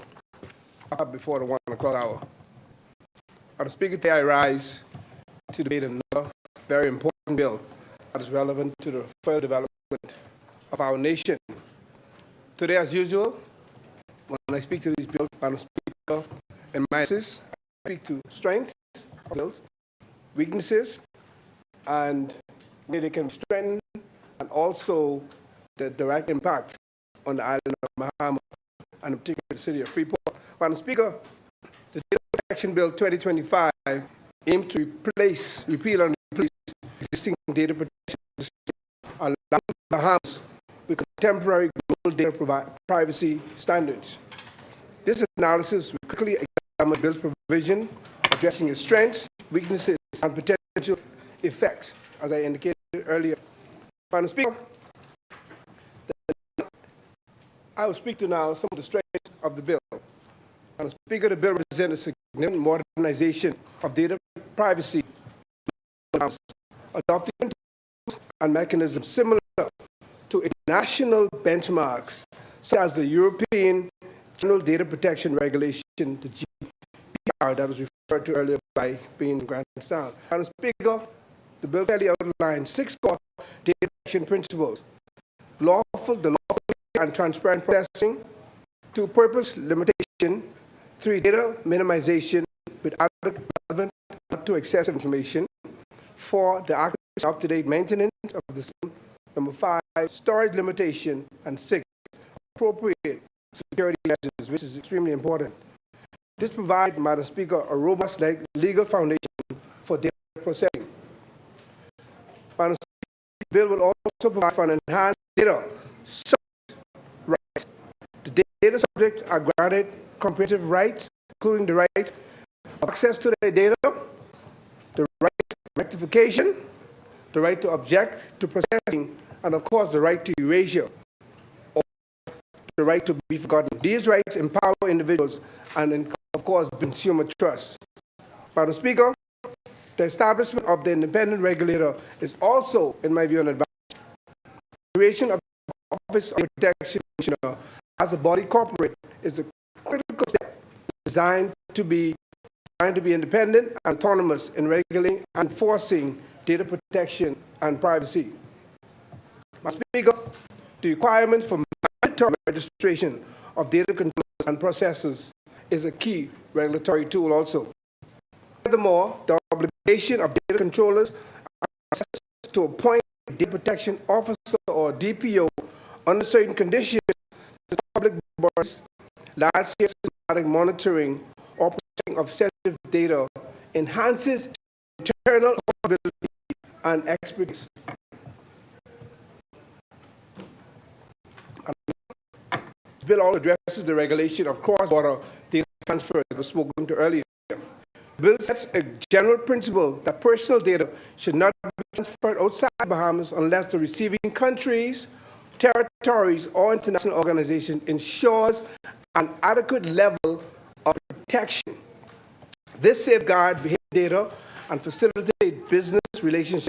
up before the 1 o'clock hour. Madam Speaker, today I rise to debate another very important bill that is relevant to the further development of our nation. Today, as usual, when I speak to these bills, Madam Speaker, in my analysis, I speak to strengths of bills, weaknesses, and where they can strengthen, and also the direct impact on the island of Bahama, and in particular the city of Freeport. Madam Speaker, the Data Protection Bill 2025 aims to repeal and replace existing data protection systems, allowing Bahamas with contemporary global data privacy standards. This analysis will quickly examine the bill's provision, addressing its strengths, weaknesses, and potential effects, as I indicated earlier. Madam Speaker, I will speak to now some of the strengths of the bill. Madam Speaker, the bill represents a significant modernization of data privacy, adopting tools and mechanisms similar to international benchmarks, such as the European General Data Protection Regulation, the GDPR, that was referred to earlier by being granted down. Madam Speaker, the bill clearly outlines 6 core data protection principles: the lawful and transparent processing, 2, purpose limitation, 3, data minimization with adequate, relevant, not to excessive information, 4, the accurate, up-to-date maintenance of the system, number 5, storage limitation, and 6, appropriate security measures, which is extremely important. This provides, Madam Speaker, a robust legal foundation for data processing. Madam Speaker, the bill will also provide for an enhanced data rights. The data subjects are granted comprehensive rights, including the right of access to their data, the right to rectification, the right to object to processing, and of course the right to erasure, or the right to be forgotten. These rights empower individuals and, of course, consumer trust. Madam Speaker, the establishment of the independent regulator is also, in my view, an advantage. The creation of the Office of Protection Commissioner as a body corporate is a critical step designed to be independent and autonomous in regulating and enforcing data protection and privacy. Madam Speaker, the requirement for mandatory registration of data controllers and processors is a key regulatory tool also. Furthermore, the obligation of data controllers to appoint a data protection officer or DPO under certain conditions to public bodies, large-scale systematic monitoring or processing of sensitive data enhances internal accountability and expertise. The bill also addresses the regulation of cross-border data transfers that was spoken to earlier. The bill sets a general principle that personal data should not be transferred outside Bahamas unless the receiving countries, territories, or international organizations ensures an adequate level of protection. This safeguards behavior data and facilitates business relationships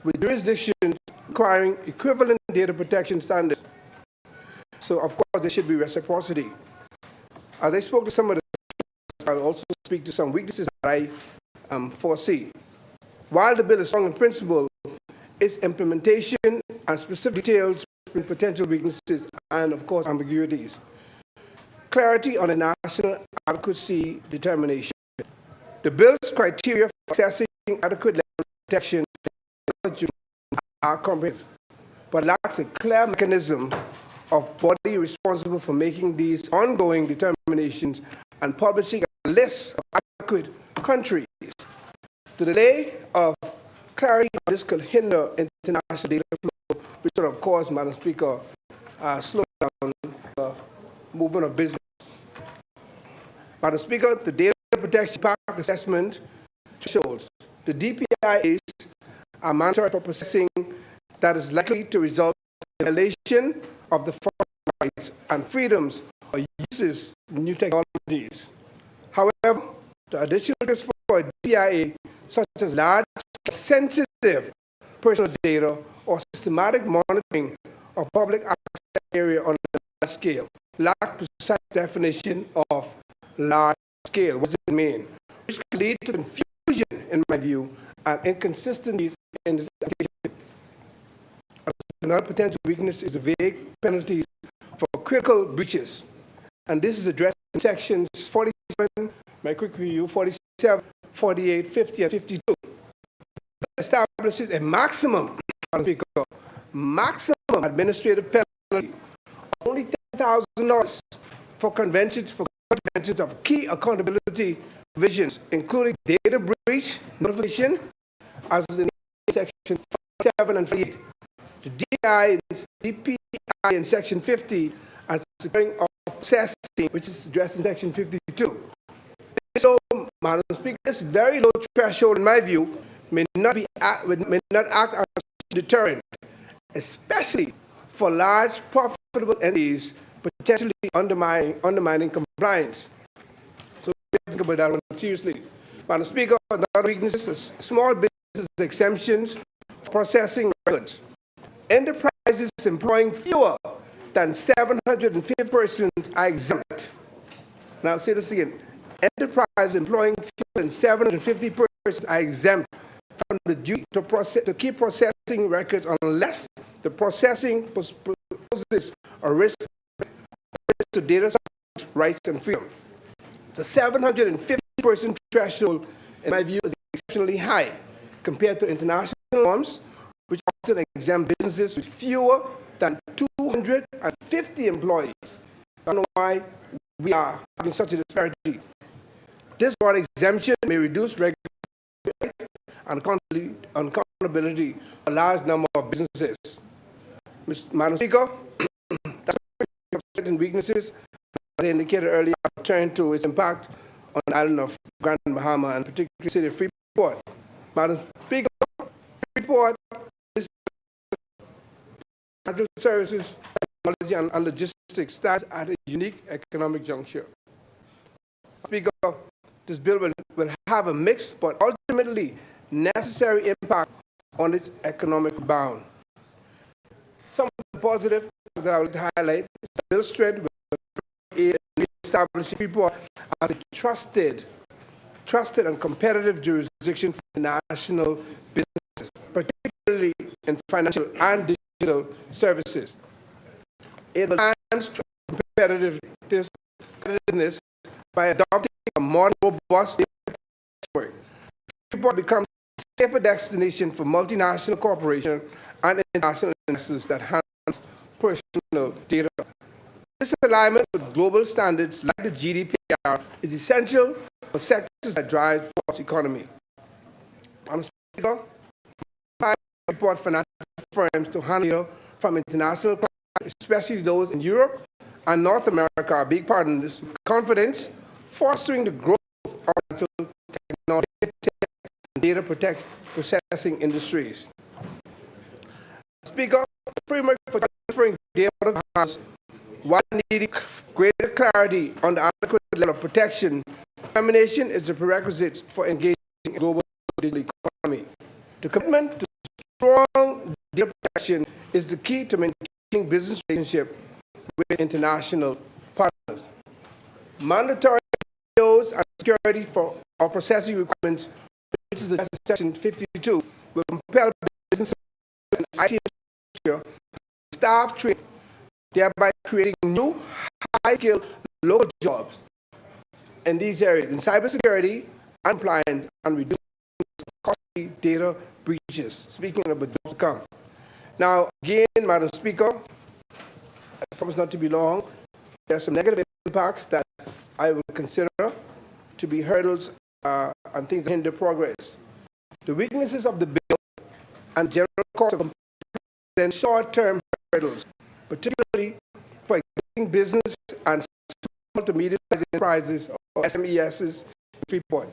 with jurisdictions requiring equivalent data protection standards. So, of course, there should be reciprocity. As I spoke to some of the, I'll also speak to some weaknesses that I foresee. While the bill is strong in principle, its implementation and specific details potential weaknesses and, of course, ambiguities. Clarity on the national adequacy determination. The bill's criteria for assessing adequate level of protection are comprehensive, but lacks a clear mechanism of body responsible for making these ongoing determinations and publishing a list of adequate countries. The delay of clarity on this could hinder international data flow, which would, of course, Madam Speaker, slow down the movement of business. Madam Speaker, the data protection impact assessment thresholds. The DPIAs are mandatory for processing that is likely to result in violation of the fundamental rights and freedoms or uses new technologies. However, the additional risk for a DPIA, such as large, sensitive personal data or systematic monitoring of public access area on a large scale, lack precise definition of large scale. What does it mean? Which could lead to confusion, in my view, and inconsistencies in this application. Another potential weakness is the vague penalties for critical breaches, and this is addressed in sections 47, my quick review, 47, 48, 50, and 52. It establishes a maximum administrative penalty, only $10,000 for conventions of key accountability provisions, including data breach notification, as in section 47 and 48. The DPI in section 50 and securing of processing, which is addressed in section 52. So, Madam Speaker, this very low threshold, in my view, may not act as a deterrent, especially for large, profitable entities potentially undermining compliance. So think about that one seriously. Madam Speaker, another weakness is small business exemptions for processing records. Enterprises employing fewer than 750 persons are exempt. Now, say this again. Enterprises employing fewer than 750 persons are exempt from the duty to keep processing records unless the processing poses a risk to data rights and freedom. The 750-person threshold, in my view, is exceptionally high compared to international norms, which often exempt businesses with fewer than 250 employees. I don't know why we are having such a disparity. This broad exemption may reduce regulation and accountability for a large number of businesses. Madam Speaker, that's certain weaknesses. As I indicated earlier, I'll turn to its impact on the island of Grand Bahama and particularly the city of Freeport. Madam Speaker, Freeport is financial services, technology, and logistics stands at a unique economic juncture. Speaker, this bill will have a mixed but ultimately necessary impact on its economic bound. Some of the positive that I would like to highlight is the bill's strength will establish Freeport as a trusted and competitive jurisdiction for national businesses, particularly in financial and digital services. It will enhance competitiveness by adopting a more robust framework. Freeport becomes a safer destination for multinational corporations and international investors that handle personal data. This alignment with global standards like the GDPR is essential for sectors that drive forward economy. Madam Speaker, Freeport financial firms to handle from international clients, especially those in Europe and North America, are big part in this confidence, fostering the growth of technology and data processing industries. Speaker, the framework for transferring data has, while needing greater clarity on the adequate level of protection, determination is a prerequisite for engaging in global digital economy. The commitment to strong data protection is the key to maintaining business relationship with international partners. Mandatory videos and security for our processing requirements, which is section 52, will compel businesses and IT infrastructure staff training, thereby creating new high-skilled local jobs in these areas, in cybersecurity, compliance, and reducing costly data breaches. Speaking of the jobs to come. Now, again, Madam Speaker, I promise not to be long. There are some negative impacts that I will consider to be hurdles and things that hinder progress. The weaknesses of the bill and general cost of then short-term hurdles, particularly for existing business and small to medium-sized enterprises or SMEs in Freeport.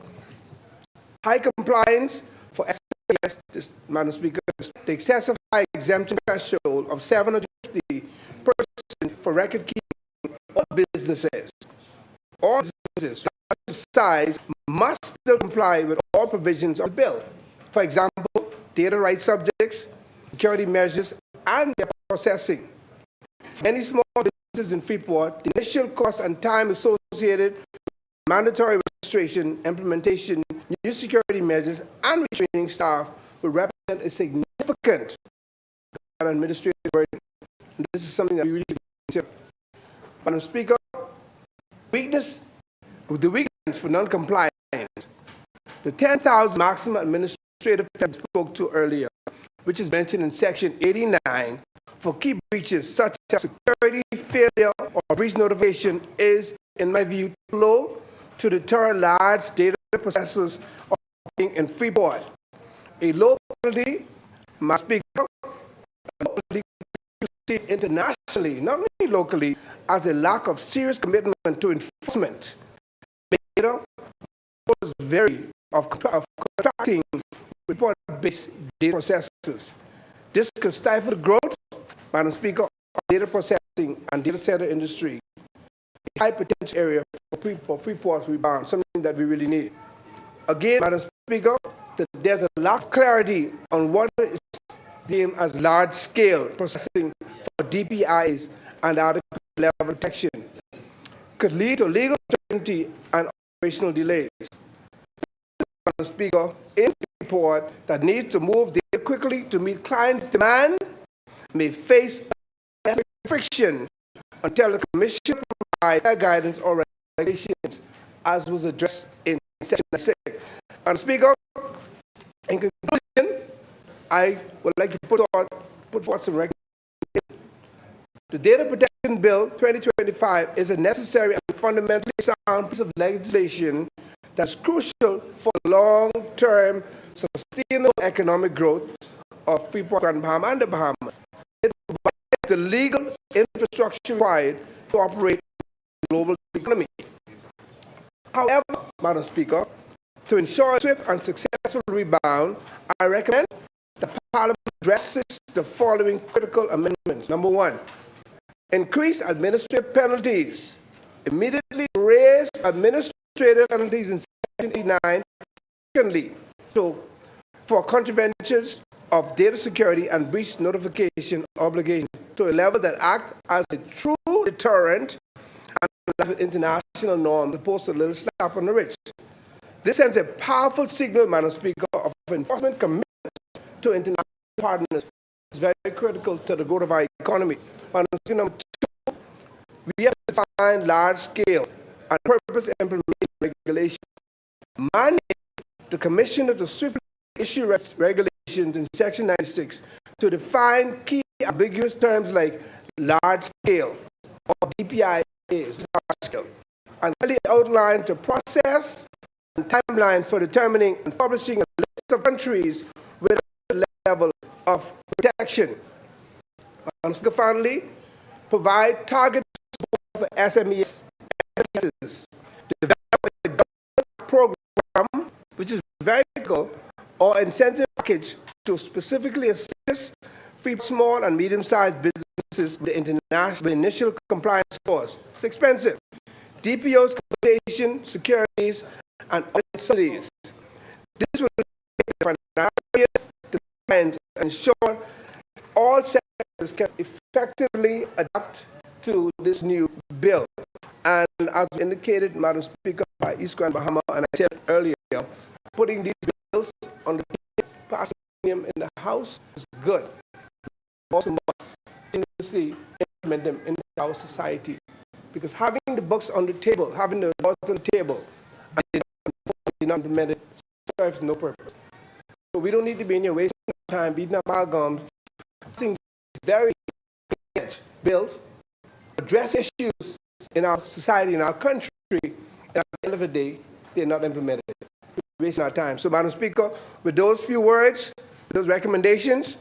High compliance for SMEs, Madam Speaker, the excessive high exemption threshold of $750 per person for record keeping. All businesses of size must still comply with all provisions of the bill. For example, data rights subjects, security measures, and their processing. For many small businesses in Freeport, the initial cost and time associated with mandatory registration, implementation, new security measures, and retraining staff will represent a significant administrative burden. And this is something that we really consider. Madam Speaker, the weakness for non-compliance, the 10,000 maximum administrative penalty spoke to earlier, which is mentioned in Section 89 for key breaches such as security failure or breach notification, is, in my view, too low to deter large data processors operating in Freeport. A low penalty, Madam Speaker, internationally, not only locally, as a lack of serious commitment to enforcement. Data was very of contracting report-based data processors. This could stifle the growth, Madam Speaker, of data processing and data center industry, a high potential area for Freeport's rebound, something that we really need. Again, Madam Speaker, there's a lack of clarity on what is deemed as large-scale processing for DPIs and adequate level of protection. Could lead to legal uncertainty and operational delays. Madam Speaker, in Freeport that needs to move data quickly to meet clients' demand may face friction until the Commission provides their guidance or regulations, as was addressed in Section 6. Madam Speaker, in conclusion, I would like to put forth some recommendations. The Data Protection Bill 2025 is a necessary and fundamentally sound piece of legislation that's crucial for long-term sustainable economic growth of Freeport, Grand Bahama, and the Bahamas. It provides the legal infrastructure required to operate in the global economy. However, Madam Speaker, to ensure a swift and successful rebound, I recommend the Parliament addresses the following critical amendments. Number one, increase administrative penalties. Immediately raise administrative penalties in Section 89. Secondly, for contraventions of data security and breach notification obligation to a level that acts as a true deterrent and with international norms, opposed to a little slap on the wrist. This sends a powerful signal, Madam Speaker, of enforcement commitment to international partners. It's very critical to the growth of our economy. Madam Speaker, number two, we have to define large-scale and purpose implementation regulation. Mandate the Commissioner to swiftly issue regulations in Section 96 to define key ambiguous terms like large-scale or DPI is large-scale, and clearly outline the process and timeline for determining and publishing a list of countries with a level of protection. And finally, provide targeted support for SMEs, develop a government program which is very critical, or incentive package to specifically assist small and medium-sized businesses with the initial compliance costs. It's expensive. DPOs, compensation, securities, and other subsidies. This will ensure all sectors can effectively adapt to this new bill. And as indicated, Madam Speaker, by East Grand Bahama, and I said earlier, putting these bills on the passing in the House is good. Also must continuously implement them in our society. Because having the books on the table, having the laws on the table, and they not implemented serves no purpose. So we don't need to be in here wasting time beating up our gums, passing very bills, address issues in our society, in our country, and at the end of the day, they're not implemented. We're wasting our time. So, Madam Speaker, with those few words, those recommendations,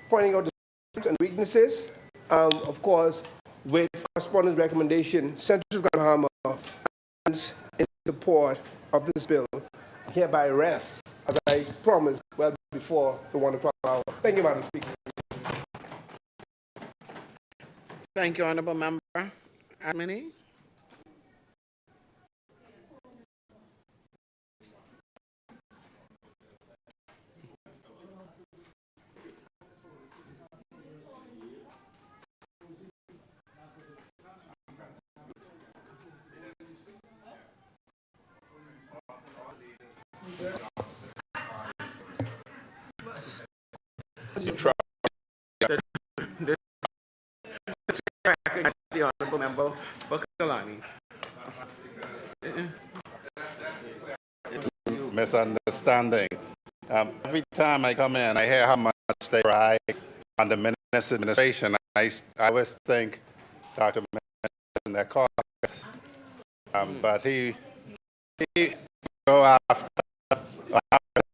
pointing out the strengths and weaknesses, of course, with correspondence recommendation, Central Bahama stands in support of this bill. Hereby rest, as I promised well before the 1 o'clock hour. Thank you, Madam Speaker. Thank you, Honorable Member Admini. The Honorable Member Bakalani. Misunderstanding. Every time I come in, I hear how much they brag on the minister's administration. I always think Dr. Minister in their caucus, but he go after,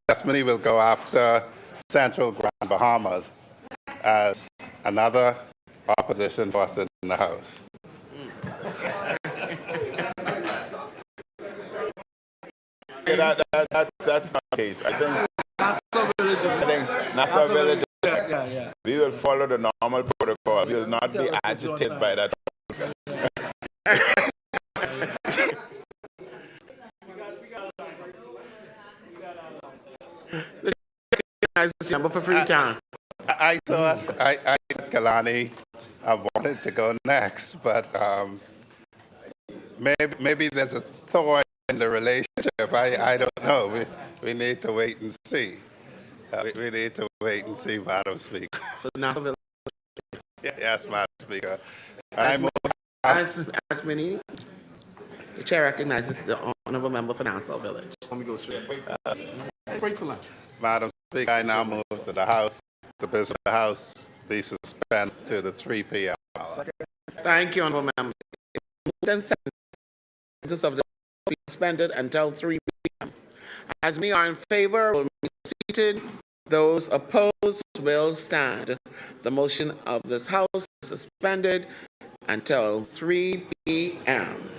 Testimony will go after Central Grand Bahamas as another opposition force in the House. That's not the case. I think Nassau Village, we will follow the normal protocol. We will not be agitated by that. Member for Freetown. I thought Kalani wanted to go next, but maybe there's a thought in the relationship. I don't know. We need to wait and see. We need to wait and see, Madam Speaker. So now, yes, Madam Speaker. As many, the chair recognizes the Honorable Member for Nassau Village. Let me go straight. Break for lunch. Madam Speaker, I now move to the House. The business of the House be suspended to the 3 p.m. hour. Thank you, Honorable Member. Business of the be suspended until 3 p.m. As we are in favor, will be seated. Those opposed will stand. The motion of this House is suspended until 3 p.m.